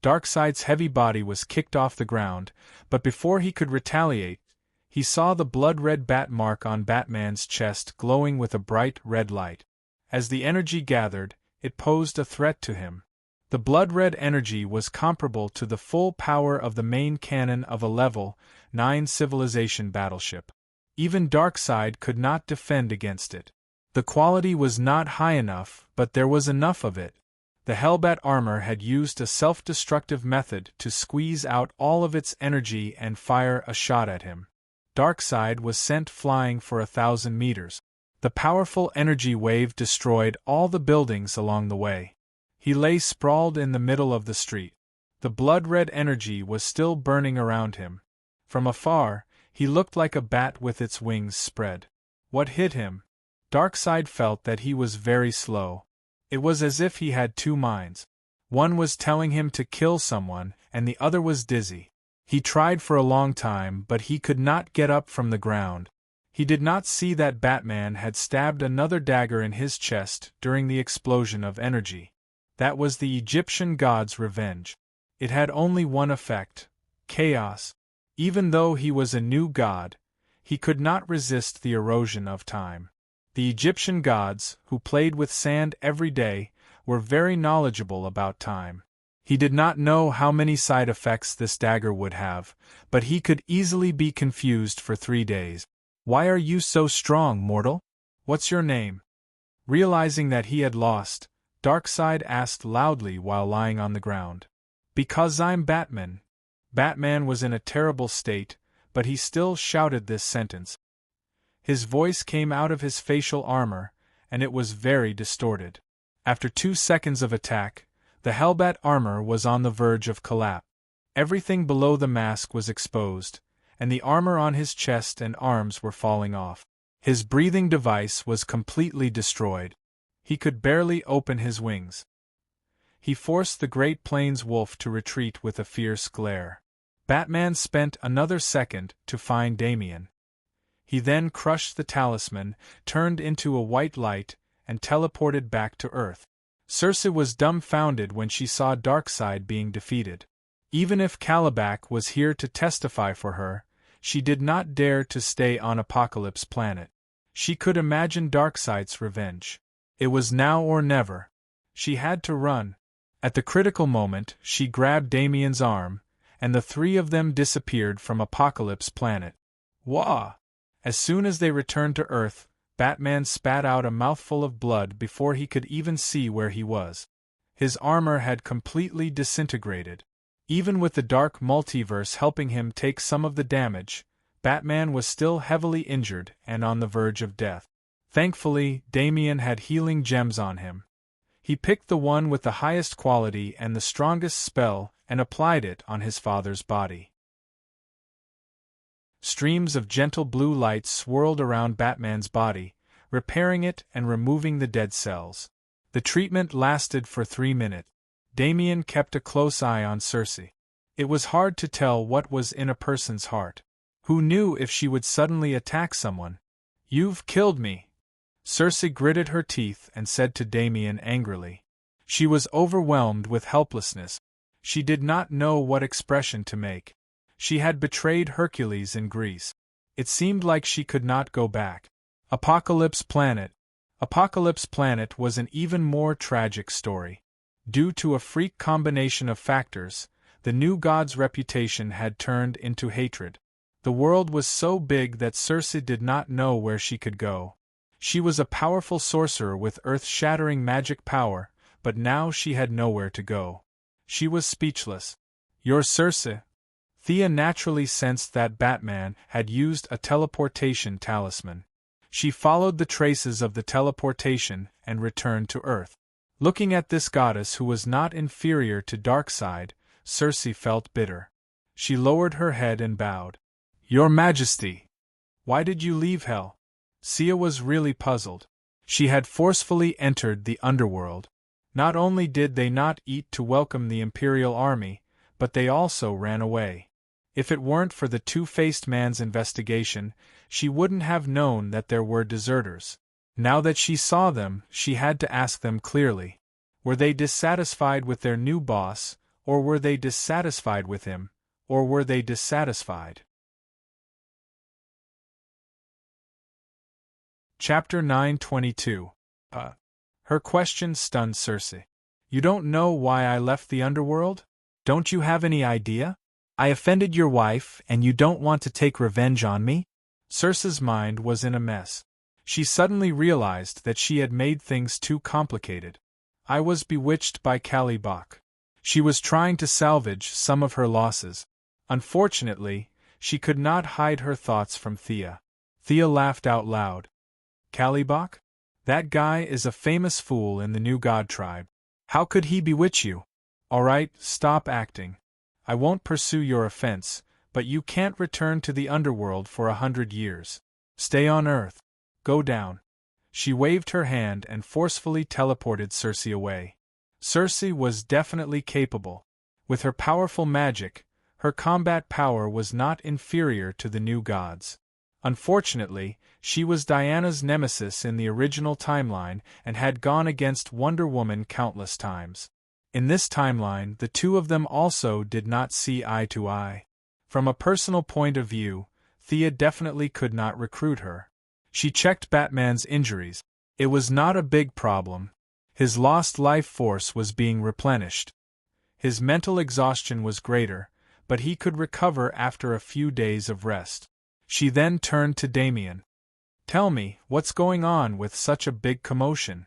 Darkseid's heavy body was kicked off the ground, but before he could retaliate, he saw the blood-red bat mark on Batman's chest glowing with a bright red light. As the energy gathered, it posed a threat to him. The blood-red energy was comparable to the full power of the main cannon of a level 9 civilization battleship. Even Darkseid could not defend against it. The quality was not high enough, but there was enough of it. The Hellbat armor had used a self-destructive method to squeeze out all of its energy and fire a shot at him. Darkseid was sent flying for 1,000 meters. The powerful energy wave destroyed all the buildings along the way. He lay sprawled in the middle of the street. The blood-red energy was still burning around him. From afar, he looked like a bat with its wings spread. What hit him? Darkseid felt that he was very slow. It was as if he had 2 minds. One was telling him to kill someone, and the other was dizzy. He tried for a long time, but he could not get up from the ground. He did not see that Batman had stabbed another dagger in his chest during the explosion of energy. That was the Egyptian god's revenge. It had only one effect: chaos. Even though he was a new god, he could not resist the erosion of time. The Egyptian gods, who played with sand every day, were very knowledgeable about time. He did not know how many side effects this dagger would have, but he could easily be confused for 3 days. "Why are you so strong, mortal? What's your name?" Realizing that he had lost, Darkseid asked loudly while lying on the ground. "Because I'm Batman." Batman was in a terrible state, but he still shouted this sentence. His voice came out of his facial armor, and it was very distorted. After 2 seconds of attack, the Hellbat armor was on the verge of collapse. Everything below the mask was exposed, and the armor on his chest and arms were falling off. His breathing device was completely destroyed. He could barely open his wings. He forced the Great Plains wolf to retreat with a fierce glare. Batman spent another second to find Damien. He then crushed the talisman, turned into a white light, and teleported back to Earth. Circe was dumbfounded when she saw Darkseid being defeated. Even if Calabac was here to testify for her, she did not dare to stay on Apocalypse Planet. She could imagine Darkseid's revenge. It was now or never. She had to run. At the critical moment, she grabbed Damien's arm, and the 3 of them disappeared from Apocalypse Planet. Wah! As soon as they returned to Earth, Batman spat out a mouthful of blood before he could even see where he was. His armor had completely disintegrated. Even with the dark multiverse helping him take some of the damage, Batman was still heavily injured and on the verge of death. Thankfully, Damien had healing gems on him. He picked the one with the highest quality and the strongest spell and applied it on his father's body. Streams of gentle blue light swirled around Batman's body, repairing it and removing the dead cells. The treatment lasted for 3 minutes. Damien kept a close eye on Circe. It was hard to tell what was in a person's heart. Who knew if she would suddenly attack someone? "You've killed me!" Circe gritted her teeth and said to Damien angrily. She was overwhelmed with helplessness. She did not know what expression to make. She had betrayed Hercules in Greece. It seemed like she could not go back. Apocalypse Planet. Apocalypse Planet was an even more tragic story. Due to a freak combination of factors, the new god's reputation had turned into hatred. The world was so big that Circe did not know where she could go. She was a powerful sorcerer with earth-shattering magic power, but now she had nowhere to go. She was speechless. "You're Circe?" Thea naturally sensed that Batman had used a teleportation talisman. She followed the traces of the teleportation and returned to Earth. Looking at this goddess who was not inferior to Darkseid, Circe felt bitter. She lowered her head and bowed. "Your Majesty! Why did you leave Hell?" Sia was really puzzled. She had forcefully entered the underworld. Not only did they not eat to welcome the Imperial Army, but they also ran away. If it weren't for the two-faced man's investigation, she wouldn't have known that there were deserters. Now that she saw them, she had to ask them clearly. Were they dissatisfied with their new boss, or were they dissatisfied with him, or were they dissatisfied? Chapter 922. Her question stunned Circe. "You don't know why I left the underworld? Don't you have any idea? I offended your wife, and you don't want to take revenge on me?" Circe's mind was in a mess. She suddenly realized that she had made things too complicated. I was bewitched by Calibok. She was trying to salvage some of her losses. Unfortunately, she could not hide her thoughts from Thea. Thea laughed out loud. "Calibok? That guy is a famous fool in the new god tribe. How could he bewitch you? All right, stop acting. I won't pursue your offense, but you can't return to the underworld for 100 years. Stay on Earth. Go down." She waved her hand and forcefully teleported Circe away. Circe was definitely capable. With her powerful magic, her combat power was not inferior to the new gods. Unfortunately, she was Diana's nemesis in the original timeline and had gone against Wonder Woman countless times. In this timeline, the two of them also did not see eye to eye. From a personal point of view, Thea definitely could not recruit her. She checked Batman's injuries. It was not a big problem. His lost life force was being replenished. His mental exhaustion was greater, but he could recover after a few days of rest. She then turned to Damien. "Tell me, what's going on with such a big commotion?"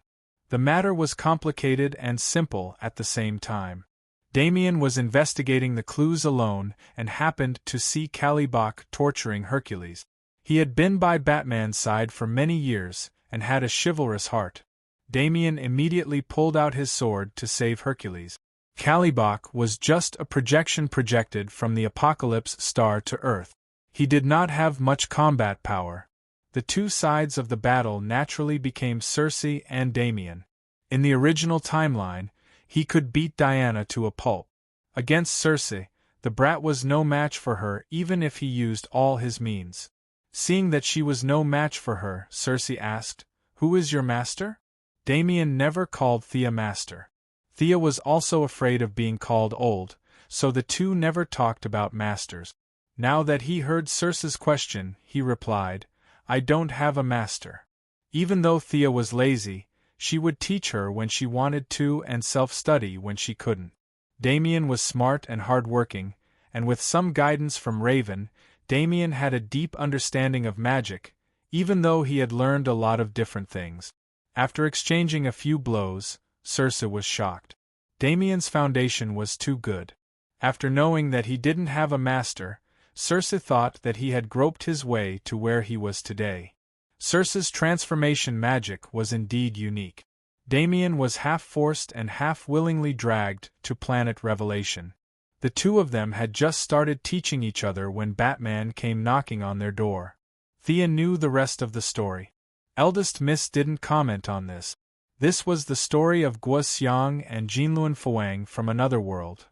The matter was complicated and simple at the same time. Damien was investigating the clues alone and happened to see Calibok torturing Hercules. He had been by Batman's side for many years and had a chivalrous heart. Damien immediately pulled out his sword to save Hercules. Calibok was just a projection projected from the Apocalypse star to Earth. He did not have much combat power. The two sides of the battle naturally became Circe and Damien. In the original timeline, he could beat Diana to a pulp. Against Circe, the brat was no match for her even if he used all his means. Seeing that she was no match for her, Circe asked, "Who is your master?" Damien never called Thea master. Thea was also afraid of being called old, so the two never talked about masters. Now that he heard Circe's question, he replied, "I don't have a master." Even though Thea was lazy, she would teach her when she wanted to and self-study when she couldn't. Damien was smart and hard-working, and with some guidance from Raven, Damien had a deep understanding of magic, even though he had learned a lot of different things. After exchanging a few blows, Circe was shocked. Damien's foundation was too good. After knowing that he didn't have a master, Circe thought that he had groped his way to where he was today. Circe's transformation magic was indeed unique. Damien was half forced and half willingly dragged to Planet Revelation. The two of them had just started teaching each other when Batman came knocking on their door. Thea knew the rest of the story. Eldest Miss didn't comment on this. This was the story of Guo Xiang and Jinlun Fuang from another world.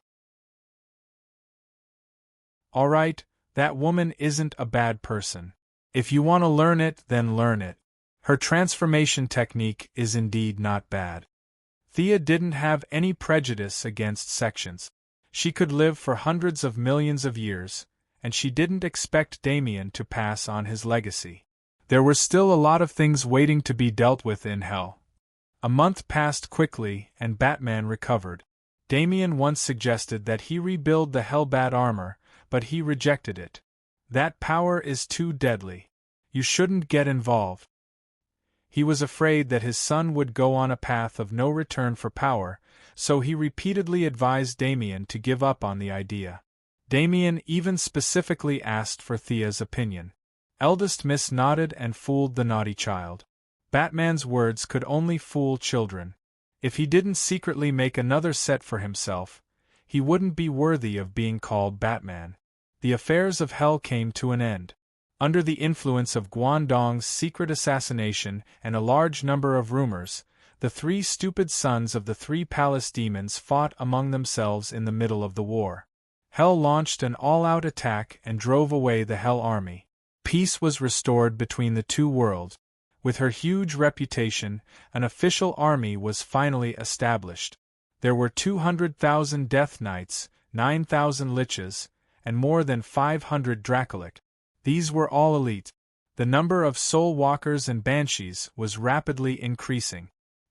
Alright, that woman isn't a bad person. If you want to learn it, then learn it. Her transformation technique is indeed not bad. Thea didn't have any prejudice against sections. She could live for hundreds of millions of years, and she didn't expect Damien to pass on his legacy. There were still a lot of things waiting to be dealt with in hell. A month passed quickly, and Batman recovered. Damien once suggested that he rebuild the Hellbat armor, but he rejected it. That power is too deadly. You shouldn't get involved. He was afraid that his son would go on a path of no return for power, so he repeatedly advised Damien to give up on the idea. Damien even specifically asked for Thea's opinion. Eldest Miss nodded and fooled the naughty child. Batman's words could only fool children. If he didn't secretly make another set for himself, he wouldn't be worthy of being called Batman. The affairs of hell came to an end. Under the influence of Guangdong's secret assassination and a large number of rumors, the three stupid sons of the three palace demons fought among themselves in the middle of the war. Hell launched an all-out attack and drove away the Hell Army. Peace was restored between the two worlds. With her huge reputation, an official army was finally established. There were 200,000 Death Knights, 9,000 Liches, and more than 500 Dracolic. These were all elite. The number of Soul Walkers and Banshees was rapidly increasing.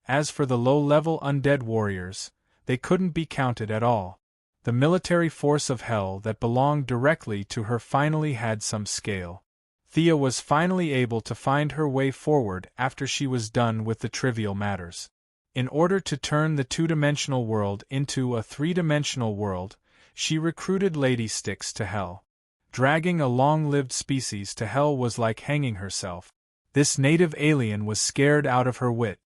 As for the low-level undead warriors, they couldn't be counted at all. The military force of Hell that belonged directly to her finally had some scale. Thea was finally able to find her way forward after she was done with the trivial matters. In order to turn the two-dimensional world into a three-dimensional world, she recruited Lady Styx to Hell. Dragging a long-lived species to Hell was like hanging herself. This native alien was scared out of her wit.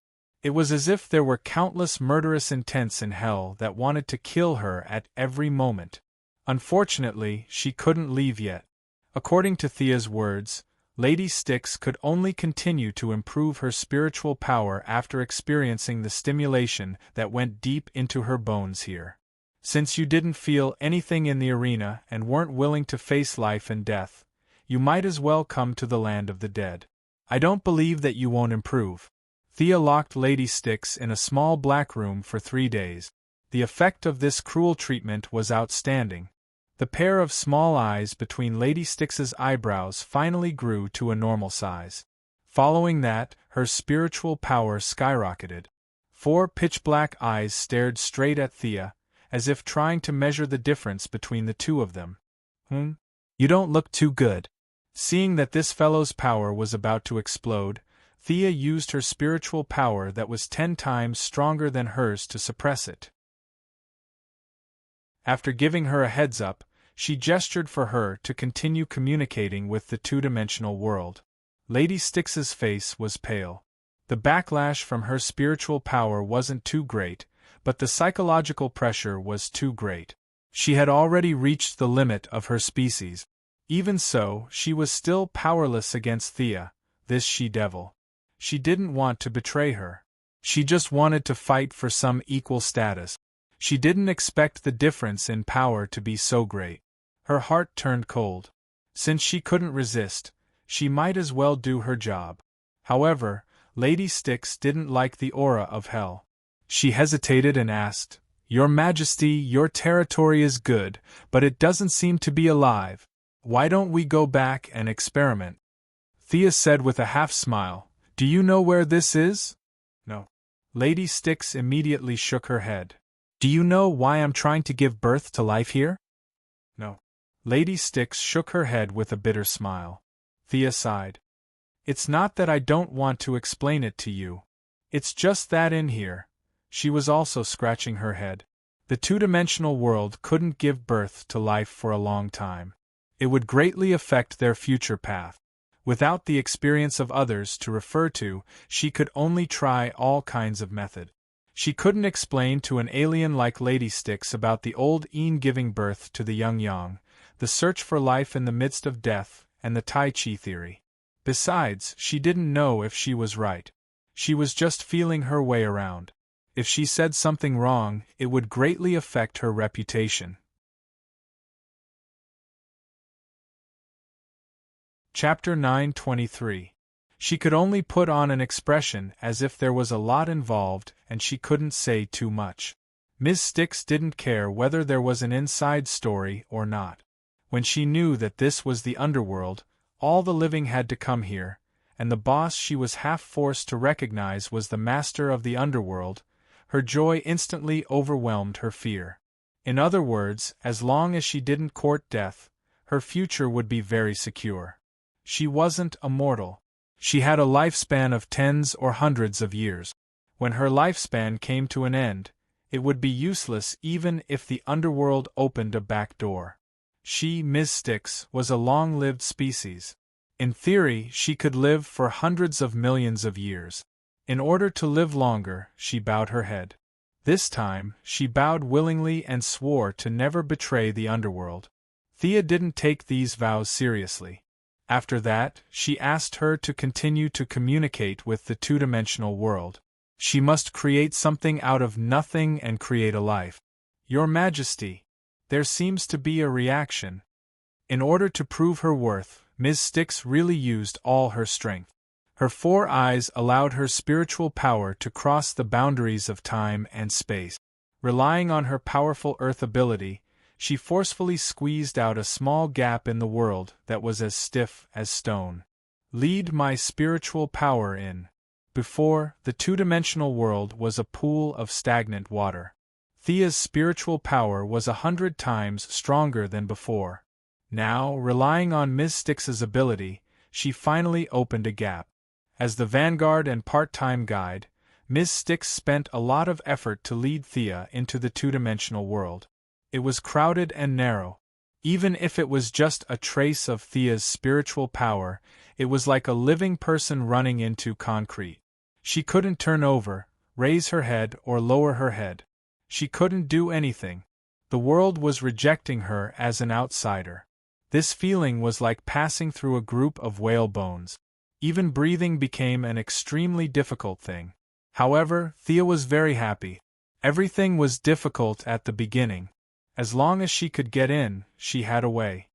It was as if there were countless murderous intents in Hell that wanted to kill her at every moment. Unfortunately, she couldn't leave yet. According to Thea's words, Lady Styx could only continue to improve her spiritual power after experiencing the stimulation that went deep into her bones here. Since you didn't feel anything in the arena and weren't willing to face life and death, you might as well come to the land of the dead. I don't believe that you won't improve. Thea locked Lady Styx in a small black room for 3 days. The effect of this cruel treatment was outstanding. The pair of small eyes between Lady Styx's eyebrows finally grew to a normal size. Following that, her spiritual power skyrocketed. 4 pitch-black eyes stared straight at Thea, as if trying to measure the difference between the two of them. You don't look too good. Seeing that this fellow's power was about to explode, Thea used her spiritual power that was 10 times stronger than hers to suppress it. After giving her a heads-up, she gestured for her to continue communicating with the two-dimensional world. Lady Styx's face was pale. The backlash from her spiritual power wasn't too great, but the psychological pressure was too great. She had already reached the limit of her species. Even so, she was still powerless against Thea, this she-devil. She didn't want to betray her. She just wanted to fight for some equal status. She didn't expect the difference in power to be so great. Her heart turned cold. Since she couldn't resist, she might as well do her job. However, Lady Styx didn't like the aura of Hell. She hesitated and asked, "Your Majesty, your territory is good, but it doesn't seem to be alive. Why don't we go back and experiment?" Thea said with a half-smile, "Do you know where this is?" "No." Lady Styx immediately shook her head. "Do you know why I'm trying to give birth to life here?" "No." Lady Styx shook her head with a bitter smile. Thea sighed. "It's not that I don't want to explain it to you. It's just that in here," she was also scratching her head, "the two-dimensional world couldn't give birth to life for a long time. It would greatly affect their future path. Without the experience of others to refer to, she could only try all kinds of method. She couldn't explain to an alien like Lady Styx about the old Een giving birth to the young Yang, the search for life in the midst of death, and the Tai Chi theory. Besides, she didn't know if she was right. She was just feeling her way around. If she said something wrong, it would greatly affect her reputation. Chapter 923. She could only put on an expression as if there was a lot involved and she couldn't say too much. Ms. Stix didn't care whether there was an inside story or not. When she knew that this was the underworld, all the living had to come here, and the boss she was half forced to recognize was the master of the underworld, her joy instantly overwhelmed her fear. In other words, as long as she didn't court death, her future would be very secure. She wasn't a mortal. She had a lifespan of tens or hundreds of years. When her lifespan came to an end, it would be useless even if the underworld opened a back door. She, Ms. Stix, was a long-lived species. In theory, she could live for hundreds of millions of years. In order to live longer, she bowed her head. This time, she bowed willingly and swore to never betray the underworld. Thea didn't take these vows seriously. After that, she asked her to continue to communicate with the two-dimensional world. She must create something out of nothing and create a life. Your Majesty, there seems to be a reaction. In order to prove her worth, Ms. Stix really used all her strength. Her 4 eyes allowed her spiritual power to cross the boundaries of time and space. Relying on her powerful earth ability, she forcefully squeezed out a small gap in the world that was as stiff as stone. Lead my spiritual power in. Before, the two-dimensional world was a pool of stagnant water. Thea's spiritual power was 100 times stronger than before. Now, relying on Ms. Stix's ability, she finally opened a gap. As the vanguard and part-time guide, Ms. Stix spent a lot of effort to lead Thea into the two-dimensional world. It was crowded and narrow. Even if it was just a trace of Thea's spiritual power, it was like a living person running into concrete. She couldn't turn over, raise her head, or lower her head. She couldn't do anything. The world was rejecting her as an outsider. This feeling was like passing through a group of whale bones. Even breathing became an extremely difficult thing. However, Thea was very happy. Everything was difficult at the beginning. As long as she could get in, she had a way.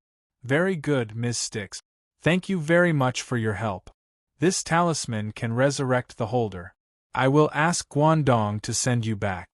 Very good, Ms. Stix. Thank you very much for your help. This talisman can resurrect the holder. I will ask Guangdong to send you back.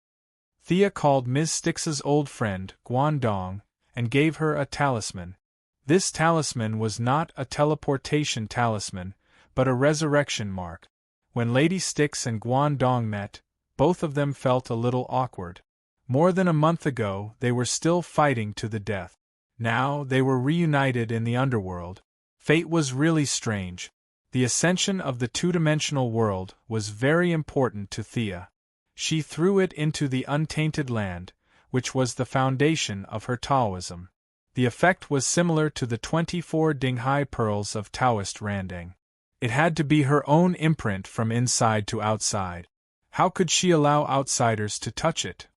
Thea called Ms. Stix's old friend, Guangdong, and gave her a talisman. This talisman was not a teleportation talisman, but a resurrection mark. When Lady Stix and Guangdong met, both of them felt a little awkward. More than a month ago, they were still fighting to the death. Now, they were reunited in the underworld. Fate was really strange. The ascension of the two-dimensional world was very important to Thea. She threw it into the untainted land, which was the foundation of her Taoism. The effect was similar to the 24 Dinghai pearls of Taoist Randang. It had to be her own imprint from inside to outside. How could she allow outsiders to touch it?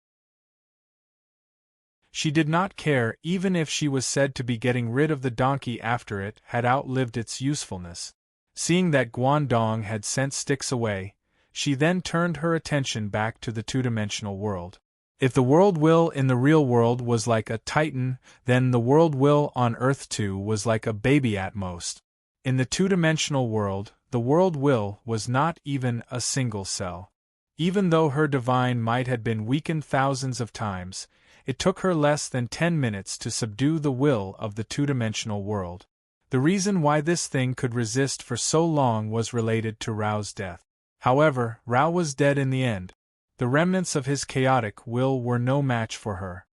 She did not care even if she was said to be getting rid of the donkey after it had outlived its usefulness. Seeing that Guangdong had sent Stix away, she then turned her attention back to the two-dimensional world. If the world will in the real world was like a titan, then the world will on Earth too was like a baby at most. In the two-dimensional world, the world will was not even a single cell. Even though her divine might had been weakened thousands of times, it took her less than 10 minutes to subdue the will of the two-dimensional world. The reason why this thing could resist for so long was related to Rao's death. However, Rao was dead in the end. The remnants of his chaotic will were no match for her.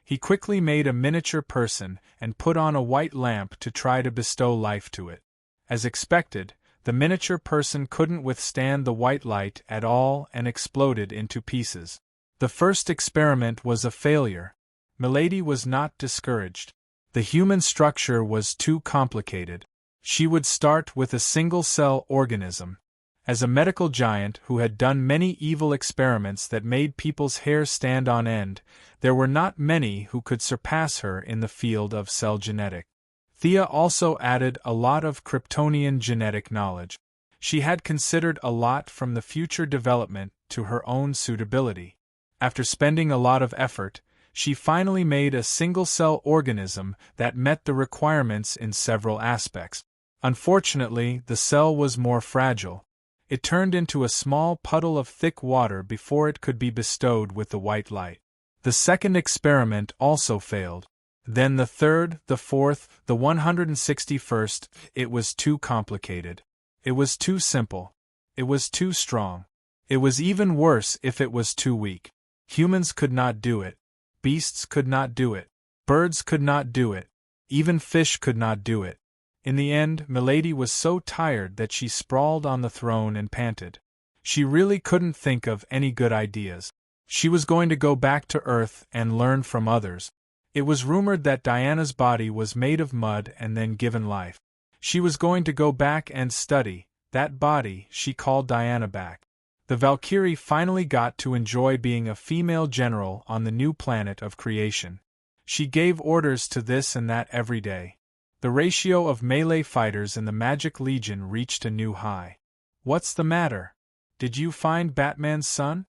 He quickly made a miniature person and put on a white lamp to try to bestow life to it. As expected, the miniature person couldn't withstand the white light at all and exploded into pieces. The first experiment was a failure. Milady was not discouraged. The human structure was too complicated. She would start with a single-cell organism. As a medical giant who had done many evil experiments that made people's hair stand on end, there were not many who could surpass her in the field of cell genetics. Thea also added a lot of Kryptonian genetic knowledge. She had considered a lot from the future development to her own suitability. After spending a lot of effort, she finally made a single-cell organism that met the requirements in several aspects. Unfortunately, the cell was more fragile. It turned into a small puddle of thick water before it could be bestowed with the white light. The second experiment also failed. Then the third, the fourth, the 161st, it was too complicated. It was too simple. It was too strong. It was even worse if it was too weak. Humans could not do it. Beasts could not do it. Birds could not do it. Even fish could not do it. In the end, Milady was so tired that she sprawled on the throne and panted. She really couldn't think of any good ideas. She was going to go back to Earth and learn from others. It was rumored that Diana's body was made of mud and then given life. She was going to go back and study that body. She called Diana back. The Valkyrie finally got to enjoy being a female general on the new planet of creation. She gave orders to this and that every day. The ratio of melee fighters in the Magic Legion reached a new high. "What's the matter? Did you find Batman's son?"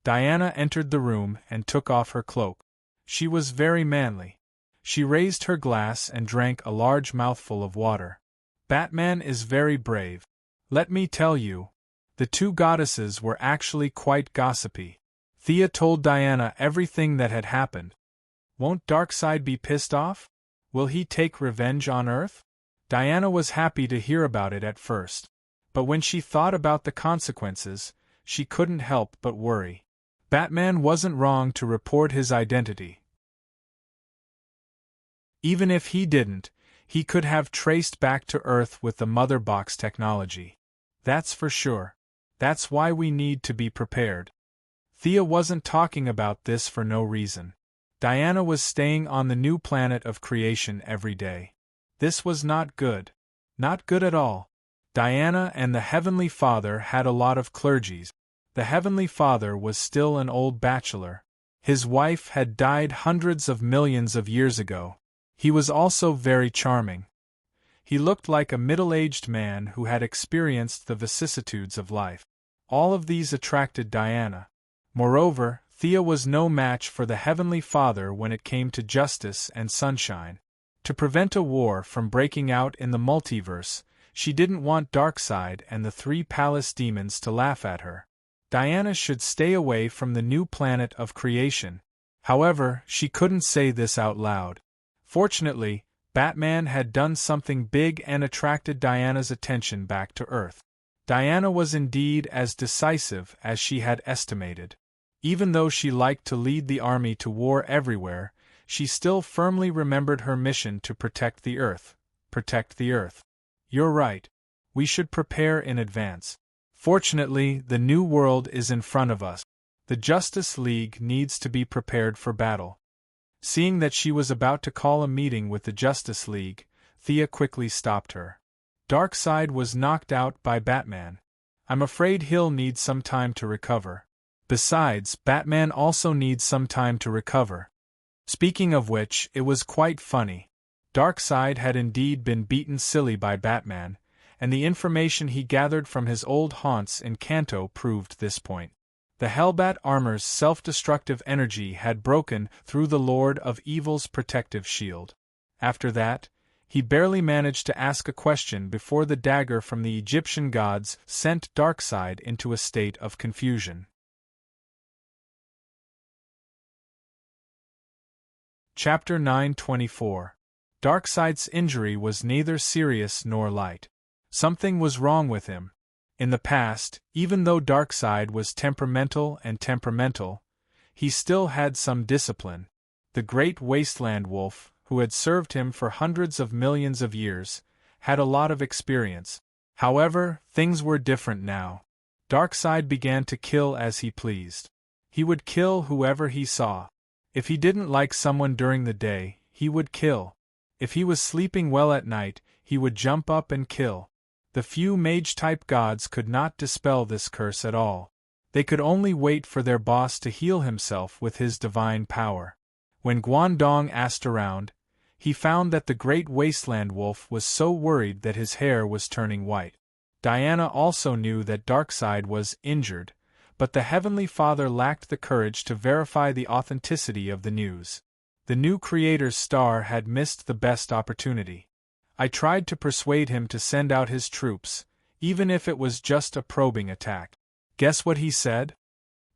Diana entered the room and took off her cloak. She was very manly. She raised her glass and drank a large mouthful of water. "Batman is very brave. Let me tell you." The two goddesses were actually quite gossipy. Thea told Diana everything that had happened. "Won't Darkseid be pissed off? Will he take revenge on Earth?" Diana was happy to hear about it at first. But when she thought about the consequences, she couldn't help but worry. Batman wasn't wrong to report his identity. Even if he didn't, he could have traced back to Earth with the Mother Box technology. That's for sure. That's why we need to be prepared. Thea wasn't talking about this for no reason. Diana was staying on the new planet of creation every day. This was not good. Not good at all. Diana and the Heavenly Father had a lot of clergies. The Heavenly Father was still an old bachelor. His wife had died hundreds of millions of years ago. He was also very charming. He looked like a middle-aged man who had experienced the vicissitudes of life. All of these attracted Diana. Moreover, Thea was no match for the Heavenly Father when it came to justice and sunshine. To prevent a war from breaking out in the multiverse, she didn't want Darkseid and the three palace demons to laugh at her. Diana should stay away from the new planet of creation. However, she couldn't say this out loud. Fortunately, Batman had done something big and attracted Diana's attention back to Earth. Diana was indeed as decisive as she had estimated. Even though she liked to lead the army to war everywhere, she still firmly remembered her mission to protect the Earth. Protect the Earth. "You're right. We should prepare in advance. Fortunately, the new world is in front of us. The Justice League needs to be prepared for battle." Seeing that she was about to call a meeting with the Justice League, Thea quickly stopped her. "Darkseid was knocked out by Batman. I'm afraid he'll need some time to recover. Besides, Batman also needs some time to recover." Speaking of which, it was quite funny. Darkseid had indeed been beaten silly by Batman, and the information he gathered from his old haunts in Kanto proved this point. The Hellbat armor's self-destructive energy had broken through the Lord of Evil's protective shield. After that, he barely managed to ask a question before the dagger from the Egyptian gods sent Darkseid into a state of confusion. Chapter 924. Darkseid's injury was neither serious nor light. Something was wrong with him. In the past, even though Darkseid was temperamental, he still had some discipline. The great wasteland wolf, who had served him for hundreds of millions of years, had a lot of experience. However, things were different now. Darkseid began to kill as he pleased. He would kill whoever he saw. If he didn't like someone during the day, he would kill. If he was sleeping well at night, he would jump up and kill. The few mage-type gods could not dispel this curse at all. They could only wait for their boss to heal himself with his divine power. When Guangdong asked around, he found that the great wasteland wolf was so worried that his hair was turning white. Diana also knew that Darkseid was injured, but the Heavenly Father lacked the courage to verify the authenticity of the news. The new creator's star had missed the best opportunity. I tried to persuade him to send out his troops, even if it was just a probing attack. Guess what he said?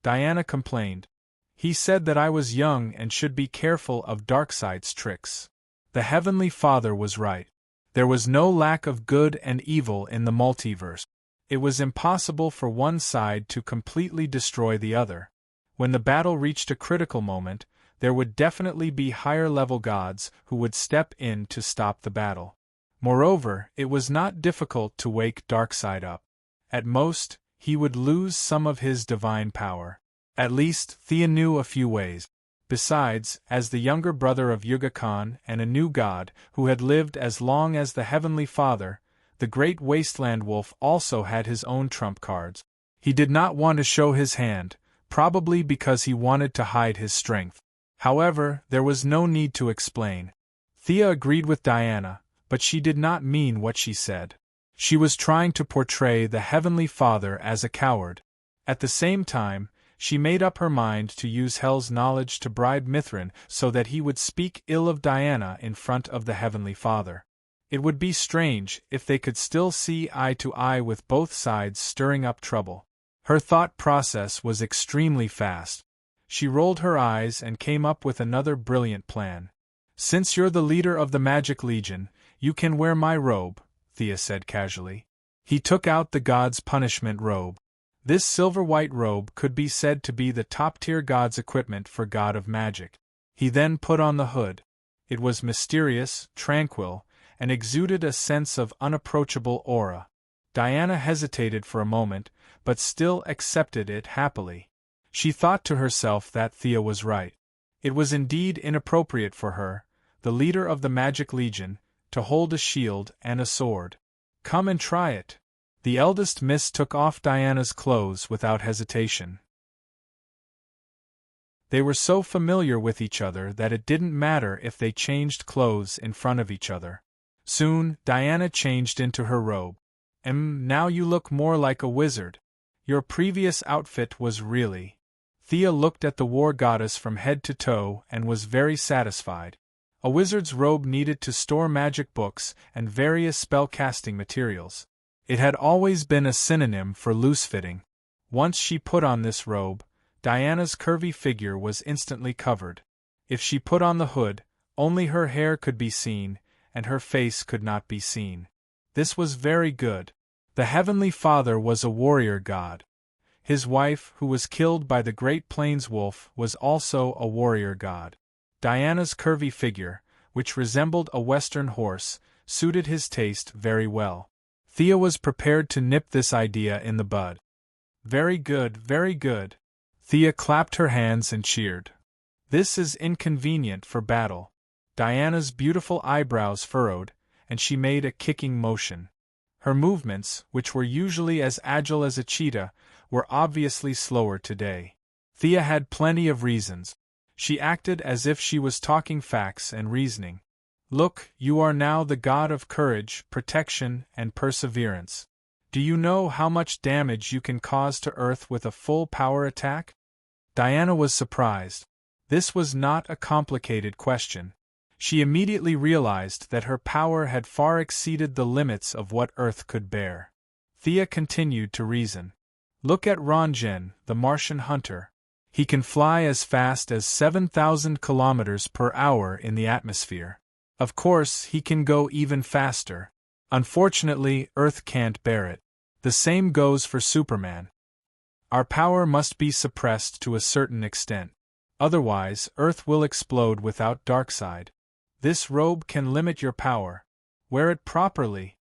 Diana complained. He said that I was young and should be careful of Darkseid's tricks. The Heavenly Father was right. There was no lack of good and evil in the multiverse. It was impossible for one side to completely destroy the other. When the battle reached a critical moment, there would definitely be higher-level gods who would step in to stop the battle. Moreover, it was not difficult to wake Darkseid up. At most, he would lose some of his divine power. At least, Thea knew a few ways. Besides, as the younger brother of Yuga Khan and a new god who had lived as long as the Heavenly Father, the great Wasteland Wolf also had his own trump cards. He did not want to show his hand, probably because he wanted to hide his strength. However, there was no need to explain. Thea agreed with Diana, but she did not mean what she said. She was trying to portray the Heavenly Father as a coward. At the same time, she made up her mind to use Hel's knowledge to bribe Mithrin so that he would speak ill of Diana in front of the Heavenly Father. It would be strange if they could still see eye to eye with both sides stirring up trouble. Her thought process was extremely fast. She rolled her eyes and came up with another brilliant plan. "Since you're the leader of the Magic Legion, you can wear my robe," Thea said casually. He took out the god's punishment robe. This silver-white robe could be said to be the top-tier god's equipment for God of Magic. He then put on the hood. It was mysterious, tranquil, and exuded a sense of unapproachable aura. Diana hesitated for a moment, but still accepted it happily. She thought to herself that Thea was right. It was indeed inappropriate for her, the leader of the Magic Legion, to hold a shield and a sword. "Come and try it." The eldest miss took off Diana's clothes without hesitation. They were so familiar with each other that it didn't matter if they changed clothes in front of each other. Soon, Diana changed into her robe. Now you look more like a wizard. Your previous outfit was really..." Thea looked at the war goddess from head to toe and was very satisfied. A wizard's robe needed to store magic books and various spell-casting materials. It had always been a synonym for loose-fitting. Once she put on this robe, Diana's curvy figure was instantly covered. If she put on the hood, only her hair could be seen, and her face could not be seen. This was very good. The Heavenly Father was a warrior god. His wife, who was killed by the Great Plains Wolf, was also a warrior god. Diana's curvy figure, which resembled a western horse, suited his taste very well. Thea was prepared to nip this idea in the bud. "Very good, very good." Thea clapped her hands and cheered. "This is inconvenient for battle." Diana's beautiful eyebrows furrowed, and she made a kicking motion. Her movements, which were usually as agile as a cheetah, were obviously slower today. Thea had plenty of reasons. She acted as if she was talking facts and reasoning. "Look, you are now the god of courage, protection, and perseverance. Do you know how much damage you can cause to Earth with a full power attack?" Diana was surprised. This was not a complicated question. She immediately realized that her power had far exceeded the limits of what Earth could bear. Thea continued to reason. "Look at Rongen, the Martian hunter. He can fly as fast as 7,000 kilometers per hour in the atmosphere. Of course, he can go even faster. Unfortunately, Earth can't bear it. The same goes for Superman. Our power must be suppressed to a certain extent. Otherwise, Earth will explode without Darkseid. This robe can limit your power. Wear it properly."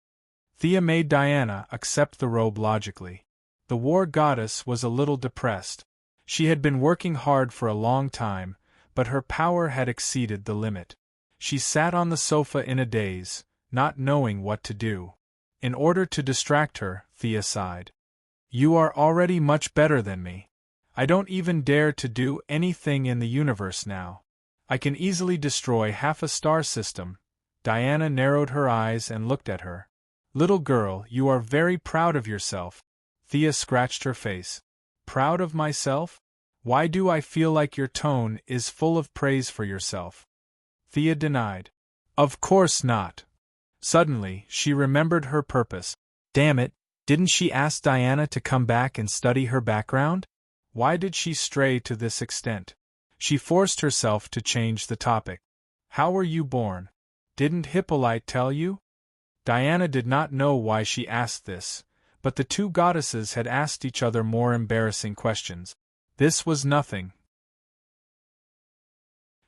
Thea made Diana accept the robe logically. The war goddess was a little depressed. She had been working hard for a long time, but her power had exceeded the limit. She sat on the sofa in a daze, not knowing what to do. In order to distract her, Thea sighed. "You are already much better than me. I don't even dare to do anything in the universe now. I can easily destroy half a star system." Diana narrowed her eyes and looked at her. "Little girl, you are very proud of yourself." Thea scratched her face. "Proud of myself? Why do I feel like your tone is full of praise for yourself?" Thea denied. "Of course not. Suddenly, she remembered her purpose. Damn it, didn't she ask Diana to come back and study her background? Why did she stray to this extent? She forced herself to change the topic. How were you born? Didn't Hippolyte tell you? Diana did not know why she asked this, but the two goddesses had asked each other more embarrassing questions. This was nothing.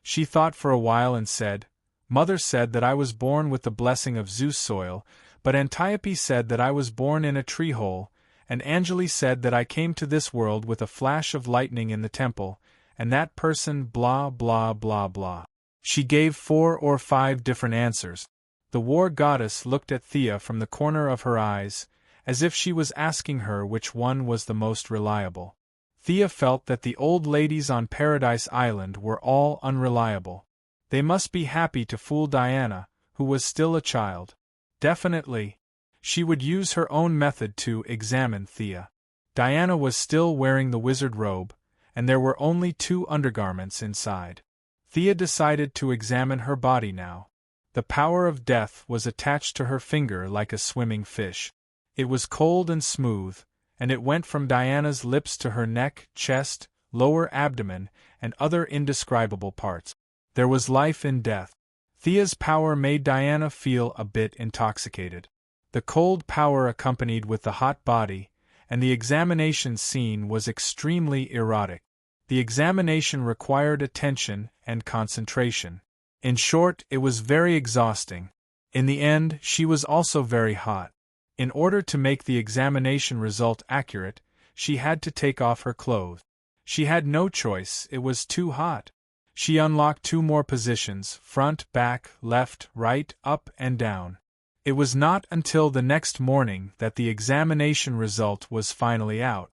She thought for a while and said, Mother said that I was born with the blessing of Zeus soil, but Antiope said that I was born in a tree hole, and Angeli said that I came to this world with a flash of lightning in the temple, and that person blah blah blah blah. She gave 4 or 5 different answers. The war goddess looked at Thea from the corner of her eyes, as if she was asking her which one was the most reliable. Thea felt that the old ladies on Paradise Island were all unreliable. They must be happy to fool Diana, who was still a child. Definitely. She would use her own method to examine Thea. Diana was still wearing the wizard robe, and there were only 2 undergarments inside. Thea decided to examine her body now. The power of death was attached to her finger like a swimming fish. It was cold and smooth, and it went from Diana's lips to her neck, chest, lower abdomen, and other indescribable parts. There was life in death. Thea's power made Diana feel a bit intoxicated. The cold power accompanied with the hot body, and the examination scene was extremely erotic. The examination required attention and concentration. In short, it was very exhausting. In the end, she was also very hot. In order to make the examination result accurate, she had to take off her clothes. She had no choice, it was too hot. She unlocked 2 more positions, front, back, left, right, up, and down. It was not until the next morning that the examination result was finally out.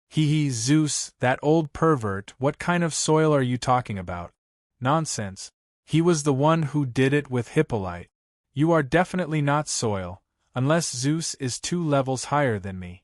Hee Zeus, that old pervert, what kind of soil are you talking about? Nonsense. He was the one who did it with Hippolyte. You are definitely not soil, unless Zeus is 2 levels higher than me.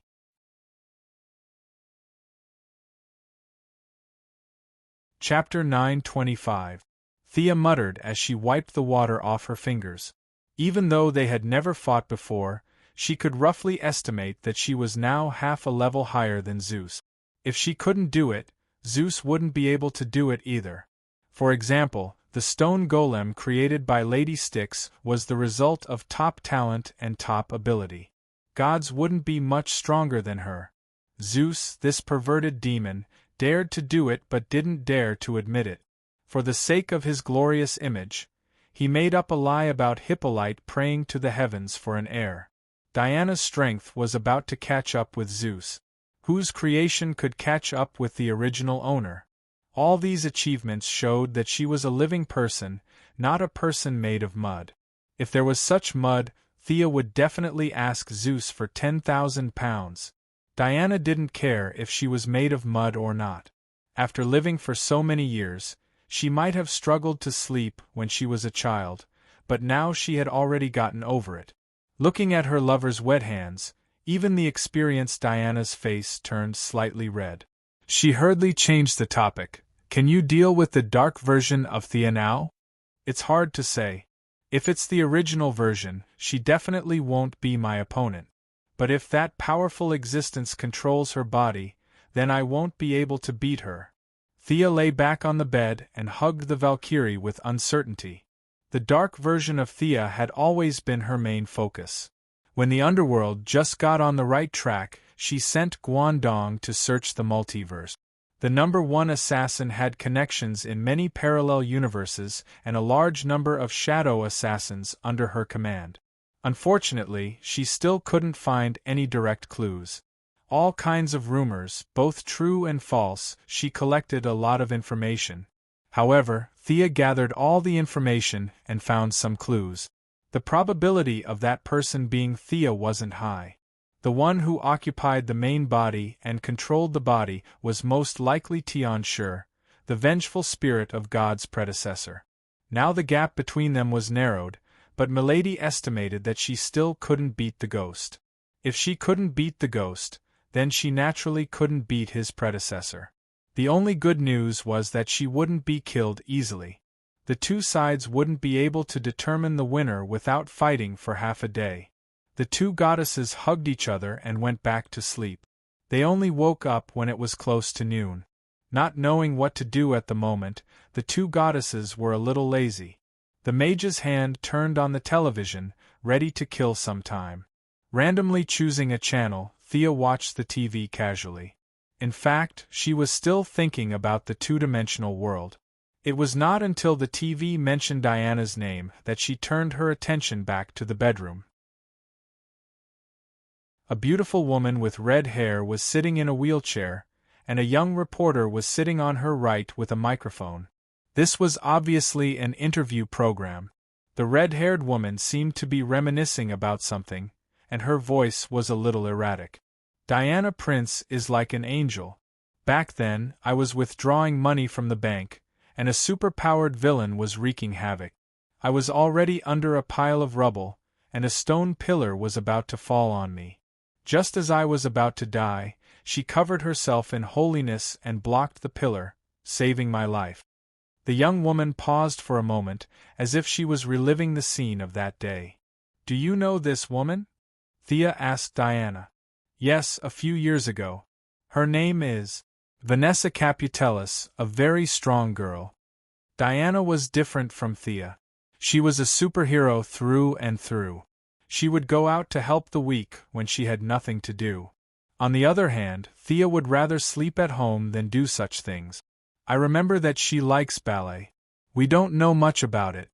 Chapter 9:25. Thea muttered as she wiped the water off her fingers. Even though they had never fought before, she could roughly estimate that she was now half a level higher than Zeus. If she couldn't do it, Zeus wouldn't be able to do it either. For example, the stone golem created by Lady Styx was the result of top talent and top ability. Gods wouldn't be much stronger than her. Zeus, this perverted demon, dared to do it but didn't dare to admit it. For the sake of his glorious image, he made up a lie about Hippolyte praying to the heavens for an heir. Diana's strength was about to catch up with Zeus. Whose creation could catch up with the original owner? All these achievements showed that she was a living person, not a person made of mud. If there was such mud, Thea would definitely ask Zeus for 10,000 pounds. Diana didn't care if she was made of mud or not. After living for so many years, she might have struggled to sleep when she was a child, but now she had already gotten over it. Looking at her lover's wet hands, even the experienced Diana's face turned slightly red. She hurriedly changed the topic. Can you deal with the dark version of Thea now? It's hard to say. If it's the original version, she definitely won't be my opponent. But if that powerful existence controls her body, then I won't be able to beat her. Thea lay back on the bed and hugged the Valkyrie with uncertainty. The dark version of Thea had always been her main focus. When the underworld just got on the right track, she sent Guangdong to search the multiverse. The number 1 assassin had connections in many parallel universes and a large number of shadow assassins under her command. Unfortunately, she still couldn't find any direct clues. All kinds of rumors, both true and false, she collected a lot of information. However, Thea gathered all the information and found some clues. The probability of that person being Thea wasn't high. The one who occupied the main body and controlled the body was most likely Tian Shi, the vengeful spirit of God's predecessor. Now the gap between them was narrowed, but Milady estimated that she still couldn't beat the ghost. If she couldn't beat the ghost, then she naturally couldn't beat his predecessor. The only good news was that she wouldn't be killed easily. The two sides wouldn't be able to determine the winner without fighting for half a day. The two goddesses hugged each other and went back to sleep. They only woke up when it was close to noon. Not knowing what to do at the moment, the two goddesses were a little lazy. The mage's hand turned on the television, ready to kill some time. Randomly choosing a channel, Thea watched the TV casually. In fact, she was still thinking about the two-dimensional world. It was not until the TV mentioned Diana's name that she turned her attention back to the bedroom. A beautiful woman with red hair was sitting in a wheelchair, and a young reporter was sitting on her right with a microphone. This was obviously an interview program. The red-haired woman seemed to be reminiscing about something, and her voice was a little erratic. Diana Prince is like an angel. Back then, I was withdrawing money from the bank, and a super-powered villain was wreaking havoc. I was already under a pile of rubble, and a stone pillar was about to fall on me. Just as I was about to die, she covered herself in holiness and blocked the pillar, saving my life. The young woman paused for a moment, as if she was reliving the scene of that day. "Do you know this woman?" Thea asked Diana. "Yes, a few years ago. Her name is Vanessa Caputelis, a very strong girl." Diana was different from Thea. She was a superhero through and through. She would go out to help the weak when she had nothing to do. On the other hand, Thea would rather sleep at home than do such things. "I remember that she likes ballet. We don't know much about it."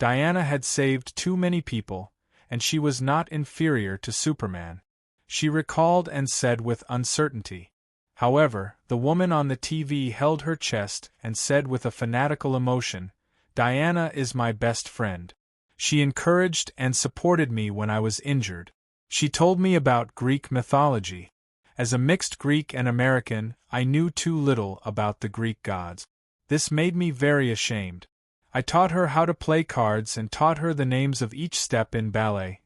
Diana had saved too many people, and she was not inferior to Superman. She recalled and said with uncertainty. However, the woman on the TV held her chest and said with a fanatical emotion, "Diana is my best friend. She encouraged and supported me when I was injured. She told me about Greek mythology. As a mixed Greek and American, I knew too little about the Greek gods. This made me very ashamed. I taught her how to play cards and taught her the names of each step in ballet."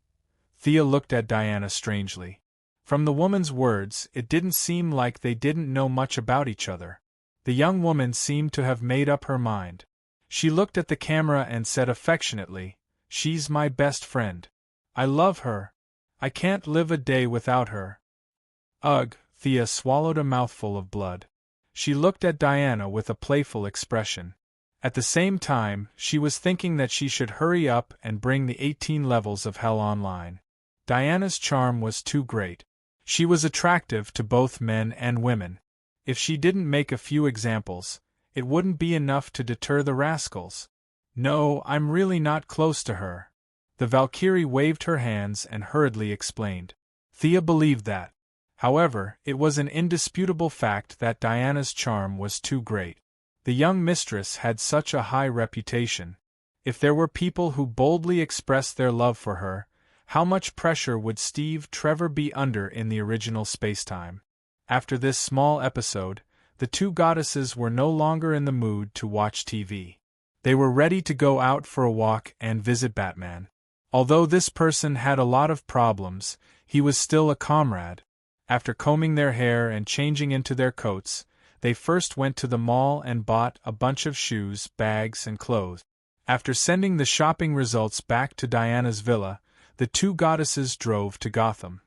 Thea looked at Diana strangely. From the woman's words, it didn't seem like they didn't know much about each other. The young woman seemed to have made up her mind. She looked at the camera and said affectionately, "She's my best friend. I love her. I can't live a day without her." Ugh, Thea swallowed a mouthful of blood. She looked at Diana with a playful expression. At the same time, she was thinking that she should hurry up and bring the 18 levels of hell online. Diana's charm was too great. She was attractive to both men and women. If she didn't make a few examples, it wouldn't be enough to deter the rascals. "No, I'm really not close to her." The Valkyrie waved her hands and hurriedly explained. Thea believed that. However, it was an indisputable fact that Diana's charm was too great. The young mistress had such a high reputation. If there were people who boldly expressed their love for her, how much pressure would Steve Trevor be under in the original spacetime? After this small episode, the two goddesses were no longer in the mood to watch TV. They were ready to go out for a walk and visit Batman. Although this person had a lot of problems, he was still a comrade. After combing their hair and changing into their coats, they first went to the mall and bought a bunch of shoes, bags, and clothes. After sending the shopping results back to Diana's villa, the two goddesses drove to Gotham.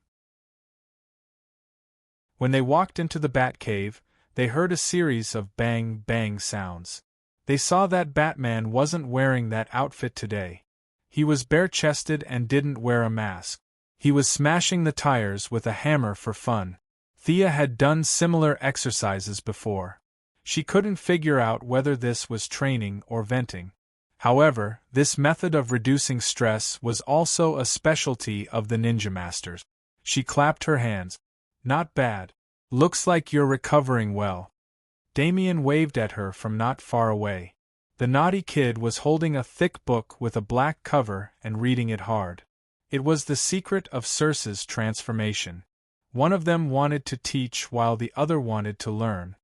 When they walked into the Batcave, they heard a series of bang, bang sounds. They saw that Batman wasn't wearing that outfit today. He was bare-chested and didn't wear a mask. He was smashing the tires with a hammer for fun. Thea had done similar exercises before. She couldn't figure out whether this was training or venting. However, this method of reducing stress was also a specialty of the ninja masters. She clapped her hands. "Not bad. Looks like you're recovering well." Damien waved at her from not far away. The naughty kid was holding a thick book with a black cover and reading it hard. It was The Secret of Circe's Transformation. One of them wanted to teach while the other wanted to learn.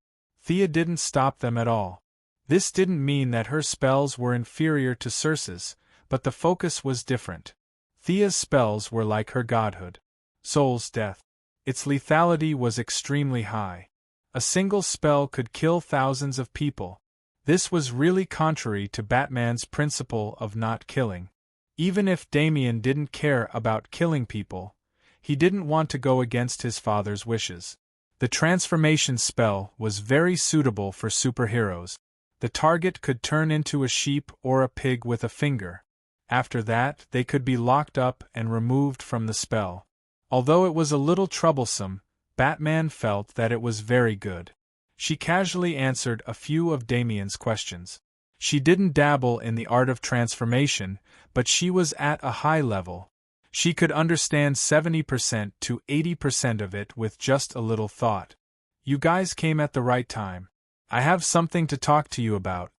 Thea didn't stop them at all. This didn't mean that her spells were inferior to Circe's, but the focus was different. Thea's spells were like her godhood. Soul's death. Its lethality was extremely high. A single spell could kill thousands of people. This was really contrary to Batman's principle of not killing. Even if Damian didn't care about killing people, he didn't want to go against his father's wishes. The transformation spell was very suitable for superheroes. The target could turn into a sheep or a pig with a finger. After that, they could be locked up and removed from the spell. Although it was a little troublesome, Batman felt that it was very good. She casually answered a few of Damian's questions. She didn't dabble in the art of transformation, but she was at a high level. She could understand 70% to 80% of it with just a little thought. You guys came at the right time. I have something to talk to you about.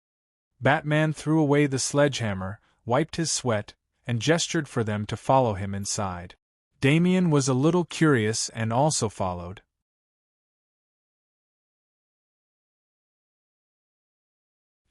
Batman threw away the sledgehammer, wiped his sweat, and gestured for them to follow him inside. Damian was a little curious and also followed.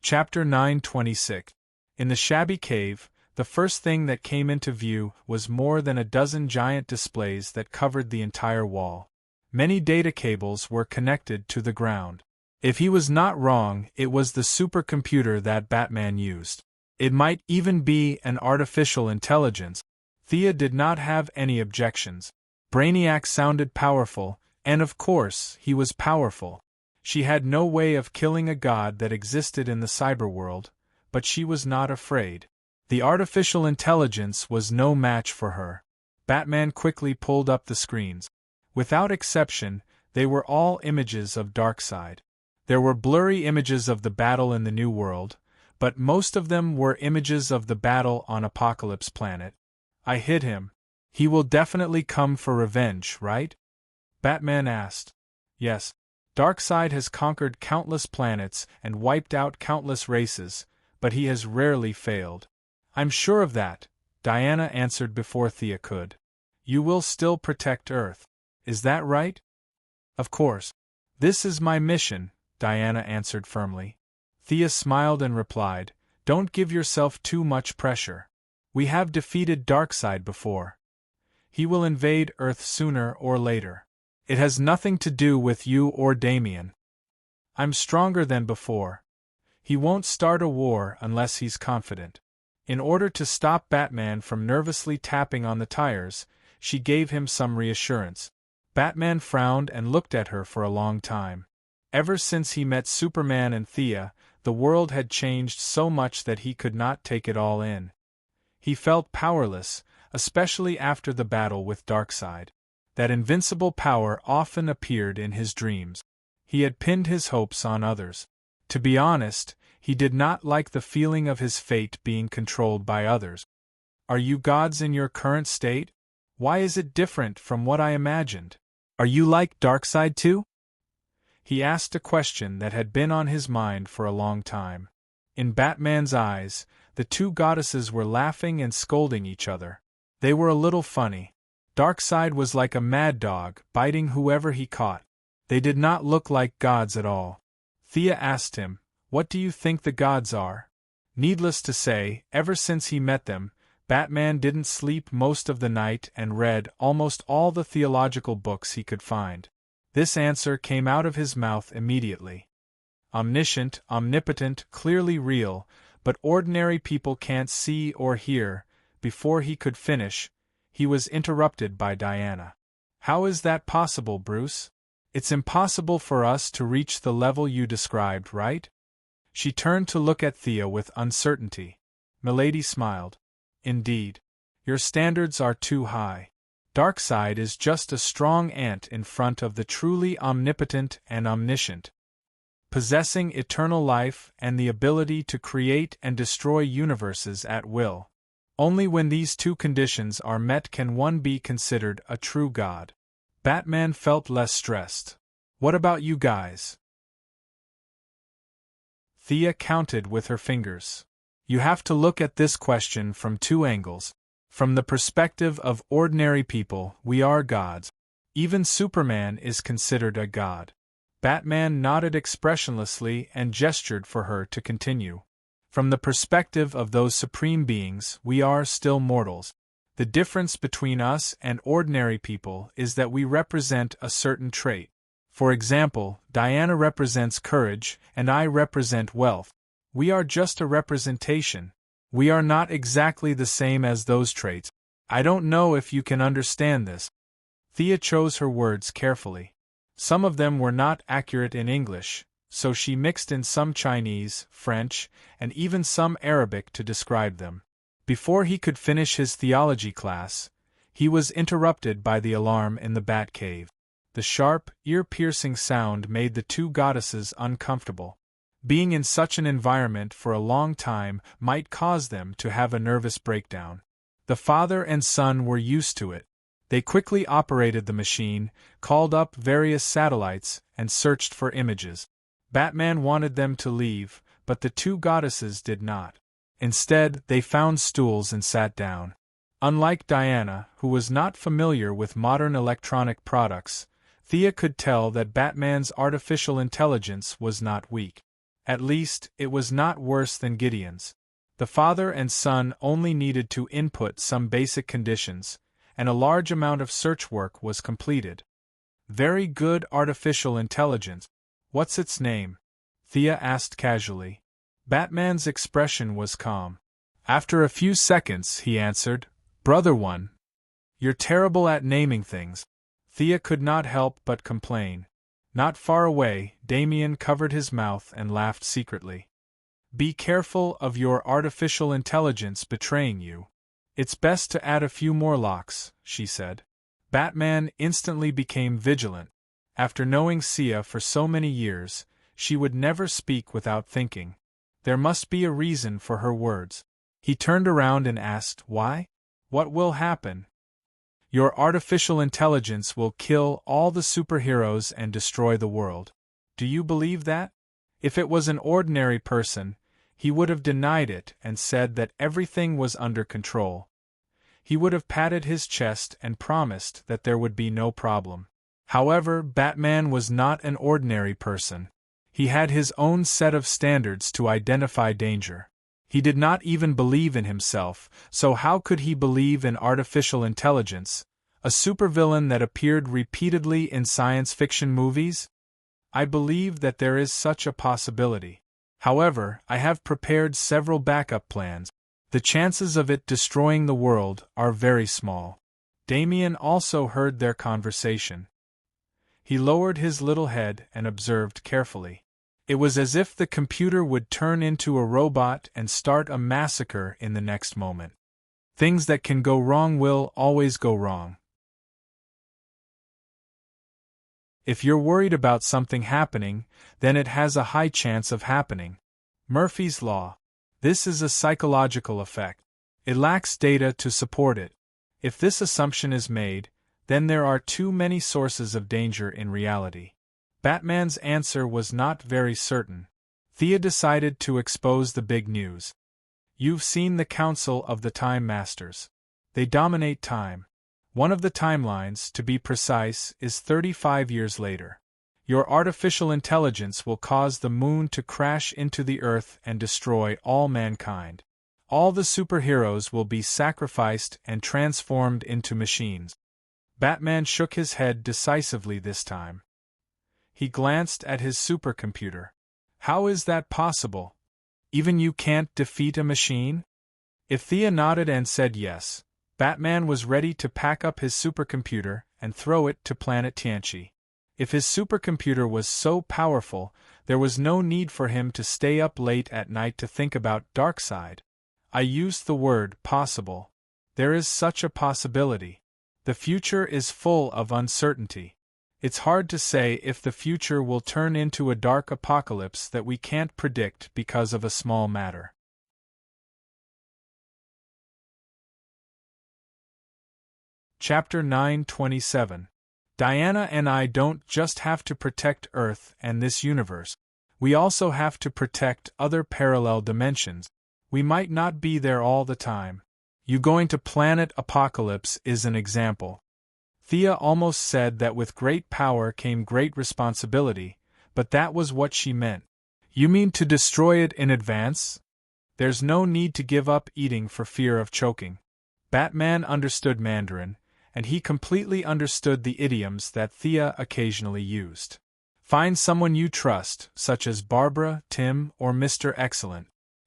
Chapter 9:26. In the shabby cave, the first thing that came into view was more than a dozen giant displays that covered the entire wall. Many data cables were connected to the ground. If he was not wrong, it was the supercomputer that Batman used. It might even be an artificial intelligence. Thea did not have any objections. Brainiac sounded powerful, and of course, he was powerful. She had no way of killing a god that existed in the cyberworld, but she was not afraid. The artificial intelligence was no match for her. Batman quickly pulled up the screens. Without exception, they were all images of Darkseid. There were blurry images of the battle in the New World, but most of them were images of the battle on Apocalypse Planet. I hit him. He will definitely come for revenge, right? Batman asked. Yes. Darkseid has conquered countless planets and wiped out countless races, but he has rarely failed. I'm sure of that, Diana answered before Thea could. You will still protect Earth. Is that right? Of course. This is my mission, Diana answered firmly. Thea smiled and replied, Don't give yourself too much pressure. We have defeated Darkseid before. He will invade Earth sooner or later. It has nothing to do with you or Damian. I'm stronger than before. He won't start a war unless he's confident. In order to stop Batman from nervously tapping on the tires, she gave him some reassurance. Batman frowned and looked at her for a long time. Ever since he met Superman and Thea, the world had changed so much that he could not take it all in. He felt powerless, especially after the battle with Darkseid. That invincible power often appeared in his dreams. He had pinned his hopes on others. To be honest, he did not like the feeling of his fate being controlled by others. Are you gods in your current state? Why is it different from what I imagined? Are you like Darkseid too? He asked a question that had been on his mind for a long time. In Batman's eyes, the two goddesses were laughing and scolding each other. They were a little funny. Darkseid was like a mad dog, biting whoever he caught. They did not look like gods at all. Thea asked him, What do you think the gods are? Needless to say, ever since he met them, Batman didn't sleep most of the night and read almost all the theological books he could find. This answer came out of his mouth immediately. Omniscient, omnipotent, clearly real, but ordinary people can't see or hear. Before he could finish, he was interrupted by Diana. How is that possible, Bruce? It's impossible for us to reach the level you described, right? She turned to look at Thea with uncertainty. Milady smiled. Indeed. Your standards are too high. Darkseid is just a strong ant in front of the truly omnipotent and omniscient. Possessing eternal life and the ability to create and destroy universes at will. Only when these two conditions are met can one be considered a true god. Batman felt less stressed. What about you guys? Thea counted with her fingers. You have to look at this question from two angles. From the perspective of ordinary people, we are gods. Even Superman is considered a god. Batman nodded expressionlessly and gestured for her to continue. From the perspective of those supreme beings, we are still mortals. The difference between us and ordinary people is that we represent a certain trait. For example, Diana represents courage, and I represent wealth. We are just a representation. We are not exactly the same as those traits. I don't know if you can understand this. Thea chose her words carefully. Some of them were not accurate in English, so she mixed in some Chinese, French, and even some Arabic to describe them. Before he could finish his theology class, he was interrupted by the alarm in the bat cave. The sharp, ear-piercing sound made the two goddesses uncomfortable. Being in such an environment for a long time might cause them to have a nervous breakdown. The father and son were used to it. They quickly operated the machine, called up various satellites, and searched for images. Batman wanted them to leave, but the two goddesses did not. Instead, they found stools and sat down. Unlike Diana, who was not familiar with modern electronic products, Thea could tell that Batman's artificial intelligence was not weak. At least, it was not worse than Gideon's. The father and son only needed to input some basic conditions, and a large amount of search work was completed. Very good artificial intelligence. What's its name? Thea asked casually. Batman's expression was calm. After a few seconds, he answered, Brother One. You're terrible at naming things. Thea could not help but complain. Not far away, Damien covered his mouth and laughed secretly. Be careful of your artificial intelligence betraying you. It's best to add a few more locks, she said. Batman instantly became vigilant. After knowing Sia for so many years, she would never speak without thinking. There must be a reason for her words. He turned around and asked, Why? What will happen? Your artificial intelligence will kill all the superheroes and destroy the world. Do you believe that? If it was an ordinary person, he would have denied it and said that everything was under control. He would have patted his chest and promised that there would be no problem. However, Batman was not an ordinary person. He had his own set of standards to identify danger. He did not even believe in himself, so how could he believe in artificial intelligence, a supervillain that appeared repeatedly in science fiction movies? I believe that there is such a possibility. However, I have prepared several backup plans. The chances of it destroying the world are very small. Damien also heard their conversation. He lowered his little head and observed carefully. It was as if the computer would turn into a robot and start a massacre in the next moment. Things that can go wrong will always go wrong. If you're worried about something happening, then it has a high chance of happening. Murphy's Law. This is a psychological effect. It lacks data to support it. If this assumption is made, then there are too many sources of danger in reality. Batman's answer was not very certain. Thea decided to expose the big news. You've seen the Council of the Time Masters. They dominate time. One of the timelines, to be precise, is 35 years later. Your artificial intelligence will cause the moon to crash into the Earth and destroy all mankind. All the superheroes will be sacrificed and transformed into machines. Batman shook his head decisively this time. He glanced at his supercomputer. How is that possible? Even you can't defeat a machine? If Thea nodded and said yes, Batman was ready to pack up his supercomputer and throw it to planet Tianqi. If his supercomputer was so powerful, there was no need for him to stay up late at night to think about Darkseid. I used the word possible. There is such a possibility. The future is full of uncertainty. It's hard to say if the future will turn into a dark apocalypse that we can't predict because of a small matter. Chapter 9:27. Diana and I don't just have to protect Earth and this universe. We also have to protect other parallel dimensions. We might not be there all the time. You going to Planet Apocalypse is an example. Thea almost said that with great power came great responsibility, but that was what she meant. You mean to destroy it in advance? There's no need to give up eating for fear of choking. Batman understood Mandarin, and he completely understood the idioms that Thea occasionally used. Find someone you trust, such as Barbara, Tim, or Mr. Excellent.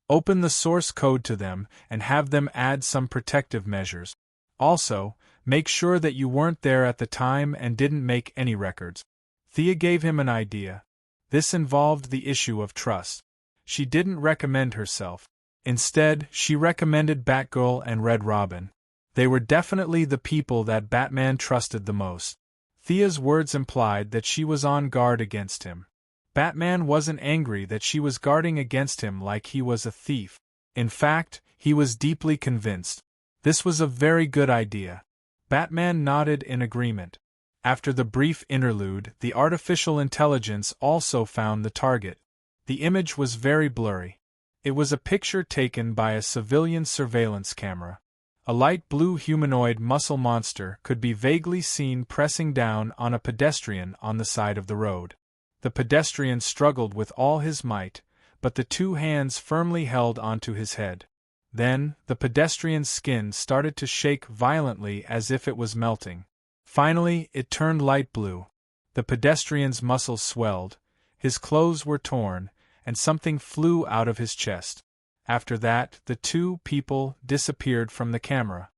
Open the source code to them and have them add some protective measures. Also, make sure that you weren't there at the time and didn't make any records. Thea gave him an idea. This involved the issue of trust. She didn't recommend herself. Instead, she recommended Batgirl and Red Robin. They were definitely the people that Batman trusted the most. Thea's words implied that she was on guard against him. Batman wasn't angry that she was guarding against him like he was a thief. In fact, he was deeply convinced. This was a very good idea. Batman nodded in agreement. After the brief interlude, the artificial intelligence also found the target. The image was very blurry. It was a picture taken by a civilian surveillance camera. A light blue humanoid muscle monster could be vaguely seen pressing down on a pedestrian on the side of the road. The pedestrian struggled with all his might, but the two hands firmly held onto his head. Then, the pedestrian's skin started to shake violently as if it was melting. Finally, it turned light blue. The pedestrian's muscles swelled, his clothes were torn, and something flew out of his chest. After that, the two people disappeared from the camera.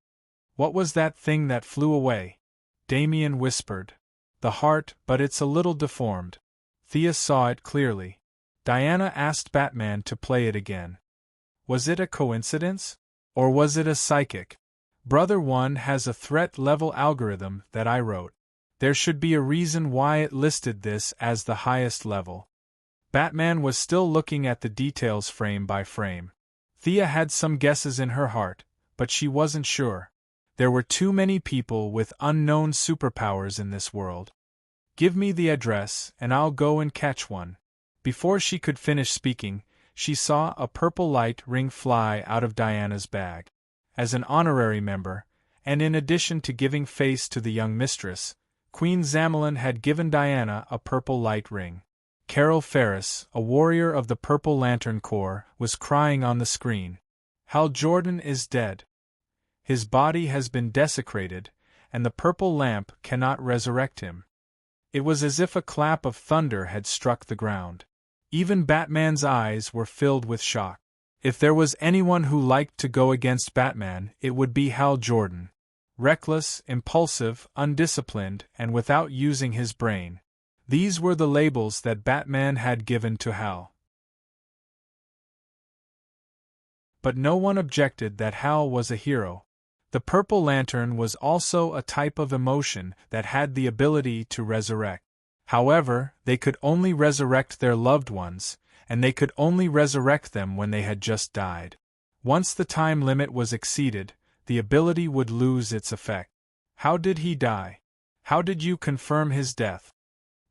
What was that thing that flew away? Damien whispered. The heart, but it's a little deformed. Thea saw it clearly. Diana asked Batman to play it again. Was it a coincidence? Or was it a psychic? Brother One has a threat-level algorithm that I wrote. There should be a reason why it listed this as the highest level. Batman was still looking at the details frame by frame. Thea had some guesses in her heart, but she wasn't sure. There were too many people with unknown superpowers in this world. Give me the address, and I'll go and catch one. Before she could finish speaking, she saw a purple light ring fly out of Diana's bag. As an honorary member, and in addition to giving face to the young mistress, Queen Zamelin had given Diana a purple light ring. Carol Ferris, a warrior of the Purple Lantern Corps, was crying on the screen. Hal Jordan is dead. His body has been desecrated, and the purple lamp cannot resurrect him. It was as if a clap of thunder had struck the ground. Even Batman's eyes were filled with shock. If there was anyone who liked to go against Batman, it would be Hal Jordan. Reckless, impulsive, undisciplined, and without using his brain. These were the labels that Batman had given to Hal. But no one objected that Hal was a hero. The Purple Lantern was also a type of emotion that had the ability to resurrect. However, they could only resurrect their loved ones, and they could only resurrect them when they had just died. Once the time limit was exceeded, the ability would lose its effect. How did he die? How did you confirm his death?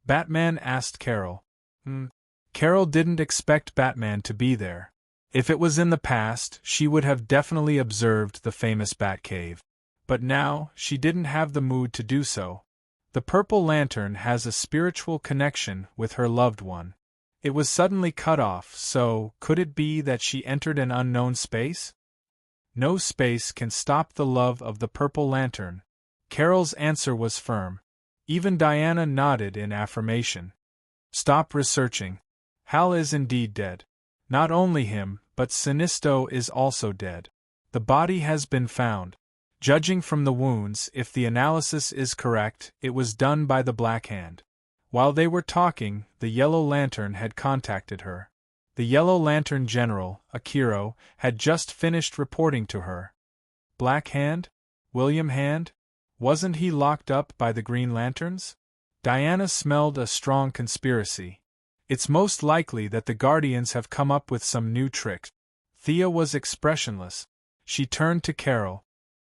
Batman asked Carol. Carol didn't expect Batman to be there. If it was in the past, she would have definitely observed the famous Batcave. But now, she didn't have the mood to do so. The Purple Lantern has a spiritual connection with her loved one. It was suddenly cut off, so could it be that she entered an unknown space? No space can stop the love of the Purple Lantern. Carol's answer was firm. Even Diana nodded in affirmation. Stop researching. Hal is indeed dead. Not only him, but Sinisto is also dead. The body has been found. Judging from the wounds, if the analysis is correct, it was done by the Black Hand. While they were talking, the Yellow Lantern had contacted her. The Yellow Lantern General, Akiro, had just finished reporting to her. Black Hand? William Hand? Wasn't he locked up by the Green Lanterns? Diana smelled a strong conspiracy. It's most likely that the Guardians have come up with some new trick. Thea was expressionless. She turned to Carol.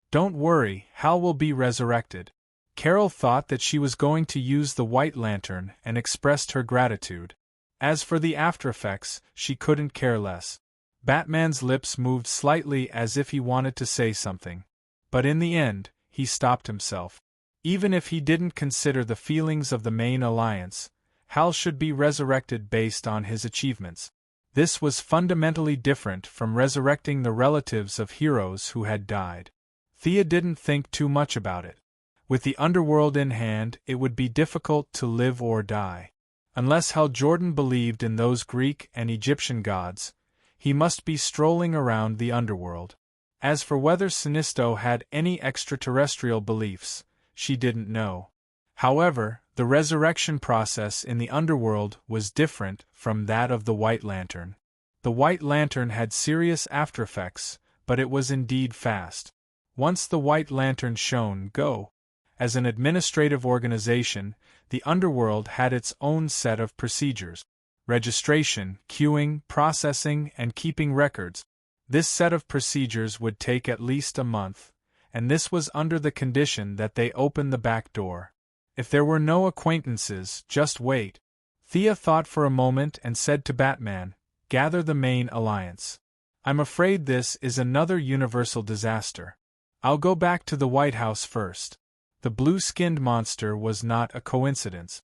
Don't worry, Hal will be resurrected. Carol thought that she was going to use the White Lantern and expressed her gratitude. As for the aftereffects, she couldn't care less. Batman's lips moved slightly as if he wanted to say something. But in the end, he stopped himself. Even if he didn't consider the feelings of the main alliance, Hal should be resurrected based on his achievements. This was fundamentally different from resurrecting the relatives of heroes who had died. Thea didn't think too much about it. With the underworld in hand, it would be difficult to live or die. Unless Hal Jordan believed in those Greek and Egyptian gods, he must be strolling around the underworld. As for whether Sinisto had any extraterrestrial beliefs, she didn't know. However, the resurrection process in the underworld was different from that of the White Lantern. The White Lantern had serious aftereffects, but it was indeed fast. Once the White Lantern shone go. As an administrative organization, the underworld had its own set of procedures: registration, queuing, processing, and keeping records. This set of procedures would take at least a month, and this was under the condition that they open the back door. If there were no acquaintances, just wait. Thea thought for a moment and said to Batman, "Gather the main alliance. I'm afraid this is another universal disaster. I'll go back to the White House first." The blue-skinned monster was not a coincidence.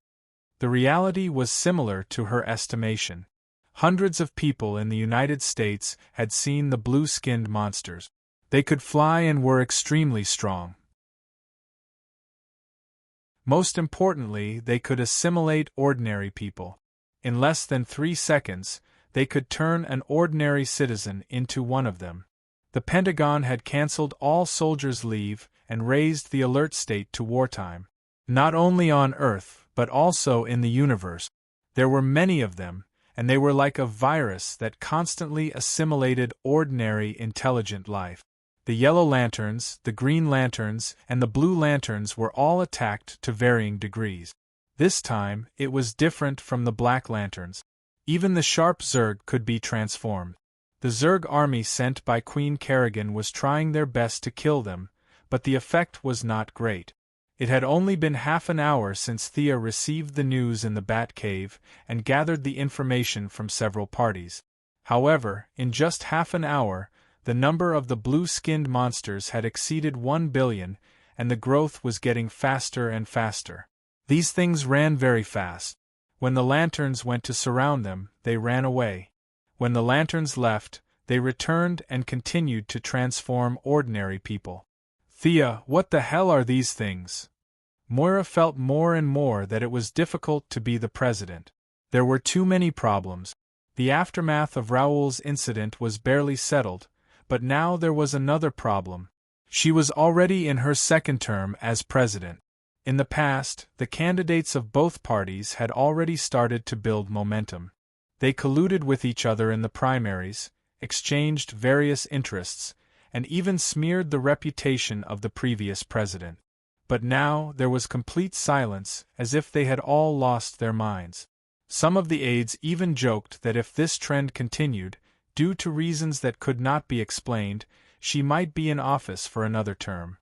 The reality was similar to her estimation. Hundreds of people in the United States had seen the blue-skinned monsters. They could fly and were extremely strong. Most importantly, they could assimilate ordinary people. In less than 3 seconds, they could turn an ordinary citizen into one of them. The Pentagon had canceled all soldiers' leave and raised the alert state to wartime. Not only on Earth, but also in the universe. There were many of them, and they were like a virus that constantly assimilated ordinary intelligent life. The Yellow Lanterns, the Green Lanterns, and the Blue Lanterns were all attacked to varying degrees. This time, it was different from the Black Lanterns. Even the sharp Zerg could be transformed. The Zerg army sent by Queen Kerrigan was trying their best to kill them, but the effect was not great. It had only been half an hour since Thea received the news in the Bat Cave and gathered the information from several parties. However, in just half an hour, the number of the blue-skinned monsters had exceeded 1 billion, and the growth was getting faster and faster. These things ran very fast. When the lanterns went to surround them, they ran away. When the lanterns left, they returned and continued to transform ordinary people. "Thea, what the hell are these things?" Moira felt more and more that it was difficult to be the president. There were too many problems. The aftermath of Raoul's incident was barely settled, but now there was another problem. She was already in her second term as president. In the past, the candidates of both parties had already started to build momentum. They colluded with each other in the primaries, exchanged various interests, and even smeared the reputation of the previous president. But now there was complete silence, as if they had all lost their minds. Some of the aides even joked that if this trend continued, due to reasons that could not be explained, she might be in office for another term.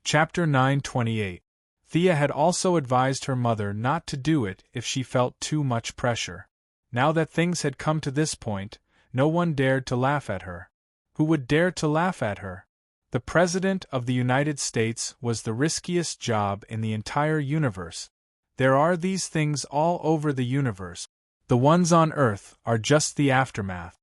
Chapter 928. Thea had also advised her mother not to do it if she felt too much pressure. Now that things had come to this point, no one dared to laugh at her. Who would dare to laugh at her? The President of the United States was the riskiest job in the entire universe. There are these things all over the universe. The ones on Earth are just the aftermath.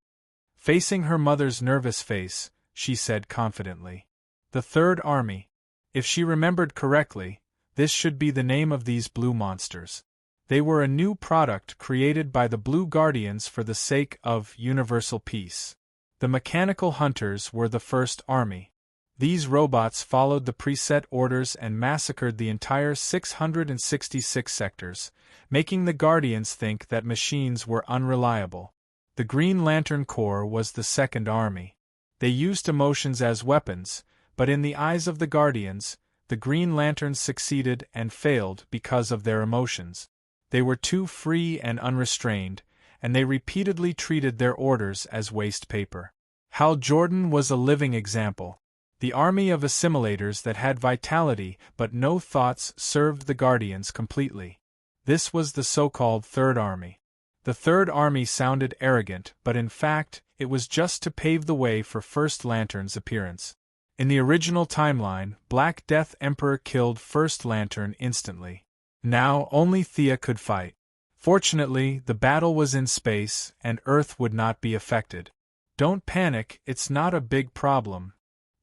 Facing her mother's nervous face, she said confidently, "The Third Army." If she remembered correctly, this should be the name of these blue monsters. They were a new product created by the Blue Guardians for the sake of universal peace. The Mechanical Hunters were the First Army. These robots followed the preset orders and massacred the entire 666 sectors, making the Guardians think that machines were unreliable. The Green Lantern Corps was the Second Army. They used emotions as weapons, but in the eyes of the Guardians, the Green Lanterns succeeded and failed because of their emotions. They were too free and unrestrained, and they repeatedly treated their orders as waste paper. Hal Jordan was a living example. The army of assimilators that had vitality but no thoughts served the Guardians completely. This was the so-called Third Army. The Third Army sounded arrogant, but in fact, it was just to pave the way for First Lantern's appearance. In the original timeline, Black Death Emperor killed First Lantern instantly. Now only Thea could fight. Fortunately, the battle was in space, and Earth would not be affected. "Don't panic, it's not a big problem."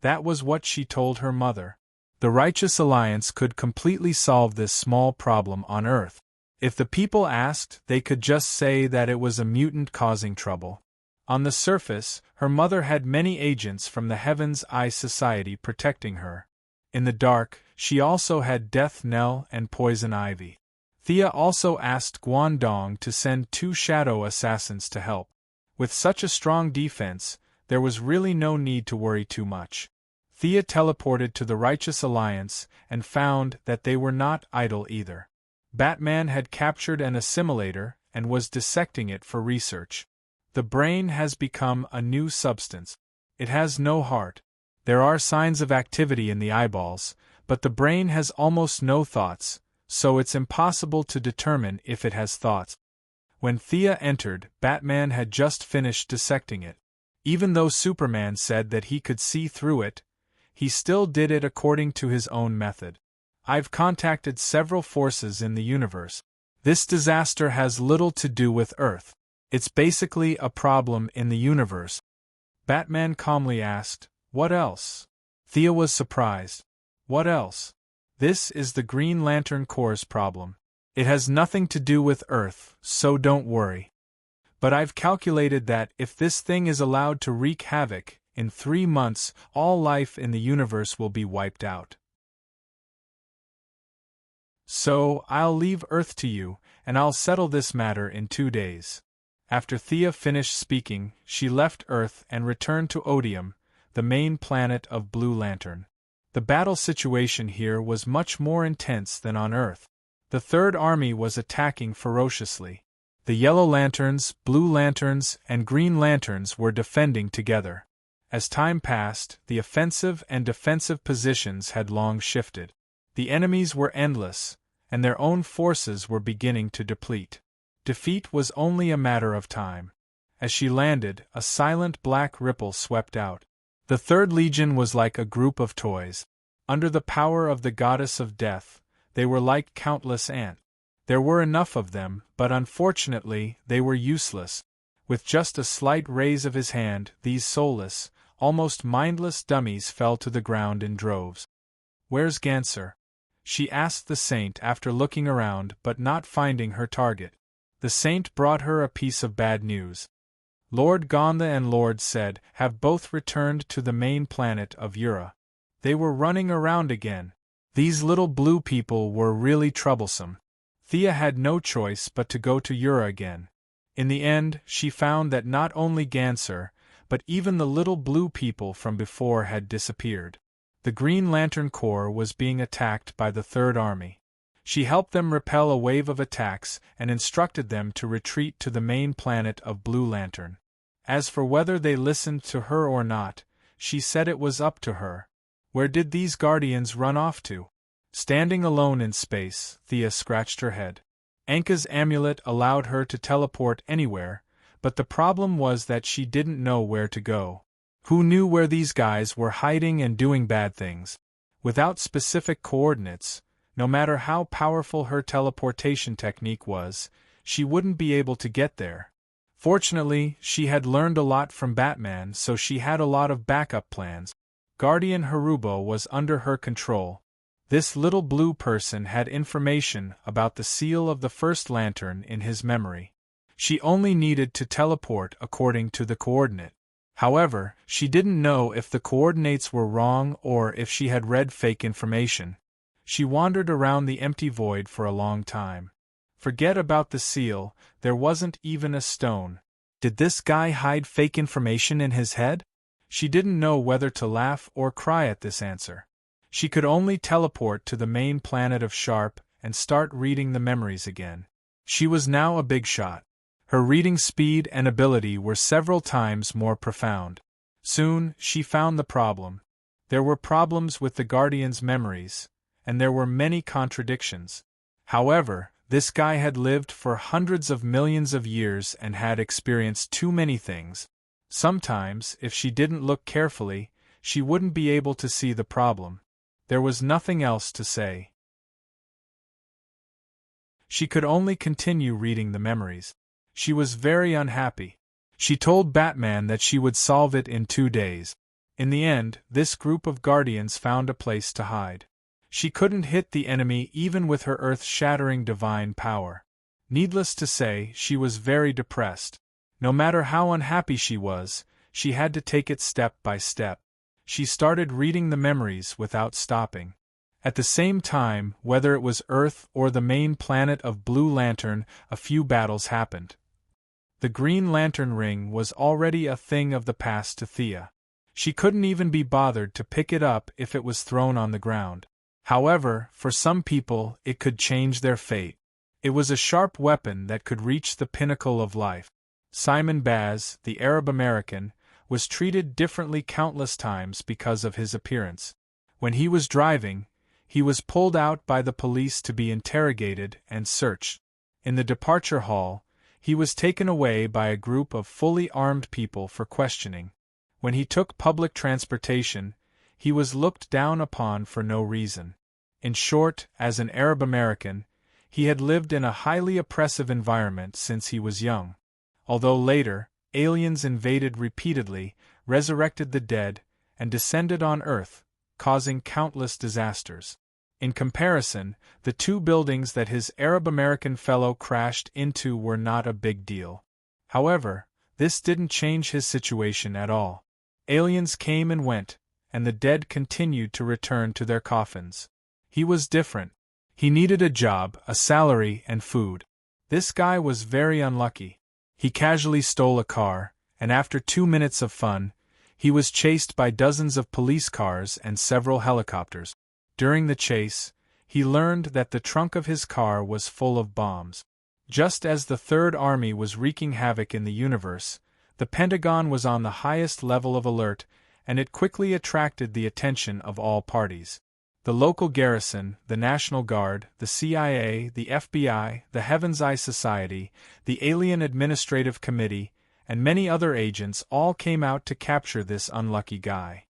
That was what she told her mother. The Righteous Alliance could completely solve this small problem on Earth. If the people asked, they could just say that it was a mutant causing trouble. On the surface, her mother had many agents from the Heaven's Eye Society protecting her. In the dark, she also had Death Knell and Poison Ivy. Thea also asked Guangdong to send 2 shadow assassins to help. With such a strong defense, there was really no need to worry too much. Thea teleported to the Righteous Alliance and found that they were not idle either. Batman had captured an assimilator and was dissecting it for research. The brain has become a new substance. It has no heart. There are signs of activity in the eyeballs, but the brain has almost no thoughts, so it's impossible to determine if it has thoughts. When Thea entered, Batman had just finished dissecting it. Even though Superman said that he could see through it, he still did it according to his own method. I've contacted several forces in the universe. This disaster has little to do with Earth. It's basically a problem in the universe. Batman calmly asked, "What else?" Thea was surprised. "What else?" "This is the Green Lantern Corps' problem. It has nothing to do with Earth, so don't worry. But I've calculated that if this thing is allowed to wreak havoc, in 3 months all life in the universe will be wiped out. So, I'll leave Earth to you, and I'll settle this matter in 2 days." After Thea finished speaking, she left Earth and returned to Odium, the main planet of Blue Lantern. The battle situation here was much more intense than on Earth. The Third Army was attacking ferociously. The Yellow Lanterns, Blue Lanterns, and Green Lanterns were defending together. As time passed, the offensive and defensive positions had long shifted. The enemies were endless, and their own forces were beginning to deplete. Defeat was only a matter of time. As she landed, a silent black ripple swept out. The Third Legion was like a group of toys. Under the power of the goddess of death, they were like countless ants. There were enough of them, but unfortunately, they were useless. With just a slight raise of his hand, these soulless, almost mindless dummies fell to the ground in droves. "Where's Ganser?" she asked the Saint after looking around but not finding her target. The Saint brought her a piece of bad news. Lord Gonda and Lord Zed have both returned to the main planet of Ura. They were running around again. These little blue people were really troublesome. Thea had no choice but to go to Ura again. In the end, she found that not only Ganser, but even the little blue people from before had disappeared. The Green Lantern Corps was being attacked by the Third Army. She helped them repel a wave of attacks and instructed them to retreat to the main planet of Blue Lantern. As for whether they listened to her or not, she said it was up to her. Where did these guardians run off to? Standing alone in space, Thea scratched her head. Anka's amulet allowed her to teleport anywhere, but the problem was that she didn't know where to go. Who knew where these guys were hiding and doing bad things? Without specific coordinates, no matter how powerful her teleportation technique was, she wouldn't be able to get there. Fortunately, she had learned a lot from Batman, so she had a lot of backup plans. Guardian Harubo was under her control. This little blue person had information about the seal of the First Lantern in his memory. She only needed to teleport according to the coordinate. However, she didn't know if the coordinates were wrong or if she had read fake information. She wandered around the empty void for a long time. Forget about the seal, there wasn't even a stone. Did this guy hide fake information in his head? She didn't know whether to laugh or cry at this answer. She could only teleport to the main planet of Sharp and start reading the memories again. She was now a big shot. Her reading speed and ability were several times more profound. Soon, she found the problem. There were problems with the Guardian's memories, and there were many contradictions. However, this guy had lived for hundreds of millions of years and had experienced too many things. Sometimes, if she didn't look carefully, she wouldn't be able to see the problem. There was nothing else to say. She could only continue reading the memories. She was very unhappy. She told Batman that she would solve it in 2 days. In the end, this group of guardians found a place to hide. She couldn't hit the enemy even with her earth-shattering divine power. Needless to say, she was very depressed. No matter how unhappy she was, she had to take it step by step. She started reading the memories without stopping. At the same time, whether it was Earth or the main planet of Blue Lantern, a few battles happened. The Green Lantern ring was already a thing of the past to Thea. She couldn't even be bothered to pick it up if it was thrown on the ground. However, for some people, it could change their fate. It was a sharp weapon that could reach the pinnacle of life. Simon Baz, the Arab American, was treated differently countless times because of his appearance. When he was driving, he was pulled out by the police to be interrogated and searched. In the departure hall, he was taken away by a group of fully armed people for questioning. When he took public transportation, he was looked down upon for no reason. In short, as an Arab American, he had lived in a highly oppressive environment since he was young. Although later, aliens invaded repeatedly, resurrected the dead, and descended on Earth, causing countless disasters. In comparison, the two buildings that his Arab American fellow crashed into were not a big deal. However, this didn't change his situation at all. Aliens came and went, and the dead continued to return to their coffins. He was different. He needed a job, a salary, and food. This guy was very unlucky. He casually stole a car, and after 2 minutes of fun, he was chased by dozens of police cars and several helicopters. During the chase, he learned that the trunk of his car was full of bombs. Just as the Third Army was wreaking havoc in the universe, the Pentagon was on the highest level of alert, and it quickly attracted the attention of all parties. The local garrison, the National Guard, the CIA, the FBI, the Heaven's Eye Society, the Alien Administrative Committee, and many other agents all came out to capture this unlucky guy.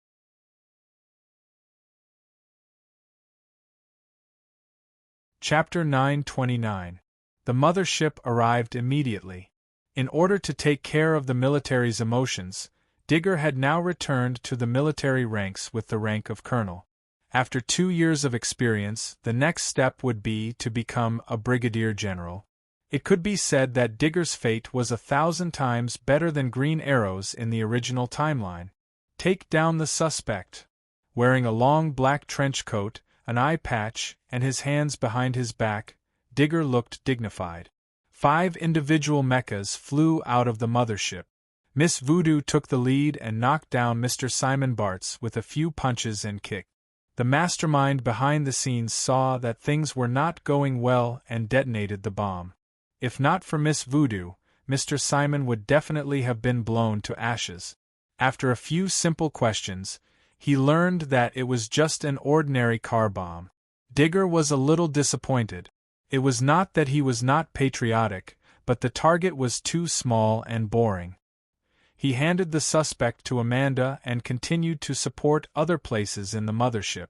Chapter 929. The mothership arrived immediately. In order to take care of the military's emotions, Digger had now returned to the military ranks with the rank of colonel. After 2 years of experience, the next step would be to become a brigadier general. It could be said that Digger's fate was 1,000 times better than Green Arrow's in the original timeline. Take down the suspect. Wearing a long black trench coat, an eye patch, and his hands behind his back, Digger looked dignified. 5 individual mechas flew out of the mothership. Miss Voodoo took the lead and knocked down Mr. Simon Bartz with a few punches and kicks. The mastermind behind the scenes saw that things were not going well and detonated the bomb. If not for Miss Voodoo, Mr. Simon would definitely have been blown to ashes. After a few simple questions, he learned that it was just an ordinary car bomb. Digger was a little disappointed. It was not that he was not patriotic, but the target was too small and boring. He handed the suspect to Amanda and continued to support other places in the mothership.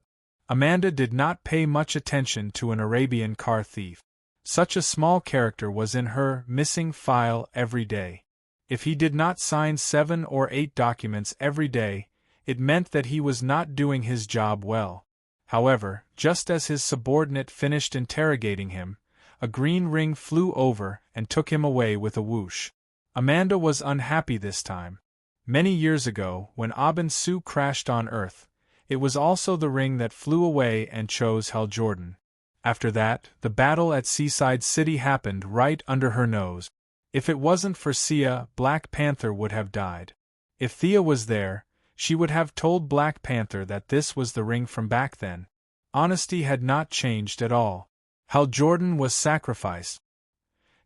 Amanda did not pay much attention to an Arabian car thief. Such a small character was in her missing file every day. If he did not sign 7 or 8 documents every day, it meant that he was not doing his job well. However, just as his subordinate finished interrogating him, a green ring flew over and took him away with a whoosh. Amanda was unhappy this time. Many years ago, when Abin Su crashed on Earth, it was also the ring that flew away and chose Hal Jordan. After that, the battle at Seaside City happened right under her nose. If it wasn't for Sia, Black Panther would have died. If Thea was there, she would have told Black Panther that this was the ring from back then. Honesty had not changed at all. Hal Jordan was sacrificed.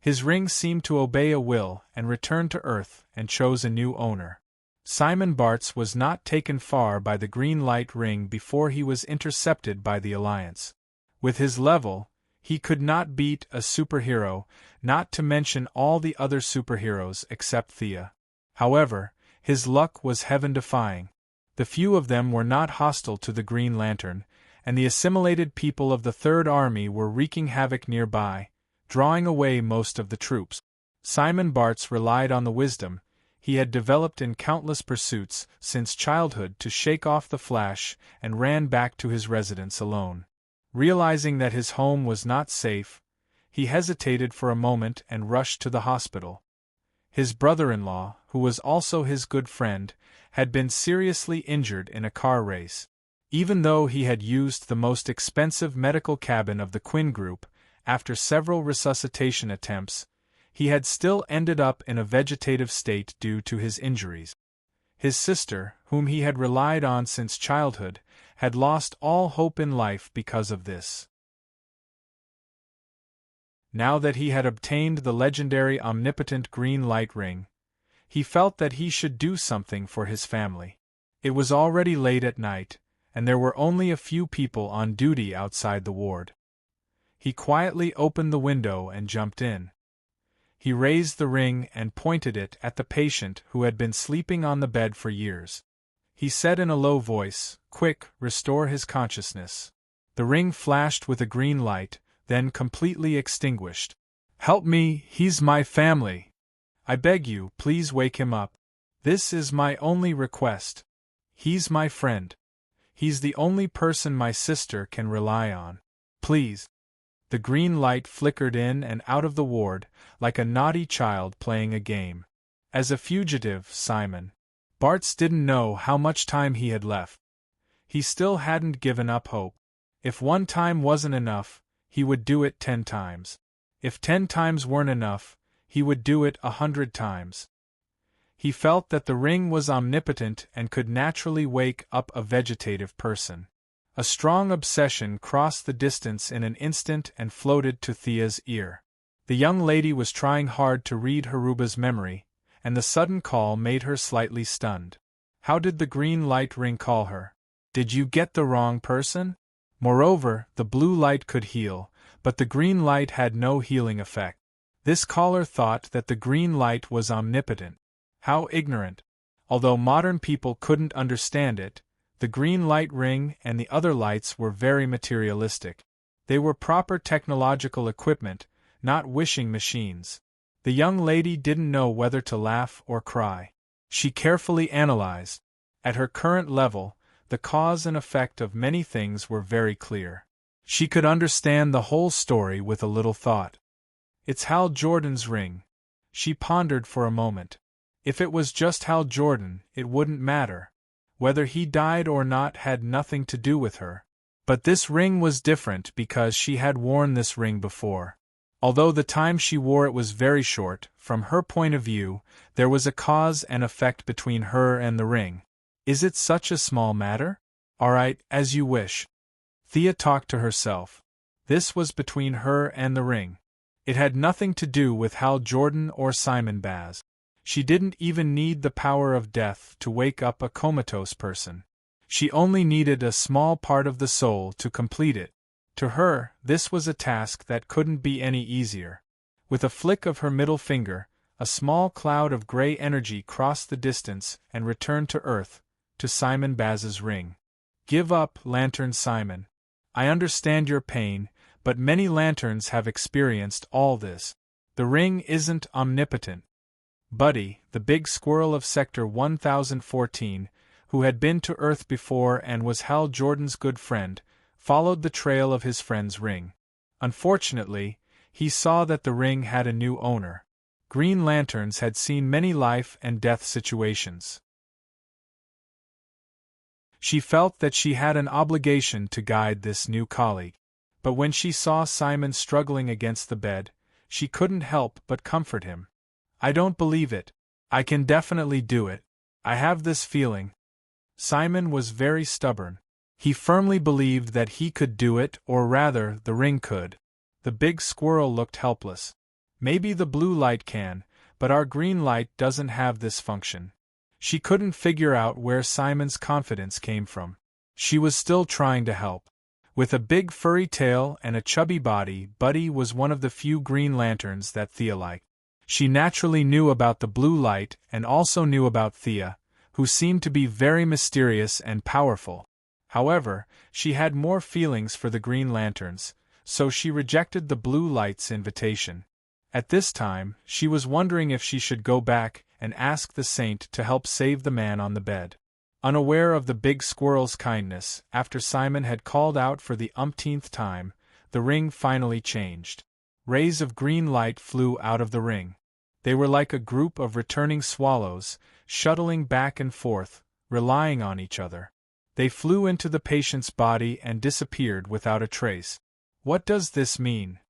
His ring seemed to obey a will and returned to Earth and chose a new owner. Simon Bartz was not taken far by the green light ring before he was intercepted by the Alliance. With his level, he could not beat a superhero, not to mention all the other superheroes except Thea. However, his luck was heaven-defying. The few of them were not hostile to the Green Lantern, and the assimilated people of the Third Army were wreaking havoc nearby, drawing away most of the troops. Simon Bartz relied on the wisdom he had developed in countless pursuits since childhood to shake off the Flash and ran back to his residence alone. Realizing that his home was not safe, he hesitated for a moment and rushed to the hospital. His brother-in-law, who was also his good friend, had been seriously injured in a car race. Even though he had used the most expensive medical cabin of the Quinn Group, after several resuscitation attempts, he had still ended up in a vegetative state due to his injuries. His sister, whom he had relied on since childhood, had lost all hope in life because of this. Now that he had obtained the legendary omnipotent green light ring, he felt that he should do something for his family. It was already late at night, and there were only a few people on duty outside the ward. He quietly opened the window and jumped in. He raised the ring and pointed it at the patient who had been sleeping on the bed for years. He said in a low voice, "Quick, restore his consciousness." The ring flashed with a green light, then completely extinguished. "Help me, he's my family. I beg you, please wake him up. This is my only request. He's my friend. He's the only person my sister can rely on. Please." The green light flickered in and out of the ward, like a naughty child playing a game. As a fugitive, Simon Bartz didn't know how much time he had left. He still hadn't given up hope. If 1 time wasn't enough, he would do it 10 times. If 10 times weren't enough, he would do it 100 times. He felt that the ring was omnipotent and could naturally wake up a vegetative person. A strong obsession crossed the distance in an instant and floated to Thea's ear. The young lady was trying hard to read Haruba's memory, and the sudden call made her slightly stunned. How did the green light ring call her? Did you get the wrong person? Moreover, the blue light could heal, but the green light had no healing effect. This caller thought that the green light was omnipotent. How ignorant! Although modern people couldn't understand it, the green light ring and the other lights were very materialistic. They were proper technological equipment, not wishing machines. The young lady didn't know whether to laugh or cry. She carefully analyzed. At her current level, the cause and effect of many things were very clear. She could understand the whole story with a little thought. It's Hal Jordan's ring. She pondered for a moment. If it was just Hal Jordan, it wouldn't matter. Whether he died or not had nothing to do with her. But this ring was different because she had worn this ring before. Although the time she wore it was very short, from her point of view, there was a cause and effect between her and the ring. Is it such a small matter? All right, as you wish. Thea talked to herself. This was between her and the ring. It had nothing to do with Hal Jordan or Simon Baz. She didn't even need the power of death to wake up a comatose person. She only needed a small part of the soul to complete it. To her, this was a task that couldn't be any easier. With a flick of her middle finger, a small cloud of gray energy crossed the distance and returned to Earth, to Simon Baz's ring. Give up, Lantern Simon. I understand your pain, but many lanterns have experienced all this. The ring isn't omnipotent. Buddy, the big squirrel of Sector 1014, who had been to Earth before and was Hal Jordan's good friend, followed the trail of his friend's ring. Unfortunately, he saw that the ring had a new owner. Green Lanterns had seen many life and death situations. She felt that she had an obligation to guide this new colleague. But when she saw Simon struggling against the bed, she couldn't help but comfort him. I don't believe it. I can definitely do it. I have this feeling. Simon was very stubborn. He firmly believed that he could do it, or rather, the ring could. The big squirrel looked helpless. Maybe the blue light can, but our green light doesn't have this function. She couldn't figure out where Simon's confidence came from. She was still trying to help. With a big furry tail and a chubby body, Buddy was one of the few Green Lanterns that Thea liked. She naturally knew about the blue light and also knew about Thea, who seemed to be very mysterious and powerful. However, she had more feelings for the Green Lanterns, so she rejected the blue light's invitation. At this time, she was wondering if she should go back and ask the saint to help save the man on the bed. Unaware of the big squirrel's kindness, after Simon had called out for the umpteenth time, the ring finally changed. Rays of green light flew out of the ring. They were like a group of returning swallows, shuttling back and forth, relying on each other. They flew into the patient's body and disappeared without a trace. What does this mean?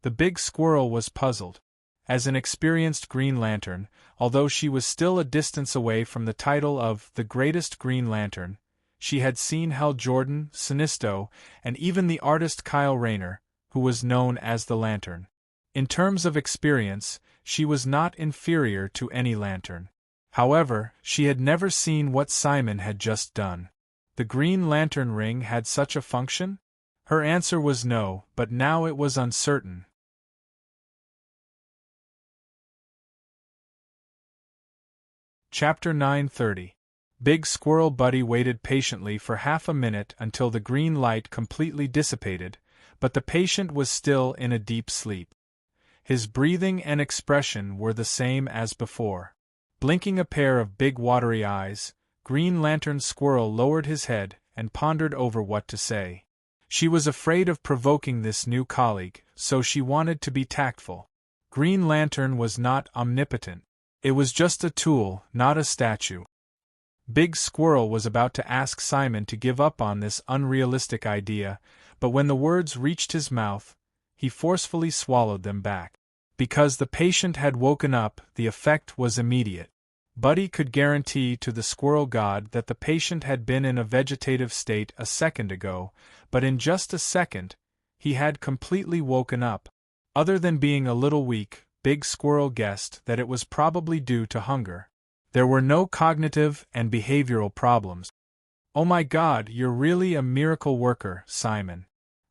The big squirrel was puzzled. As an experienced Green Lantern, although she was still a distance away from the title of the Greatest Green Lantern, she had seen Hal Jordan, Sinisto, and even the artist Kyle Rayner, who was known as the Lantern. In terms of experience, she was not inferior to any Lantern. However, she had never seen what Simon had just done. The Green Lantern ring had such a function? Her answer was no, but now it was uncertain. Chapter 9:30. Big Squirrel Buddy waited patiently for half a minute until the green light completely dissipated, but the patient was still in a deep sleep. His breathing and expression were the same as before. Blinking a pair of big watery eyes, Green Lantern Squirrel lowered his head and pondered over what to say. She was afraid of provoking this new colleague, so she wanted to be tactful. Green Lantern was not omnipotent. It was just a tool, not a statue. Big Squirrel was about to ask Simon to give up on this unrealistic idea, but when the words reached his mouth, he forcefully swallowed them back. Because the patient had woken up, the effect was immediate. Buddy could guarantee to the squirrel god that the patient had been in a vegetative state a second ago, but in just a second, he had completely woken up. Other than being a little weak, Big Squirrel guessed that it was probably due to hunger. There were no cognitive and behavioral problems. "Oh my God, you're really a miracle worker, Simon."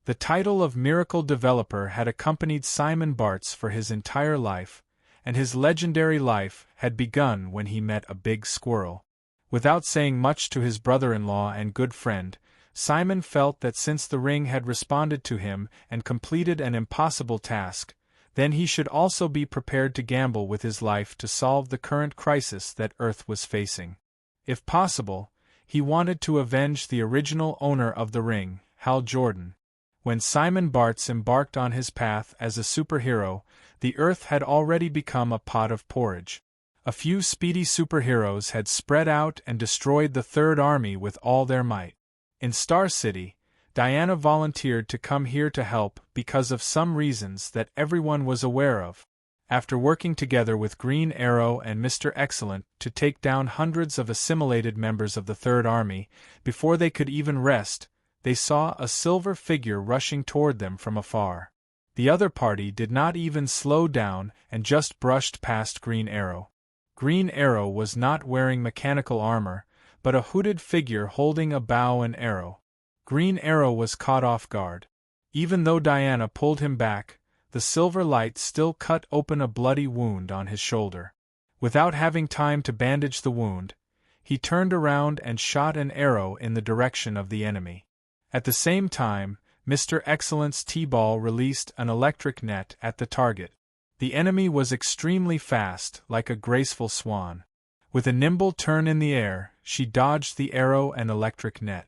The title of miracle developer had accompanied Simon Bartz for his entire life, and his legendary life had begun when he met a big squirrel. Without saying much to his brother-in-law and good friend, Simon felt that since the ring had responded to him and completed an impossible task, then he should also be prepared to gamble with his life to solve the current crisis that Earth was facing. If possible, he wanted to avenge the original owner of the ring, Hal Jordan. When Simon Bartz embarked on his path as a superhero, the Earth had already become a pot of porridge. A few speedy superheroes had spread out and destroyed the Third Army with all their might. In Star City, Diana volunteered to come here to help because of some reasons that everyone was aware of. After working together with Green Arrow and Mr. Excellent to take down hundreds of assimilated members of the Third Army, before they could even rest, they saw a silver figure rushing toward them from afar. The other party did not even slow down and just brushed past Green Arrow. Green Arrow was not wearing mechanical armor, but a hooded figure holding a bow and arrow. Green Arrow was caught off guard. Even though Diana pulled him back, the silver light still cut open a bloody wound on his shoulder. Without having time to bandage the wound, he turned around and shot an arrow in the direction of the enemy. At the same time, Mr. Excellent's T-ball released an electric net at the target. The enemy was extremely fast, like a graceful swan. With a nimble turn in the air, she dodged the arrow and electric net.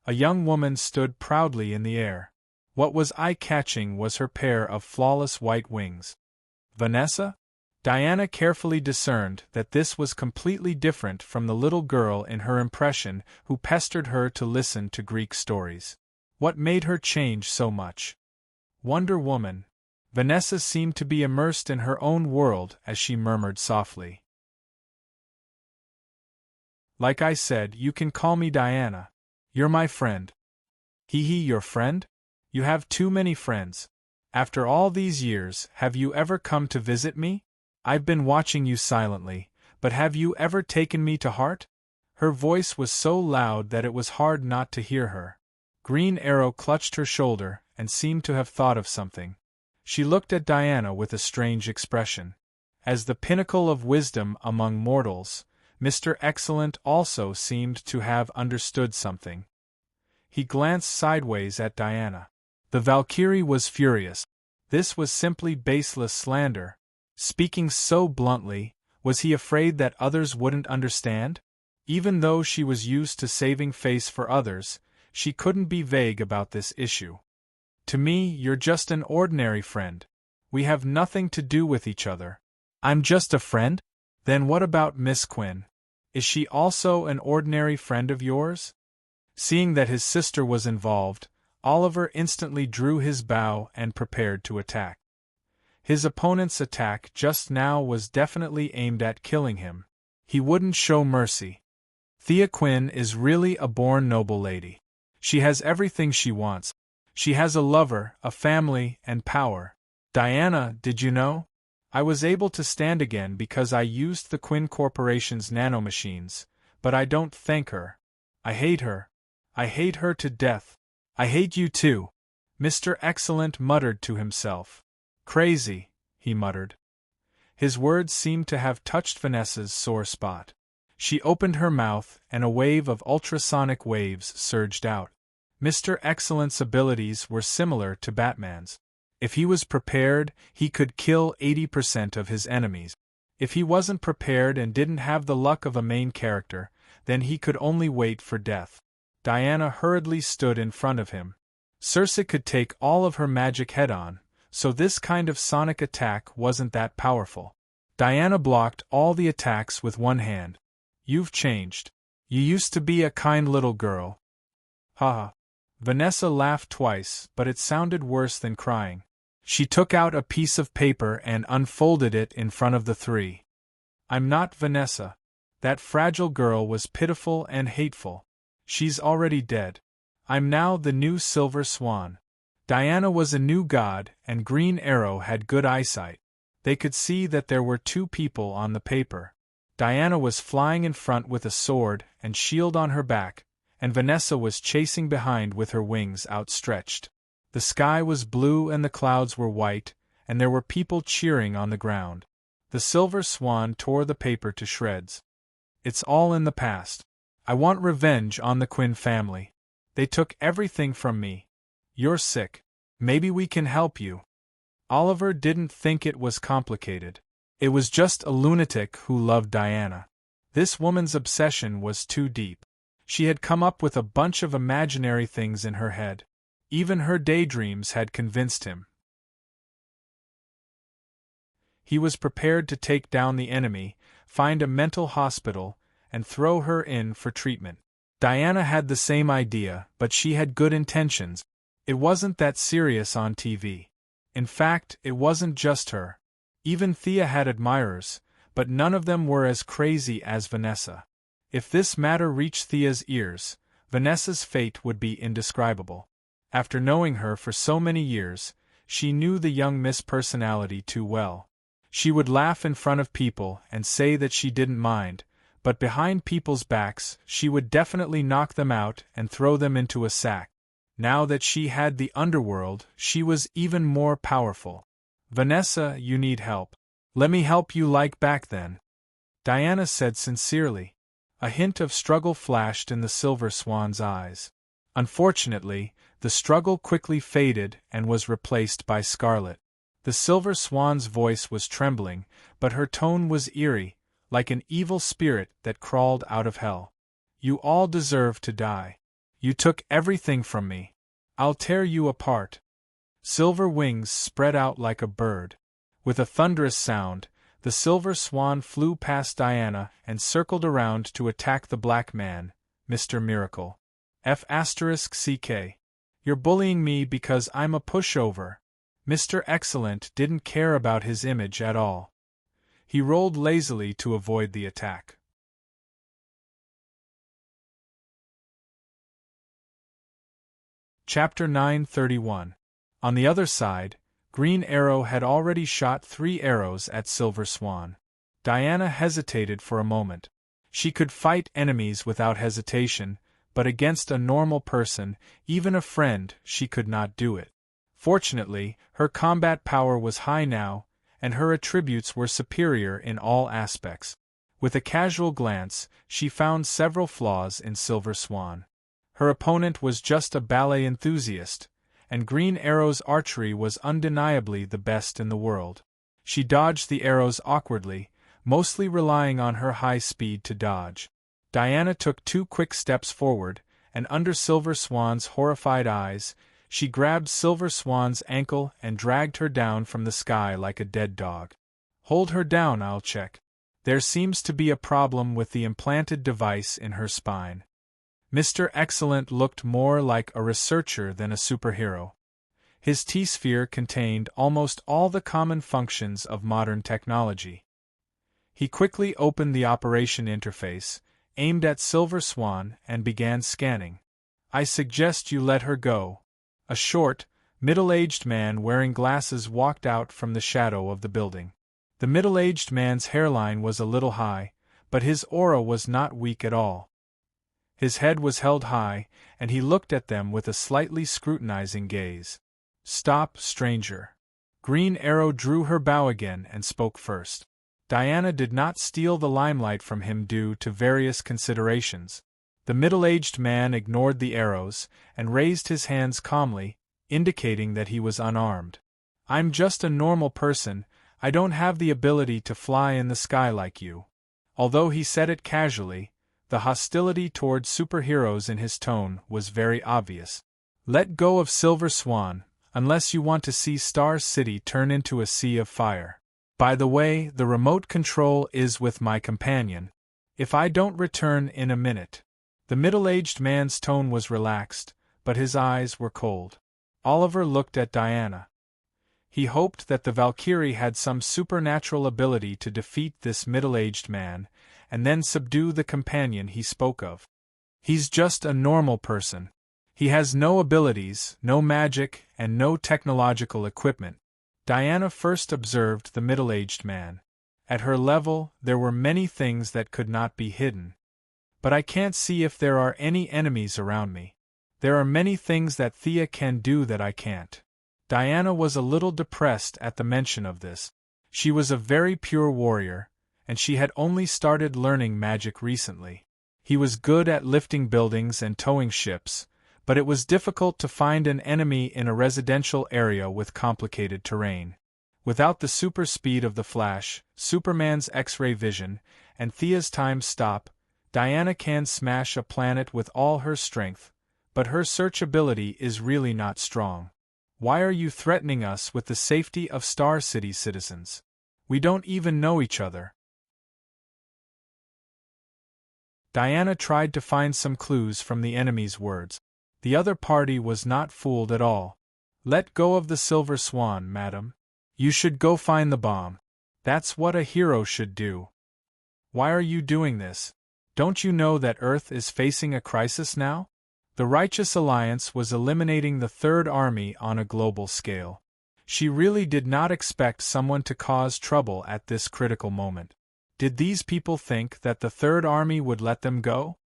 A young woman stood proudly in the air. What was eye-catching was her pair of flawless white wings. Vanessa? Diana carefully discerned that this was completely different from the little girl in her impression who pestered her to listen to Greek stories. What made her change so much? Wonder Woman. Vanessa seemed to be immersed in her own world as she murmured softly. "Like I said, you can call me Diana. You're my friend." "Hee, your friend? You have too many friends. After all these years, have you ever come to visit me? I've been watching you silently, but have you ever taken me to heart?" Her voice was so loud that it was hard not to hear her. Green Arrow clutched her shoulder and seemed to have thought of something. She looked at Diana with a strange expression. As the pinnacle of wisdom among mortals, Mr. Excellent also seemed to have understood something. He glanced sideways at Diana. The Valkyrie was furious. This was simply baseless slander. Speaking so bluntly, was he afraid that others wouldn't understand? Even though she was used to saving face for others, she couldn't be vague about this issue. To me, you're just an ordinary friend. We have nothing to do with each other. I'm just a friend? Then what about Miss Quinn? Is she also an ordinary friend of yours? Seeing that his sister was involved, Oliver instantly drew his bow and prepared to attack. His opponent's attack just now was definitely aimed at killing him. He wouldn't show mercy. Thea Quinn is really a born noble lady. She has everything she wants. She has a lover, a family, and power. Diana, did you know? I was able to stand again because I used the Quinn Corporation's nanomachines, but I don't thank her. I hate her. I hate her to death. I hate you too. Mr. Excellent muttered to himself. Crazy, he muttered. His words seemed to have touched Vanessa's sore spot. She opened her mouth, and a wave of ultrasonic waves surged out. Mr. Excellent's abilities were similar to Batman's. If he was prepared, he could kill 80% of his enemies. If he wasn't prepared and didn't have the luck of a main character, then he could only wait for death. Diana hurriedly stood in front of him. Circe could take all of her magic head-on, so this kind of sonic attack wasn't that powerful. Diana blocked all the attacks with one hand. You've changed. You used to be a kind little girl. Haha. Vanessa laughed twice, but it sounded worse than crying. She took out a piece of paper and unfolded it in front of the three. I'm not Vanessa. That fragile girl was pitiful and hateful. She's already dead. I'm now the new Silver Swan. Diana was a new god, and Green Arrow had good eyesight. They could see that there were two people on the paper. Diana was flying in front with a sword and shield on her back, and Vanessa was chasing behind with her wings outstretched. The sky was blue and the clouds were white, and there were people cheering on the ground. The Silver Swan tore the paper to shreds. It's all in the past. I want revenge on the Quinn family. They took everything from me. You're sick. Maybe we can help you. Oliver didn't think it was complicated. It was just a lunatic who loved Diana. This woman's obsession was too deep. She had come up with a bunch of imaginary things in her head. Even her daydreams had convinced him. He was prepared to take down the enemy, find a mental hospital, and throw her in for treatment. Diana had the same idea, but she had good intentions. It wasn't that serious on TV. In fact, it wasn't just her. Even Thea had admirers, but none of them were as crazy as Vanessa. If this matter reached Thea's ears, Vanessa's fate would be indescribable. After knowing her for so many years, she knew the young Miss Personality too well. She would laugh in front of people and say that she didn't mind, but behind people's backs she would definitely knock them out and throw them into a sack. Now that she had the underworld, she was even more powerful. Vanessa, you need help. Let me help you like back then. Diana said sincerely. A hint of struggle flashed in the Silver Swan's eyes. Unfortunately, the struggle quickly faded and was replaced by scarlet. The Silver Swan's voice was trembling, but her tone was eerie, like an evil spirit that crawled out of hell. You all deserve to die. You took everything from me. I'll tear you apart. Silver wings spread out like a bird. With a thunderous sound, the Silver Swan flew past Diana and circled around to attack the black man, Mr. Miracle. F***CK. You're bullying me because I'm a pushover. Mr. Excellent didn't care about his image at all. He rolled lazily to avoid the attack. Chapter 931. On the other side, Green Arrow had already shot 3 arrows at Silver Swan. Diana hesitated for a moment. She could fight enemies without hesitation, but against a normal person, even a friend, she could not do it. Fortunately, her combat power was high now, and her attributes were superior in all aspects. With a casual glance, she found several flaws in Silver Swan. Her opponent was just a ballet enthusiast, and Green Arrow's archery was undeniably the best in the world. She dodged the arrows awkwardly, mostly relying on her high speed to dodge. Diana took 2 quick steps forward, and under Silver Swan's horrified eyes, she grabbed Silver Swan's ankle and dragged her down from the sky like a dead dog. "Hold her down, I'll check. There seems to be a problem with the implanted device in her spine." Mr. Excellent looked more like a researcher than a superhero. His T-sphere contained almost all the common functions of modern technology. He quickly opened the operation interface, aimed at Silver Swan, and began scanning. "I suggest you let her go." A short, middle-aged man wearing glasses walked out from the shadow of the building. The middle-aged man's hairline was a little high, but his aura was not weak at all. His head was held high, and he looked at them with a slightly scrutinizing gaze. "Stop, stranger." Green Arrow drew her bow again and spoke first. Diana did not steal the limelight from him due to various considerations. The middle-aged man ignored the arrows and raised his hands calmly, indicating that he was unarmed. "I'm just a normal person, I don't have the ability to fly in the sky like you." Although he said it casually, the hostility toward superheroes in his tone was very obvious. "Let go of Silver Swan, unless you want to see Star City turn into a sea of fire. By the way, the remote control is with my companion. If I don't return in a minute." The middle-aged man's tone was relaxed, but his eyes were cold. Oliver looked at Diana. He hoped that the Valkyrie had some supernatural ability to defeat this middle-aged man, and then subdue the companion he spoke of. "He's just a normal person. He has no abilities, no magic, and no technological equipment." Diana first observed the middle-aged man. At her level, there were many things that could not be hidden. "But I can't see if there are any enemies around me. There are many things that Thea can do that I can't." Diana was a little depressed at the mention of this. She was a very pure warrior, and she had only started learning magic recently. He was good at lifting buildings and towing ships, but it was difficult to find an enemy in a residential area with complicated terrain. Without the super speed of the Flash, Superman's X-ray vision, and Thea's time stop, Diana can smash a planet with all her strength, but her search ability is really not strong. "Why are you threatening us with the safety of Star City citizens? We don't even know each other." Diana tried to find some clues from the enemy's words. The other party was not fooled at all. "Let go of the Silver Swan, madam. You should go find the bomb. That's what a hero should do." "Why are you doing this? Don't you know that Earth is facing a crisis now?" The Righteous Alliance was eliminating the Third Army on a global scale. She really did not expect someone to cause trouble at this critical moment. Did these people think that the Third Army would let them go?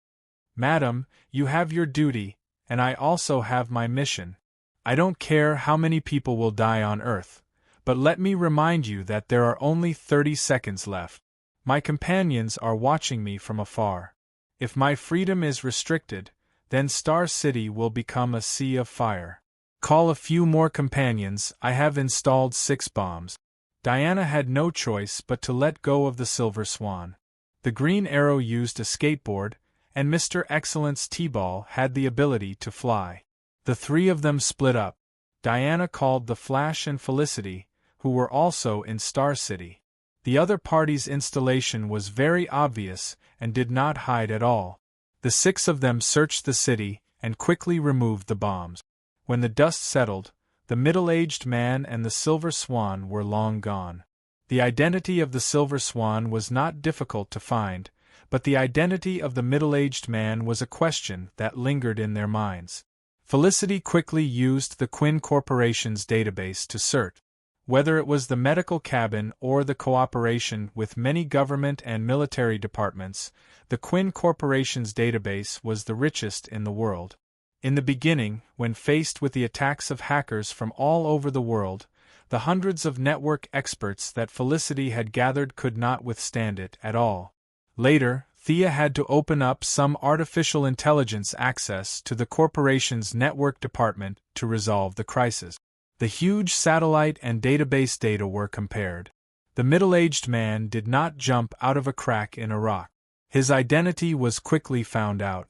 "Madam, you have your duty, and I also have my mission. I don't care how many people will die on Earth, but let me remind you that there are only 30 seconds left. My companions are watching me from afar. If my freedom is restricted, then Star City will become a sea of fire. Call a few more companions, I have installed 6 bombs." Diana had no choice but to let go of the Silver Swan. The Green Arrow used a skateboard, and Mr. Excellent's T-Ball had the ability to fly. The 3 of them split up. Diana called the Flash and Felicity, who were also in Star City. The other party's installation was very obvious and did not hide at all. The 6 of them searched the city and quickly removed the bombs. When the dust settled, the middle-aged man and the Silver Swan were long gone. The identity of the Silver Swan was not difficult to find, but the identity of the middle-aged man was a question that lingered in their minds. Felicity quickly used the Quinn Corporation's database to search. Whether it was the medical cabin or the cooperation with many government and military departments, the Quinn Corporation's database was the richest in the world. In the beginning, when faced with the attacks of hackers from all over the world, the hundreds of network experts that Felicity had gathered could not withstand it at all. Later, Thea had to open up some artificial intelligence access to the corporation's network department to resolve the crisis. The huge satellite and database data were compared. The middle-aged man did not jump out of a crack in a rock. His identity was quickly found out.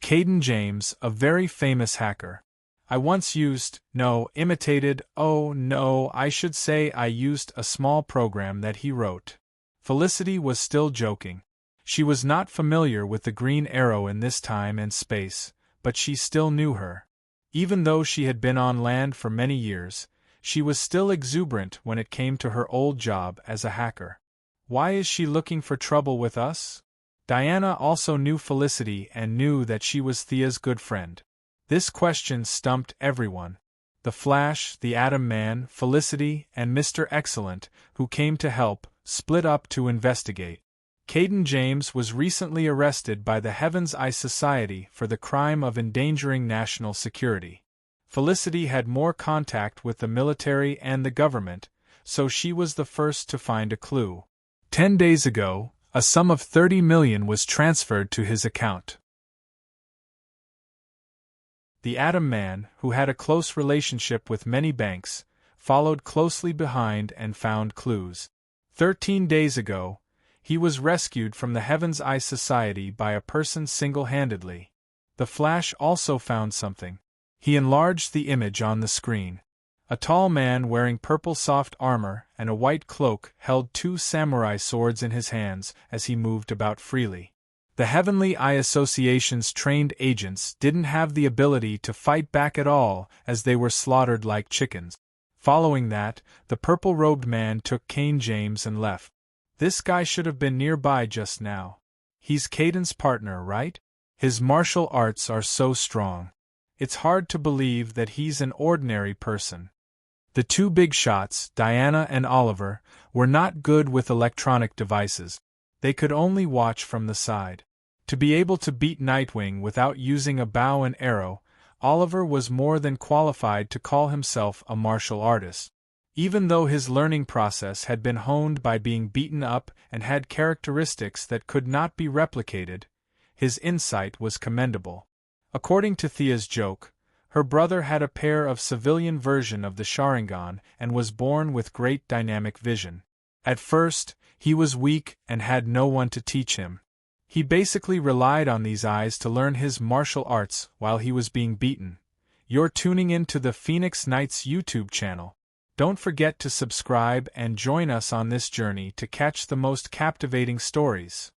Caden James, a very famous hacker. I once imitated, I should say I used a small program that he wrote. Felicity was still joking. She was not familiar with the Green Arrow in this time and space, but she still knew her. Even though she had been on land for many years, she was still exuberant when it came to her old job as a hacker. Why is she looking for trouble with us? Diana also knew Felicity and knew that she was Thea's good friend. This question stumped everyone. The Flash, the Atom Man, Felicity, and Mr. Excellent, who came to help, split up to investigate. Caden James was recently arrested by the Heaven's Eye Society for the crime of endangering national security. Felicity had more contact with the military and the government, so she was the first to find a clue. 10 days ago, a sum of $30 million was transferred to his account. The Atom Man, who had a close relationship with many banks, followed closely behind and found clues. 13 days ago, he was rescued from the Heaven's Eye Society by a person single-handedly. The Flash also found something. He enlarged the image on the screen. A tall man wearing purple soft armor and a white cloak held 2 samurai swords in his hands as he moved about freely. The Heavenly Eye Association's trained agents didn't have the ability to fight back at all as they were slaughtered like chickens. Following that, the purple-robed man took Caden James and left. This guy should have been nearby just now. He's Caden's partner, right? His martial arts are so strong. It's hard to believe that he's an ordinary person. The 2 big shots, Diana and Oliver, were not good with electronic devices. They could only watch from the side. To be able to beat Nightwing without using a bow and arrow, Oliver was more than qualified to call himself a martial artist. Even though his learning process had been honed by being beaten up and had characteristics that could not be replicated, his insight was commendable. According to Thea's joke, her brother had a pair of civilian version of the Sharingan and was born with great dynamic vision. At first, he was weak and had no one to teach him. He basically relied on these eyes to learn his martial arts while he was being beaten. You're tuning in to the Phoenix Knights YouTube channel. Don't forget to subscribe and join us on this journey to catch the most captivating stories.